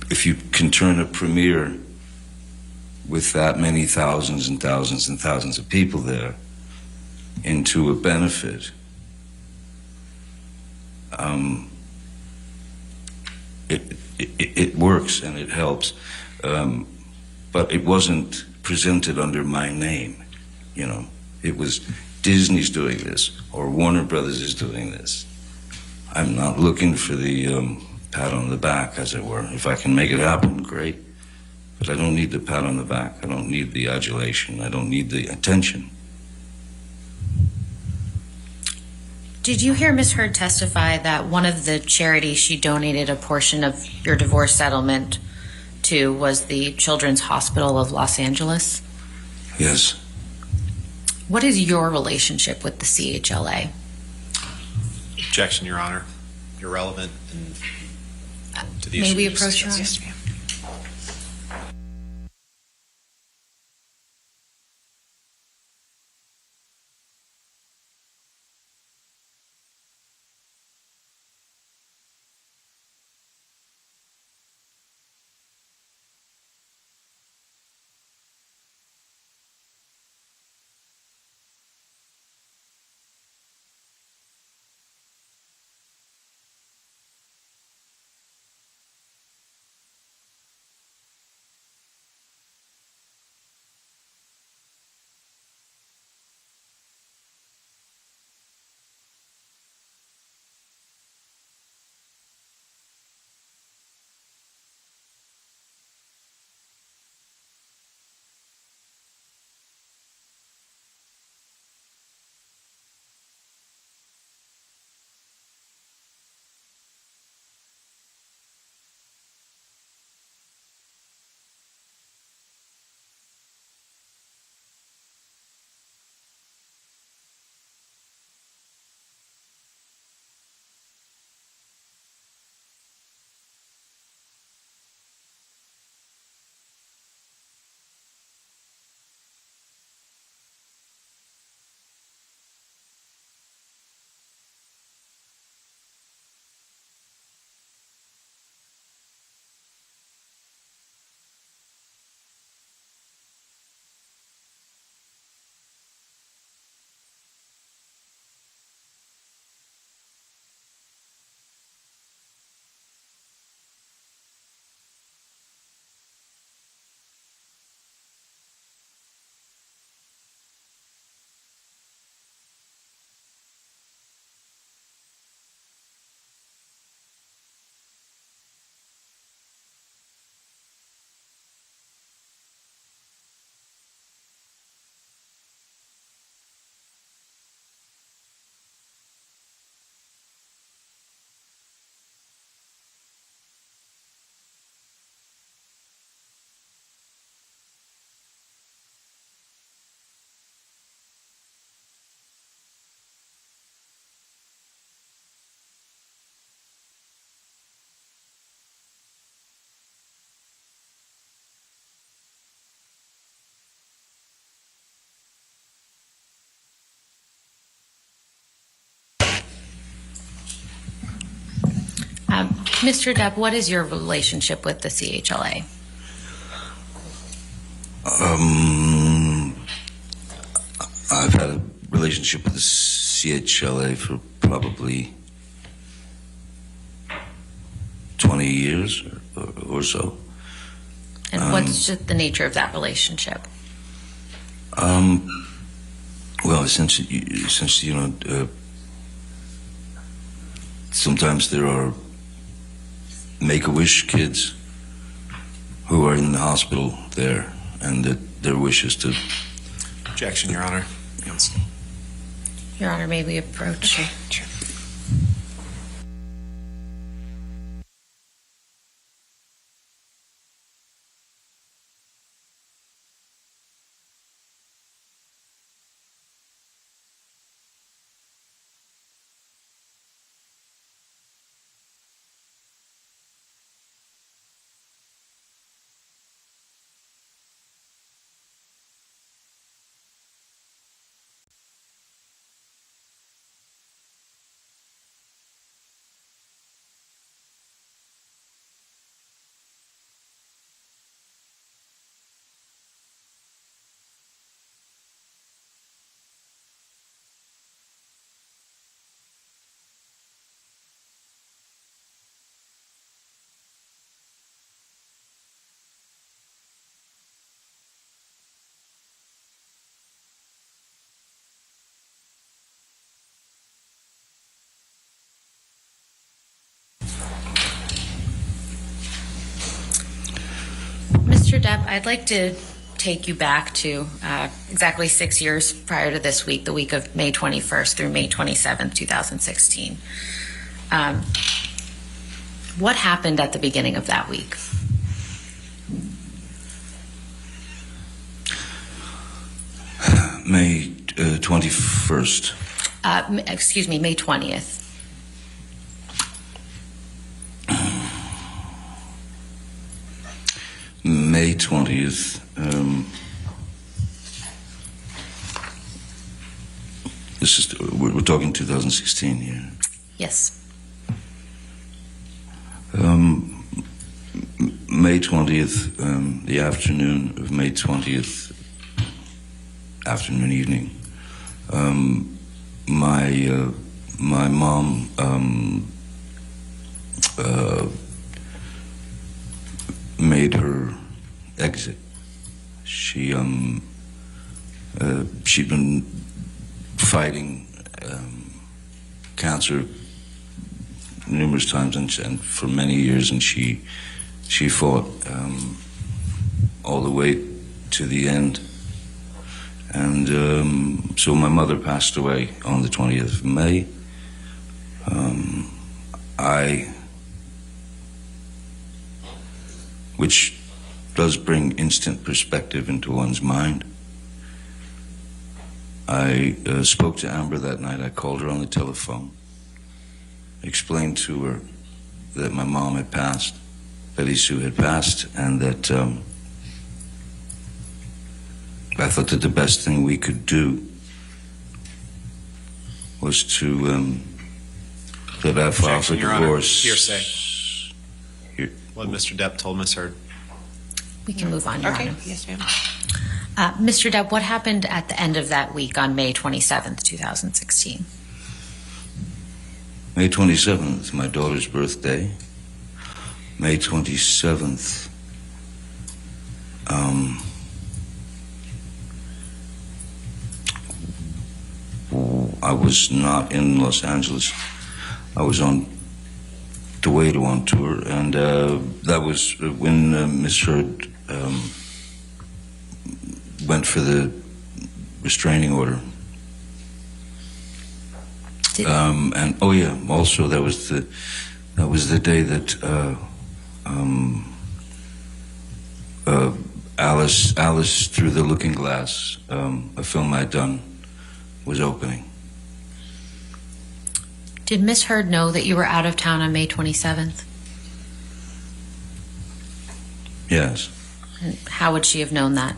if you can turn a premiere with that many thousands and thousands and thousands of people there into a benefit, it works and it helps, but it wasn't presented under my name, you know. It was Disney's doing this or Warner Brothers is doing this. I'm not looking for the pat on the back, as it were. If I can make it happen, great. But I don't need the pat on the back. I don't need the adulation. I don't need the attention. Did you hear Ms. Heard testify that one of the charities she donated a portion of your divorce settlement to was the Children's Hospital of Los Angeles? Yes. What is your relationship with the CHLA? Objection, Your Honor. Irrelevant and to the issue. May we you just approach Your Honor? discussed. Yes, ma'am. Mr. Depp, what is your relationship with the CHLA? I've had a relationship with the CHLA for probably 20 years or so. And what's the nature of that relationship? Well, No, since sometimes there are Make-A-Wish kids who are in the hospital there, and that their wish is to. Objection, Your Honor. Your Honor, may we approach? Mr. Depp, I'd like to take you back to exactly 6 years prior to this week, the week of May 21st through May 27th, 2016. What happened at the beginning of that week? May 21st. Excuse me, May 20th. May 20th. We're talking 2016 here. Yes. May 20th, the afternoon of May 20th, afternoon, evening, my mom made her exit. She'd been fighting cancer numerous times and for many years, and she fought all the way to the end. And so my mother passed away on the 20th of May. Which does bring instant perspective into one's mind. I spoke to Amber that night. I called her on the telephone, explained to her that my mom had passed, Betty Sue had passed, and that I thought that the best thing we could do was to that I file for Objection, Your Honor. divorce. Hearsay. What Mr. Depp told Ms. Heard. We can move on, Your Okay, Honor. yes, ma'am. Mr. Depp, what happened at the end of that week on May 27th, 2016? May 27th, my daughter's birthday. May 27th, I was not in Los Angeles. I was on the way to on tour, and that was when Miss Heard went for the restraining order. And oh yeah, also that was the day that Alice Through the Looking Glass, a film I'd done, was opening. Did Miss Heard know that you were out of town on May 27th? Yes. And how would she have known that?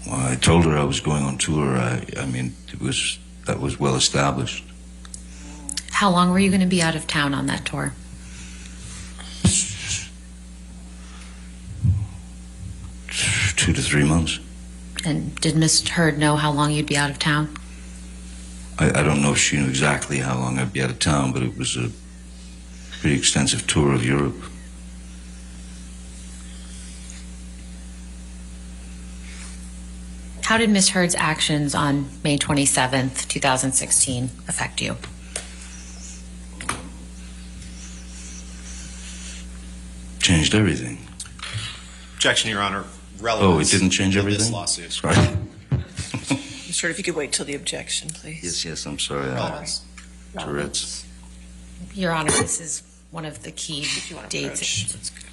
Well, I told her I was going on tour. I mean, that was well established. How long were you going to be out of town on that tour? 2 to 3 months. And did Miss Heard know how long you'd be out of town? I don't know if she knew exactly how long I'd be out of town, but it was a pretty extensive tour of Europe. How did Ms. Heard's actions on May 27th, 2016 affect you? Changed everything. Objection, Your Honor. Relevance. Oh, it didn't change of everything? This lawsuit. Sorry. Mr. Hurd, if you could wait till the objection, please. Yes, I'm sorry. Relevance. Tourette's. Your Honor, this is one of the key If you want to dates. approach, that's good.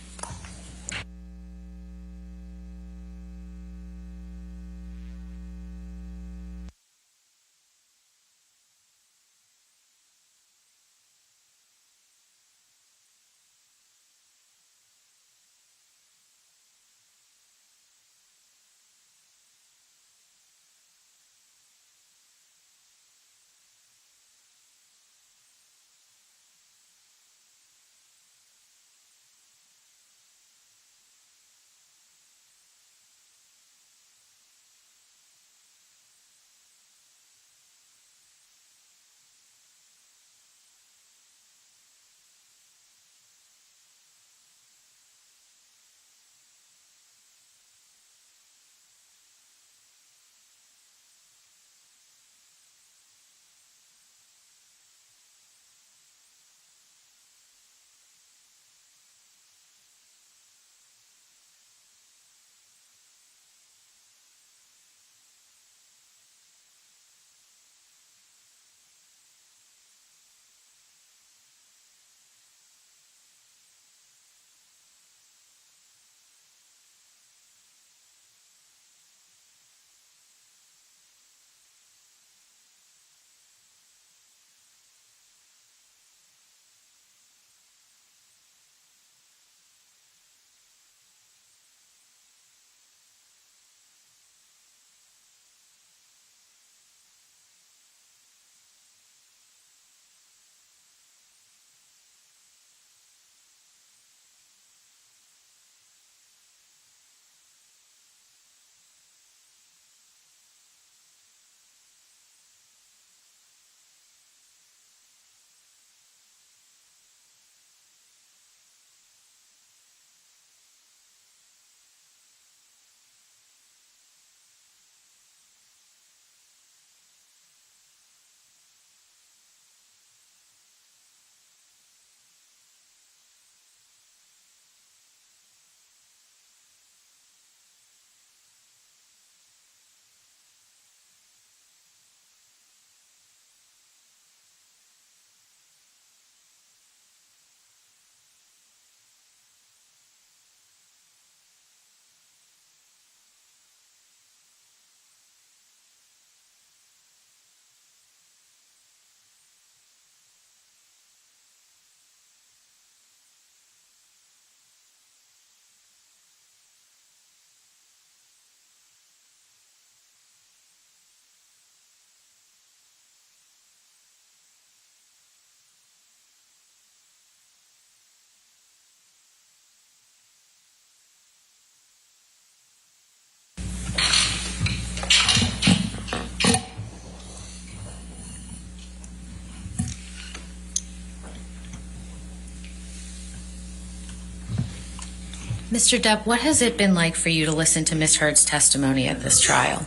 Mr. Depp, what has it been like for you to listen to Ms. Heard's testimony at this trial?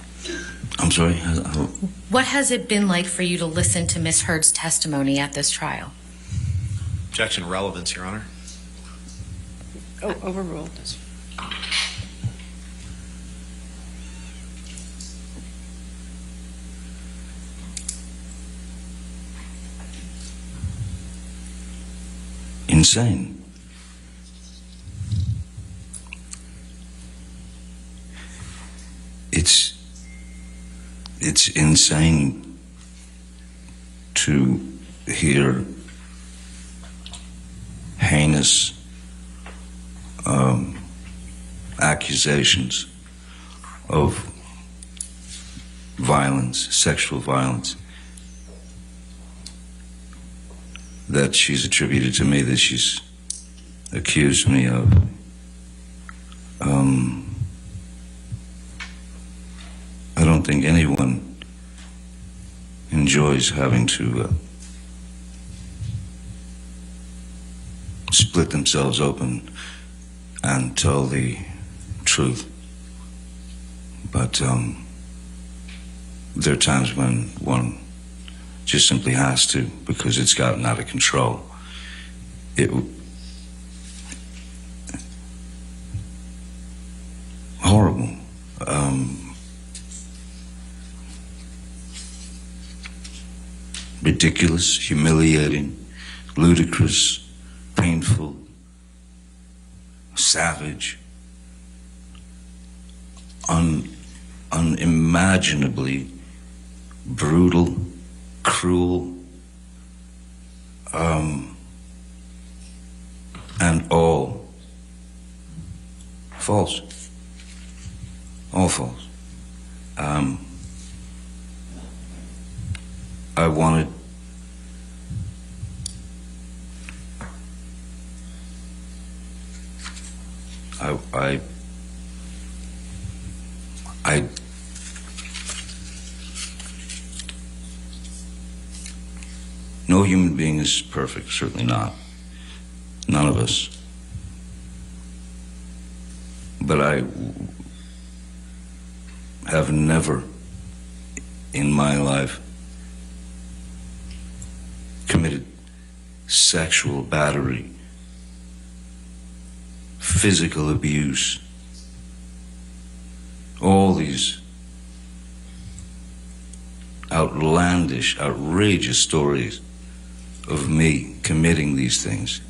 I'm sorry? What has it been like for you to listen to Ms. Heard's testimony at this trial? Objection, relevance, Your Honor. Oh, overruled. Insane. It's insane to hear heinous accusations of violence, sexual violence, that she's attributed to me, that she's accused me of. I don't think anyone enjoys having to split themselves open and tell the truth. But there are times when one just simply has to, because it's gotten out of control. Horrible. Ridiculous, humiliating, ludicrous, painful, savage, unimaginably brutal, cruel, and all false. All false. I wanted no human being is perfect, certainly not. None of us. But I have never in my life committed sexual battery, physical abuse, all these outlandish, outrageous stories of me committing these things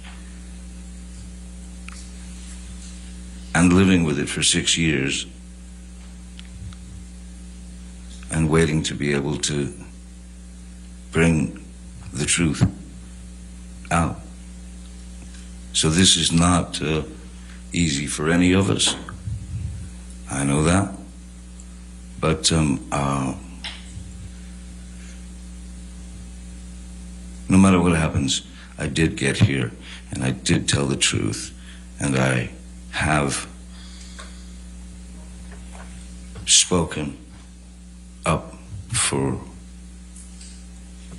and living with it for 6 years and waiting to be able to bring the truth out. So this is not easy for any of us. I know that. But no matter what happens, I did get here, and I did tell the truth, and I have spoken up for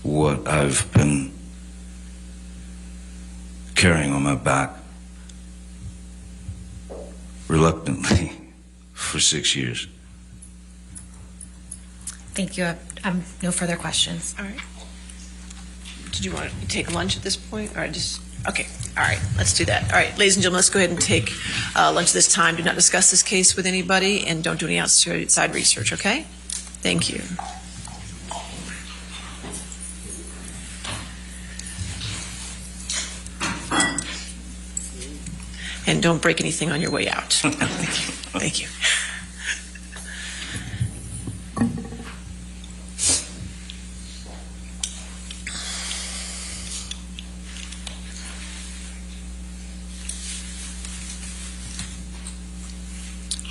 what I've been carrying on my back reluctantly for 6 years. Thank you. No further questions. All right. Did you want to take lunch at this point, or just, okay, all right, let's do that. All right, ladies and gentlemen, let's go ahead and take lunch this time. Do not discuss this case with anybody, and don't do any outside research, okay? Thank you. And don't break anything on your way out. Thank you.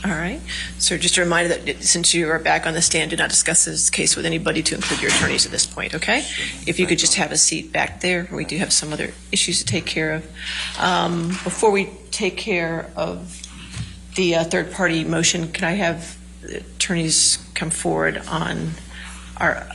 All right. So just a reminder that since you are back on the stand, do not discuss this case with anybody, to include your attorneys at this point, okay? If you could just have a seat back there. We do have some other issues to take care of. Before we take care of the third-party motion, could I have the attorneys come forward on our...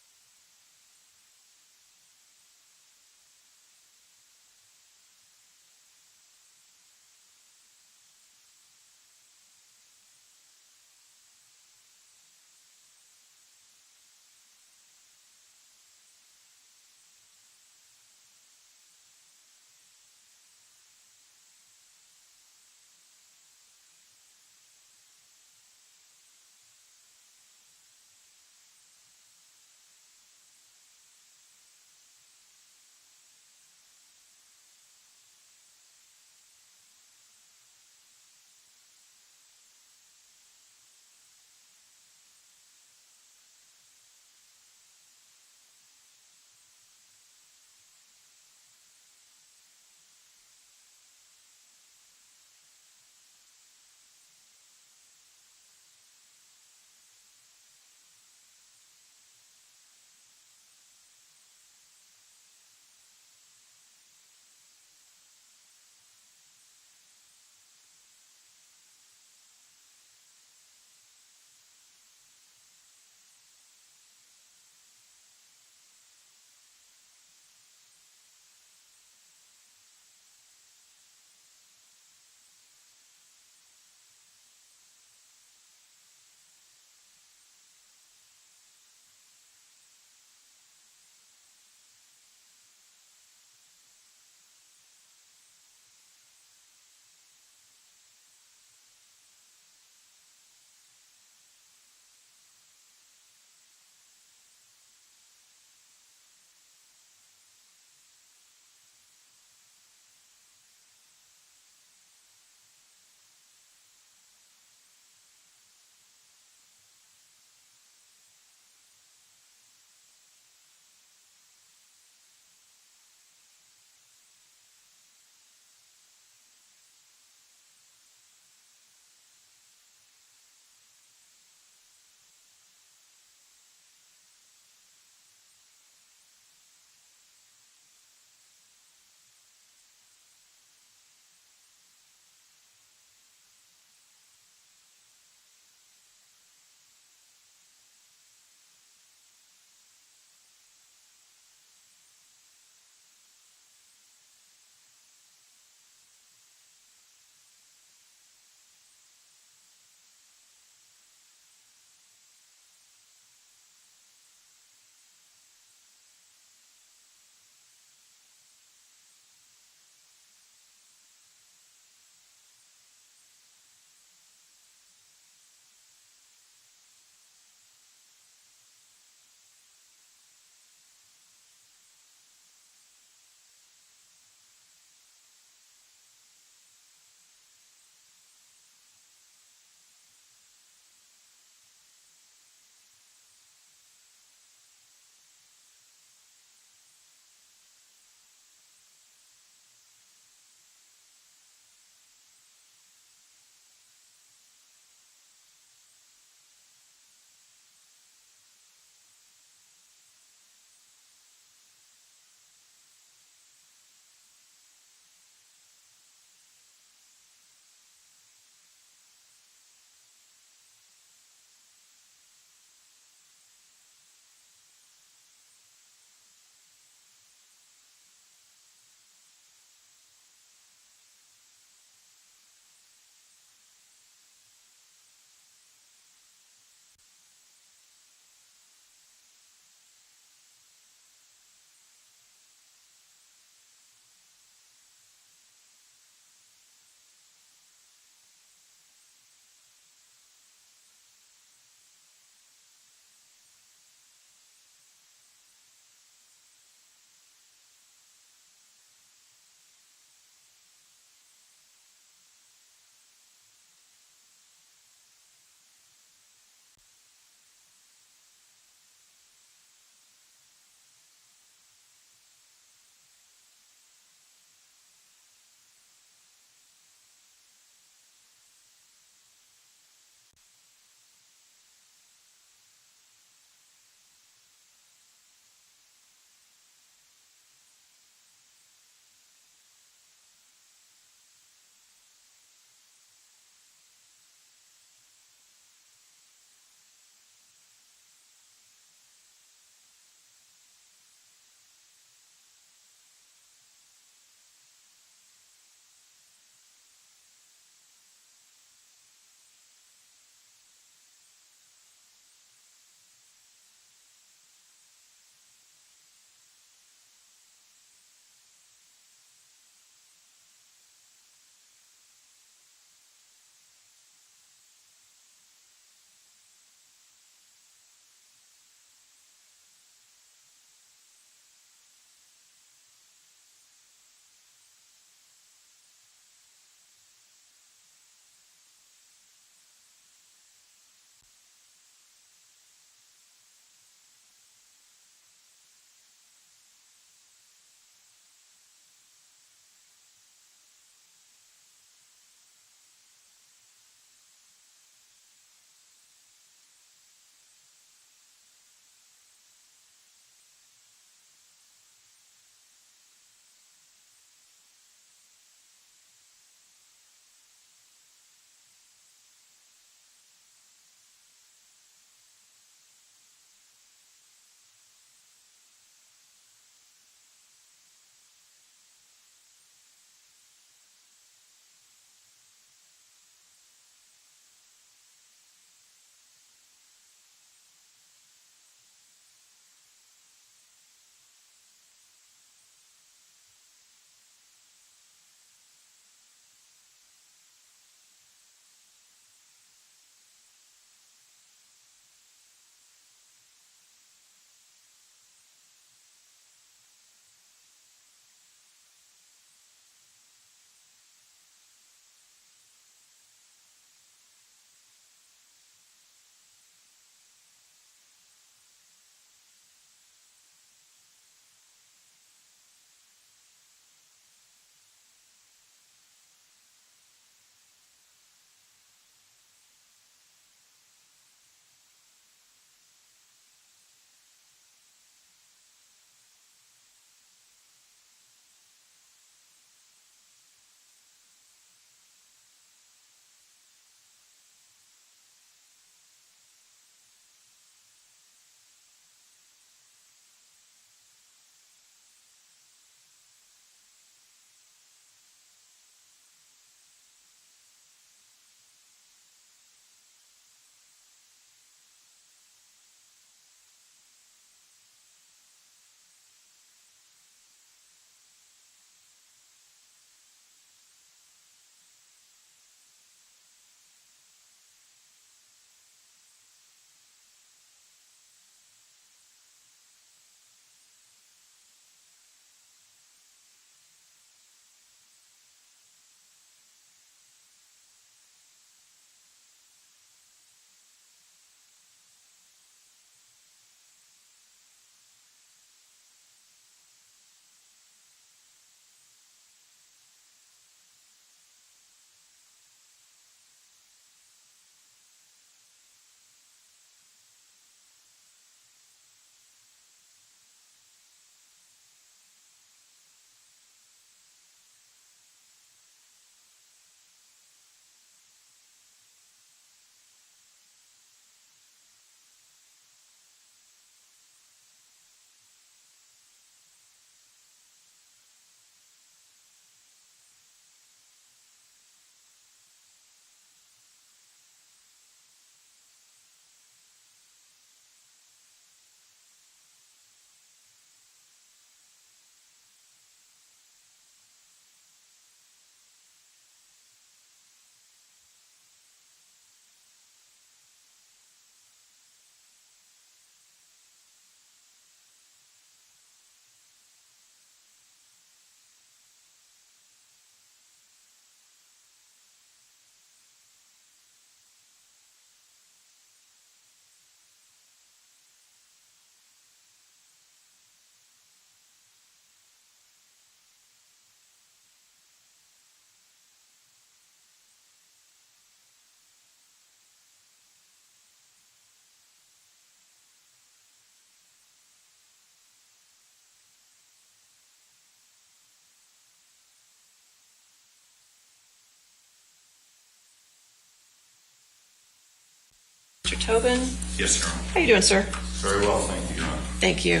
Mr. Tobin. Yes, Your Honor. How you doing, sir? Very well, thank you, Your Honor. Thank you.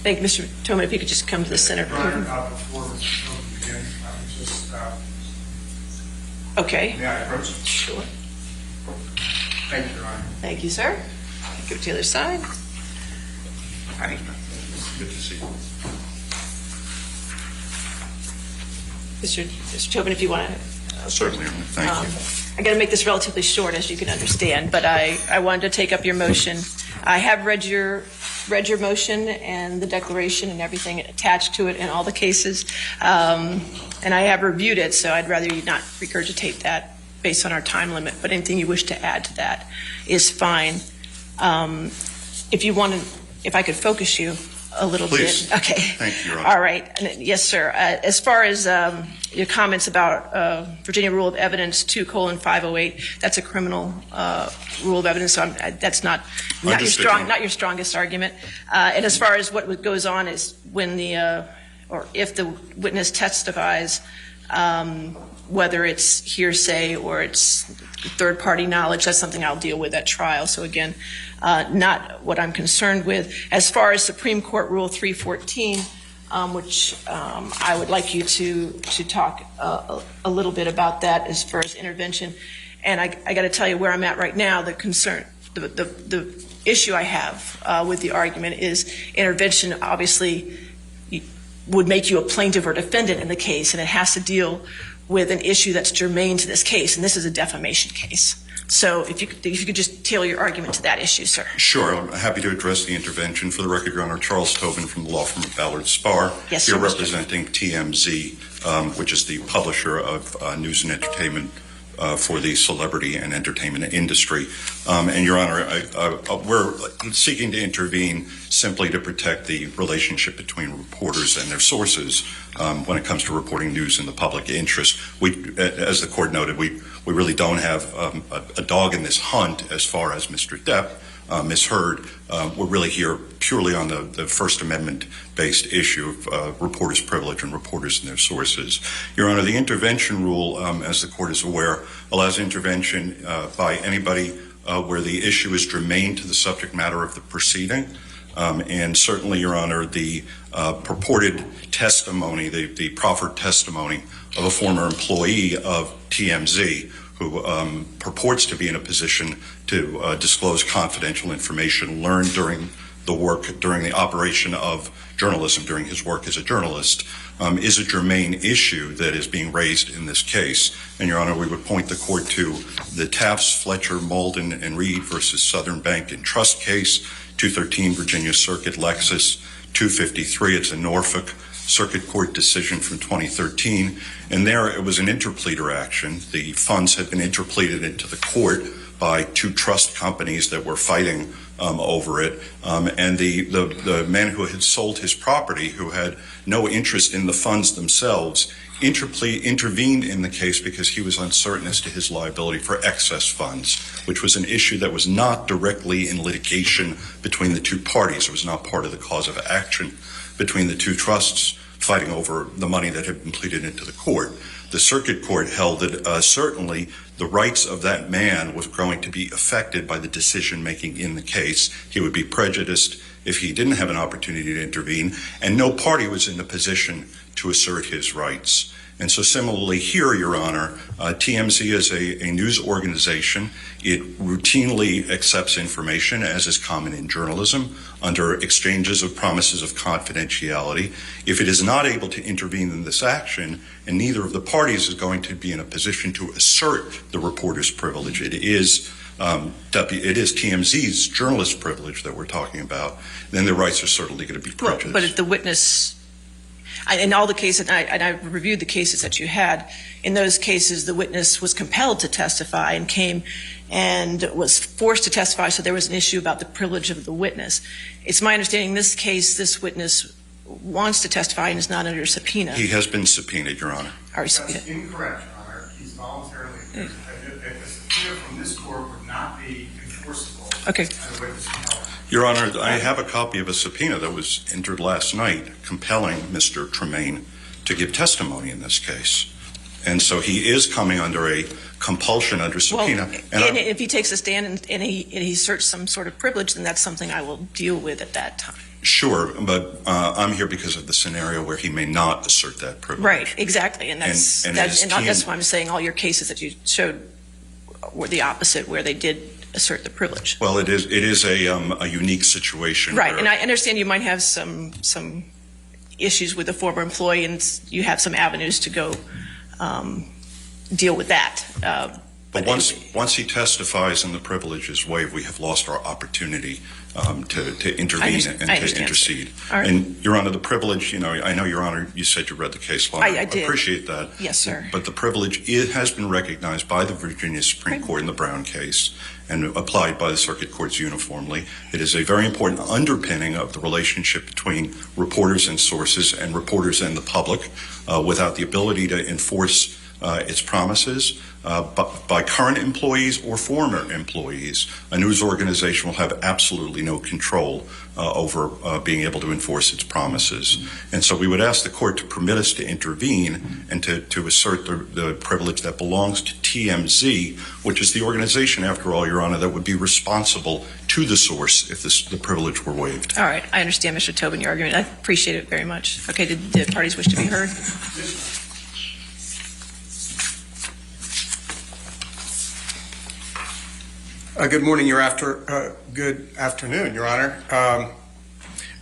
Thank you, Mr. Tobin. If you could just come to the center. Brian, before we begin, I would just, Okay. may I approach? Sure. Thank you, Your Honor. Thank you, sir. Go to the other side. Hi. Good to see you. Mr. Tobin, if you want to. Certainly, Your Honor. Thank you. I got to make this relatively short, as you can understand, but I wanted to take up your motion. I have read your motion and the declaration and everything attached to it in all the cases, and I have reviewed it, so I'd rather you not regurgitate that based on our time limit, but anything you wish to add to that is fine. If you want to, if I could focus you a little Please. bit. Okay. Thank you, Your Honor. All right. And, yes, sir. As far as your comments about Virginia Rule of Evidence 2:508, that's a criminal rule of evidence, so that's not your strongest argument. And as far as what goes on is when or if the witness testifies, whether it's hearsay or it's third-party knowledge, that's something I'll deal with at trial. So again, not what I'm concerned with. As far as Supreme Court Rule 314, which I would like you to talk a little bit about that as far as intervention. And I got to tell you where I'm at right now. The concern, the issue I have with the argument is intervention obviously would make you a plaintiff or defendant in the case, and it has to deal with an issue that's germane to this case, and this is a defamation case. So if you could just tailor your argument to that issue, sir. Sure. I'm happy to address the intervention. For the record, Your Honor, Charles Tobin from the law firm of Ballard Spahr. Yes, Here sir. representing TMZ, which is the publisher of news and entertainment for the celebrity and entertainment industry. And Your Honor, we're seeking to intervene simply to protect the relationship between reporters and their sources when it comes to reporting news in the public interest. As the court noted, we really don't have a dog in this hunt as far as Mr. Depp, Ms. Heard. We're really here purely on the First Amendment-based issue of reporters' privilege and reporters and their sources. Your Honor, the intervention rule, as the court is aware, allows intervention by anybody where the issue is germane to the subject matter of the proceeding. And certainly, Your Honor, the purported testimony, the proffered testimony of a former employee of TMZ who purports to be in a position to disclose confidential information learned during the operation of journalism, during his work as a journalist, is a germane issue that is being raised in this case. And, Your Honor, we would point the court to the Taps, Fletcher, Malden, and Reed versus Southern Bank and Trust case, 213 Virginia Circuit, Lexus, 253. It's a Norfolk Circuit Court decision from 2013. And there it was an interpleader action. The funds had been interpleaded into the court by two trust companies that were fighting over it. And the man who had sold his property, who had no interest in the funds themselves, intervened in the case because he was uncertain as to his liability for excess funds, which was an issue that was not directly in litigation between the two parties. It was not part of the cause of action between the two trusts fighting over the money that had been pleaded into the court. The circuit court held that certainly the rights of that man was going to be affected by the decision making in the case. He would be prejudiced if he didn't have an opportunity to intervene, and no party was in the position to assert his rights. And so similarly here, Your Honor, TMZ is a news organization. It routinely accepts information, as is common in journalism, under exchanges of promises of confidentiality. If it is not able to intervene in this action, and neither of the parties is going to be in a position to assert the reporter's privilege, it is TMZ's journalist privilege that we're talking about, then the rights are certainly going to be prejudiced. But if the witness, in all the cases, and I reviewed the cases that you had, in those cases the witness was compelled to testify and came and was forced to testify, so there was an issue about the privilege of the witness. It's my understanding in this case this witness wants to testify and is not under subpoena. He has been subpoenaed, Your Honor. That's incorrect, Your Honor. He's voluntarily a subpoena from this court would not be enforceable. Okay. Your Honor, I have a copy of a subpoena that was entered last night compelling Mr. Tremaine to give testimony in this case. And so he is coming under a compulsion under subpoena. Well, and if he takes a stand and he asserts some sort of privilege, then that's something I will deal with at that time. Sure, but I'm here because of the scenario where he may not assert that privilege. Right, exactly, and that's his why I'm saying all your cases that you showed were the opposite, where they did assert the privilege. Well, it is a unique situation. Right, where- and I understand you might have some issues with a former employee, and you have some avenues to go deal with that. But once he testifies and the privilege is waived, we have lost our opportunity to intervene and to intercede. All right. And, Your Honor, the privilege, I know, Your Honor, you said you read the case law. I did. Appreciate that. Yes, sir. But the privilege has been recognized by the Virginia Supreme Court in the Brown case and applied by the circuit courts uniformly. It is a very important underpinning of the relationship between reporters and sources and reporters and the public. Without the ability to enforce its promises by current employees or former employees, a news organization will have absolutely no control over being able to enforce its promises. And so we would ask the court to permit us to intervene and to assert the privilege that belongs to TMZ, which is the organization, after all, Your Honor, that would be responsible to the source if the privilege were waived. All right, I understand, Mr. Tobin, your argument. I appreciate it very much. Okay, did the parties wish to be heard? Good morning, good afternoon, Your Honor.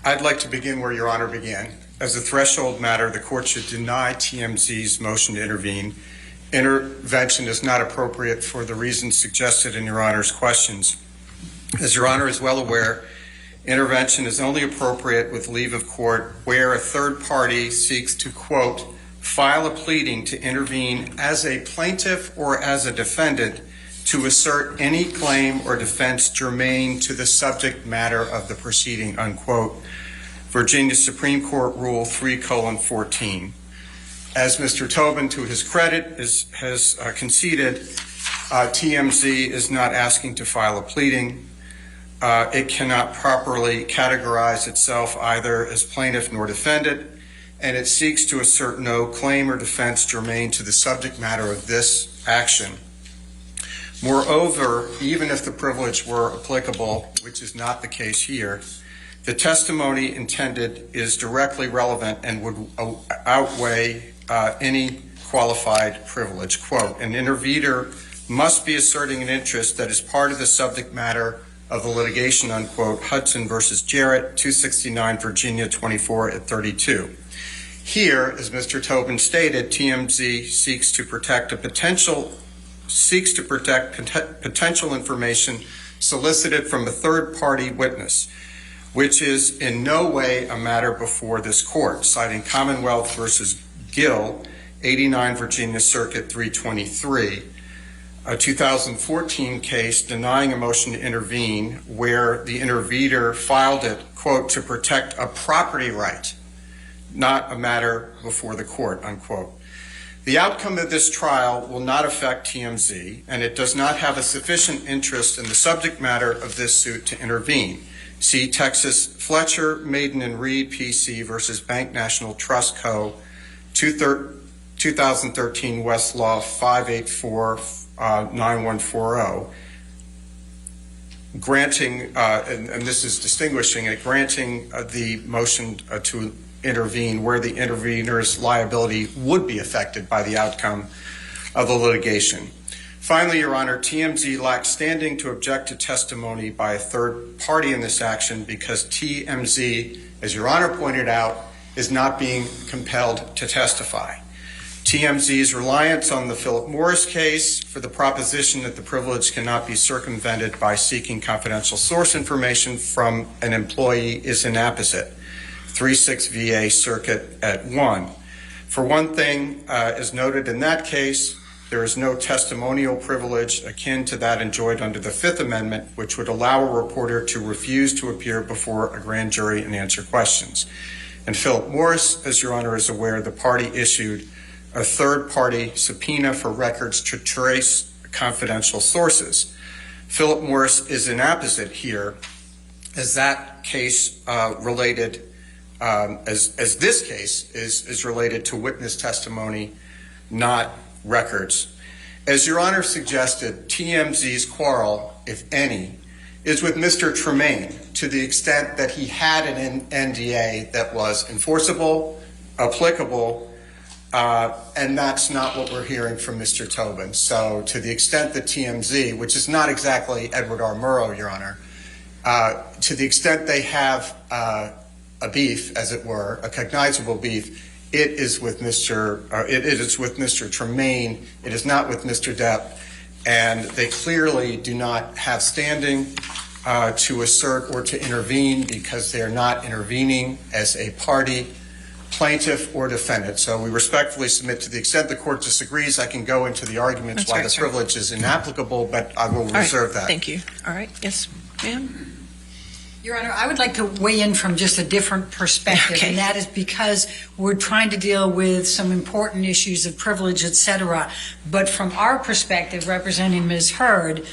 I'd like to begin where Your Honor began. As a threshold matter, the court should deny TMZ's motion to intervene. Intervention is not appropriate for the reasons suggested in Your Honor's questions. As Your Honor is well aware, intervention is only appropriate with leave of court where a third party seeks to, quote, file a pleading to intervene as a plaintiff or as a defendant to assert any claim or defense germane to the subject matter of the proceeding, unquote. Virginia Supreme Court Rule 3:14. As Mr. Tobin, to his credit, has conceded, TMZ is not asking to file a pleading. It cannot properly categorize itself either as plaintiff nor defendant, and it seeks to assert no claim or defense germane to the subject matter of this action. Moreover, even if the privilege were applicable, which is not the case here, the testimony intended is directly relevant and would outweigh any qualified privilege. Quote, an intervener must be asserting an interest that is part of the subject matter of the litigation, unquote, Hudson versus Jarrett, 269 Virginia 24/32. Here, as Mr. Tobin stated, TMZ seeks to protect potential information solicited from a third-party witness, which is in no way a matter before this court, citing Commonwealth versus Gill, 89 Virginia Circuit 323, a 2014 case denying a motion to intervene where the intervener filed it, quote, to protect a property right, not a matter before the court, unquote. The outcome of this trial will not affect TMZ, and it does not have a sufficient interest in the subject matter of this suit to intervene. See Texas Fletcher, Maiden and Reed, PC versus Bank National Trust Co., 2013 Westlaw 5849140, granting, and this is distinguishing it, granting the motion to intervene where the intervener's liability would be affected by the outcome of the litigation. Finally, Your Honor, TMZ lacks standing to object to testimony by a third party in this action because TMZ, as Your Honor pointed out, is not being compelled to testify. TMZ's reliance on the Philip Morris case for the proposition that the privilege cannot be circumvented by seeking confidential source information from an employee is inapposite. 36 VA Circuit at 1. For one thing, as noted in that case, there is no testimonial privilege akin to that enjoyed under the Fifth Amendment, which would allow a reporter to refuse to appear before a grand jury and answer questions. And Philip Morris, as Your Honor is aware, the party issued a third-party subpoena for records to trace confidential sources. Philip Morris is inapposite here, as that case related as this case is related to witness testimony, not records. As Your Honor suggested, TMZ's quarrel, if any, is with Mr. Tremaine to the extent that he had an NDA that was enforceable, applicable, and that's not what we're hearing from Mr. Tobin. So to the extent that TMZ, which is not exactly Edward R. Murrow, Your Honor, to the extent they have a beef, as it were, a cognizable beef, it is with Mr. Tremaine. It is not with Mr. Depp, and they clearly do not have standing to assert or to intervene because they are not intervening as a party, plaintiff, or defendant. So we respectfully submit, to the extent the court disagrees, I can go into the arguments why the privilege is inapplicable, but I will reserve that. Thank you. All right. Yes, ma'am? Your Honor, I would like to weigh in from just a different perspective, and that is because we're trying to deal with some important issues of privilege, et cetera. But from our perspective, representing Ms. Heard,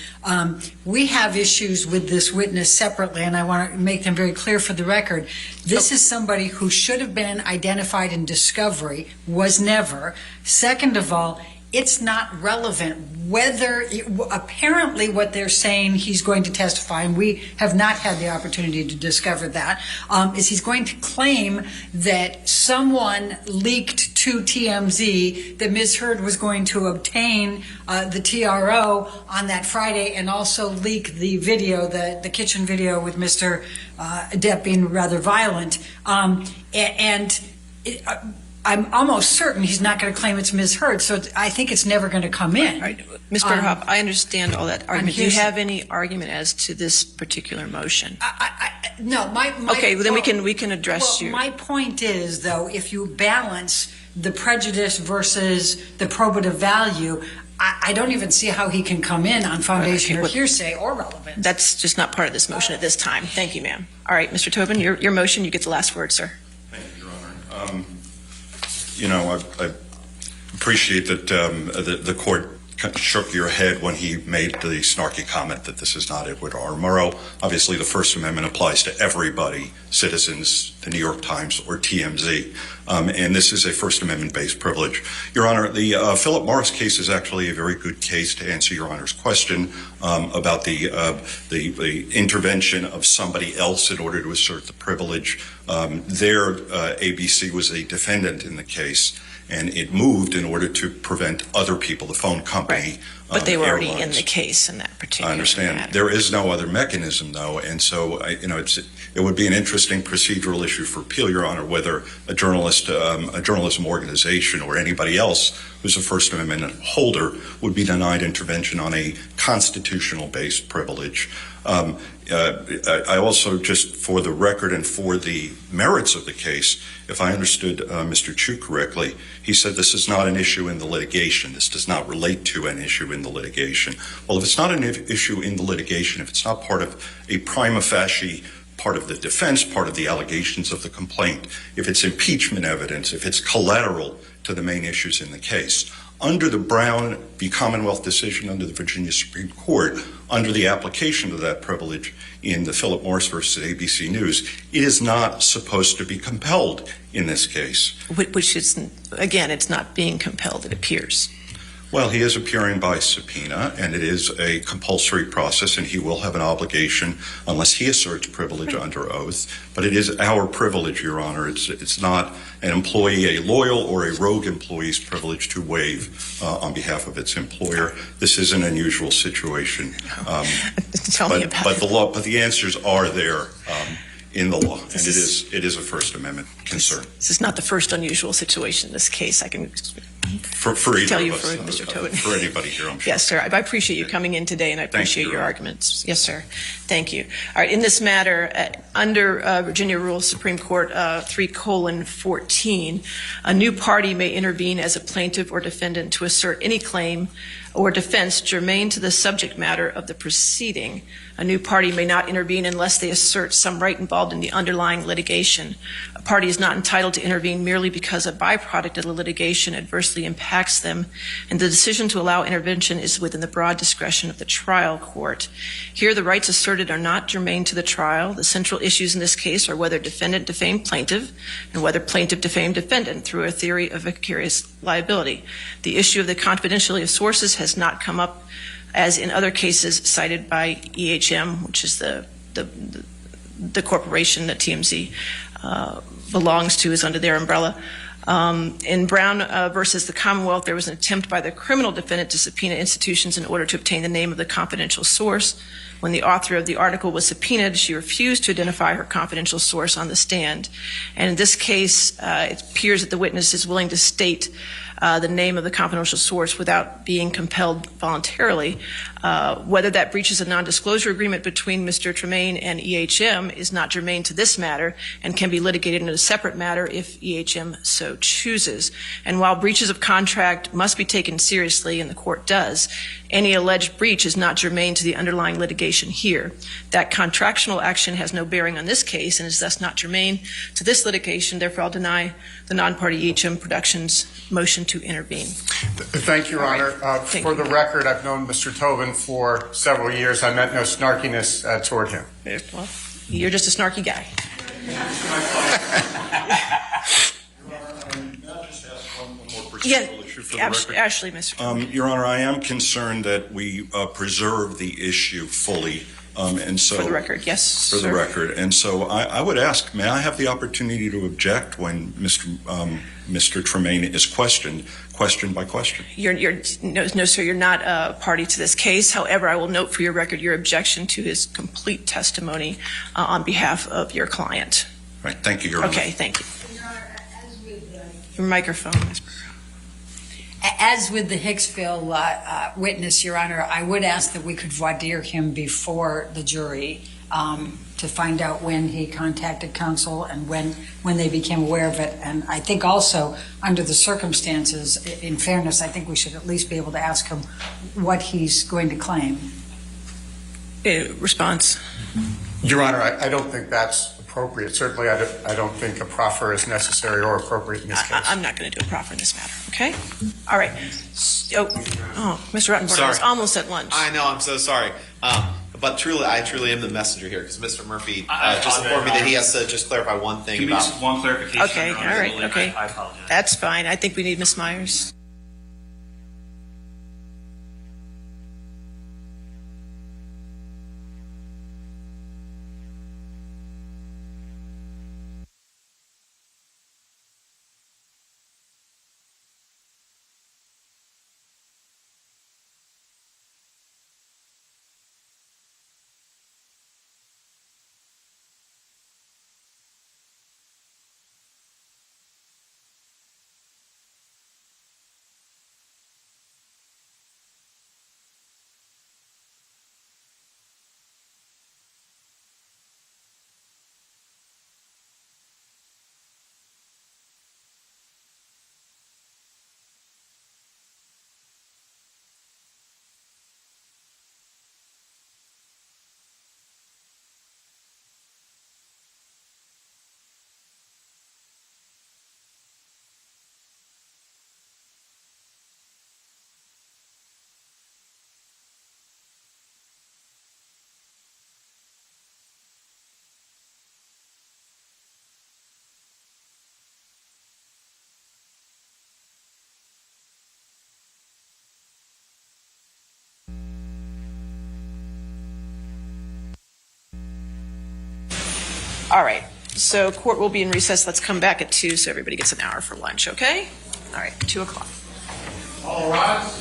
we have issues with this witness separately, and I want to make them very clear for the record. This is somebody who should have been identified in discovery, was never. Second of all, it's not relevant whether, apparently what they're saying he's going to testify, and we have not had the opportunity to discover that, is he's going to claim that someone leaked to TMZ that Ms. Heard was going to obtain the TRO on that Friday and also leak the video, the kitchen video with Mr. Depp being rather violent. I'm almost certain he's not going to claim it's Ms. Heard, so I think it's never going to come in. Right. Ms. Berghoff, I understand all that argument. Do you have any argument as to this particular motion? No, okay, well, then we can address you. My point is, though, if you balance the prejudice versus the probative value, I don't even see how he can come in on foundation or hearsay or relevance. That's just not part of this motion at this time. Thank you, ma'am. All right, Mr. Tobin, your motion, you get the last word, sir. Thank you, Your Honor. You know, I appreciate that the court shook your head when he made the snarky comment that this is not Edward R. Murrow. Obviously, the First Amendment applies to everybody, citizens, the New York Times, or TMZ, and this is a First Amendment-based privilege. Your Honor, the Philip Morris case is actually a very good case to answer Your Honor's question about the intervention of somebody else in order to assert the privilege. There, ABC was a defendant in the case, and it moved in order to prevent other people, the phone company. Right. But they were already in the case in that particular I understand. matter. There is no other mechanism, though, and so it would be an interesting procedural issue for appeal, Your Honor, whether a journalism organization or anybody else who's a First Amendment holder would be denied intervention on a constitutional-based privilege. I also, just for the record and for the merits of the case, if I understood Mr. Chu correctly, he said this is not an issue in the litigation. This does not relate to an issue in the litigation. Well, if it's not an issue in the litigation, if it's not part of a prima facie part of the defense, part of the allegations of the complaint, if it's impeachment evidence, if it's collateral to the main issues in the case, under the Brown v. Commonwealth decision under the Virginia Supreme Court, under the application of that privilege in the Philip Morris versus ABC News, it is not supposed to be compelled in this case. Which is, again, it's not being compelled, it appears. Well, he is appearing by subpoena, and it is a compulsory process, and he will have an obligation unless he asserts privilege under oath. But it is our privilege, Your Honor. It's not an employee, a loyal or a rogue employee's privilege to waive on behalf of its employer. This is an unusual situation. Tell me about it. But the answers are there in the law, and it is a First Amendment concern. This is not the first unusual situation in this case. I can for tell you of us, for Mr. Tobin. For anybody here, I'm sure. Yes, sir. I appreciate you coming in today, and I appreciate your arguments. Yes, sir. Thank you. All right. In this matter, under Virginia Rule Supreme Court 3:14, a new party may intervene as a plaintiff or defendant to assert any claim or defense germane to the subject matter of the proceeding. A new party may not intervene unless they assert some right involved in the underlying litigation. A party is not entitled to intervene merely because a byproduct of the litigation adversely impacts them, and the decision to allow intervention is within the broad discretion of the trial court. Here, the rights asserted are not germane to the trial. The central issues in this case are whether defendant defamed plaintiff and whether plaintiff defamed defendant through a theory of vicarious liability. The issue of the confidentiality of sources has not come up as in other cases cited by EHM, which is the corporation that TMZ belongs to, is under their umbrella. In Brown versus the Commonwealth, there was an attempt by the criminal defendant to subpoena institutions in order to obtain the name of the confidential source. When the author of the article was subpoenaed, she refused to identify her confidential source on the stand. And in this case, it appears that the witness is willing to state the name of the confidential source without being compelled voluntarily. Whether that breaches a non-disclosure agreement between Mr. Tremaine and EHM is not germane to this matter and can be litigated in a separate matter if EHM so chooses. And while breaches of contract must be taken seriously, and the court does, any alleged breach is not germane to the underlying litigation here. That contractual action has no bearing on this case and is thus not germane to this litigation. Therefore, I'll deny the non-party EHM Productions motion to intervene. Thank you, Your Honor. For the record, I've known Mr. Tobin for several years. I meant no snarkiness toward him. Well, you're just a snarky guy. Ashley, Mr. Your Honor, I am concerned that we preserve the issue fully. And so, for the record, yes. For the record. And so I would ask, may I have the opportunity to object when Mr. Tremaine is questioned by question? No, sir, you're not a party to this case. However, I will note for your record your objection to his complete testimony on behalf of your client. Right. Thank you, Your Honor. Okay, thank you. Your Honor, as with Your microphone, Ms. Burrow. As with the Hicksville witness, Your Honor, I would ask that we could voir dire him before the jury to find out when he contacted counsel and when they became aware of it. And I think also, under the circumstances, in fairness, I think we should at least be able to ask him what he's going to claim. Response? Your Honor, I don't think that's appropriate. Certainly, I don't think a proffer is necessary or appropriate in this case. I'm not going to do a proffer in this matter, okay? All right. Mr. Rottenberg is almost at lunch. I know, I'm so sorry. But I truly am the messenger here, because Mr. Murphy just informed me that he has to just clarify one thing about... one clarification. Okay, all right, okay. I apologize. That's fine. I think we need Ms. Myers. All right, so court will be in recess. Let's come back at 2 so everybody gets an hour for lunch, okay? All right, 2 o'clock. All rise.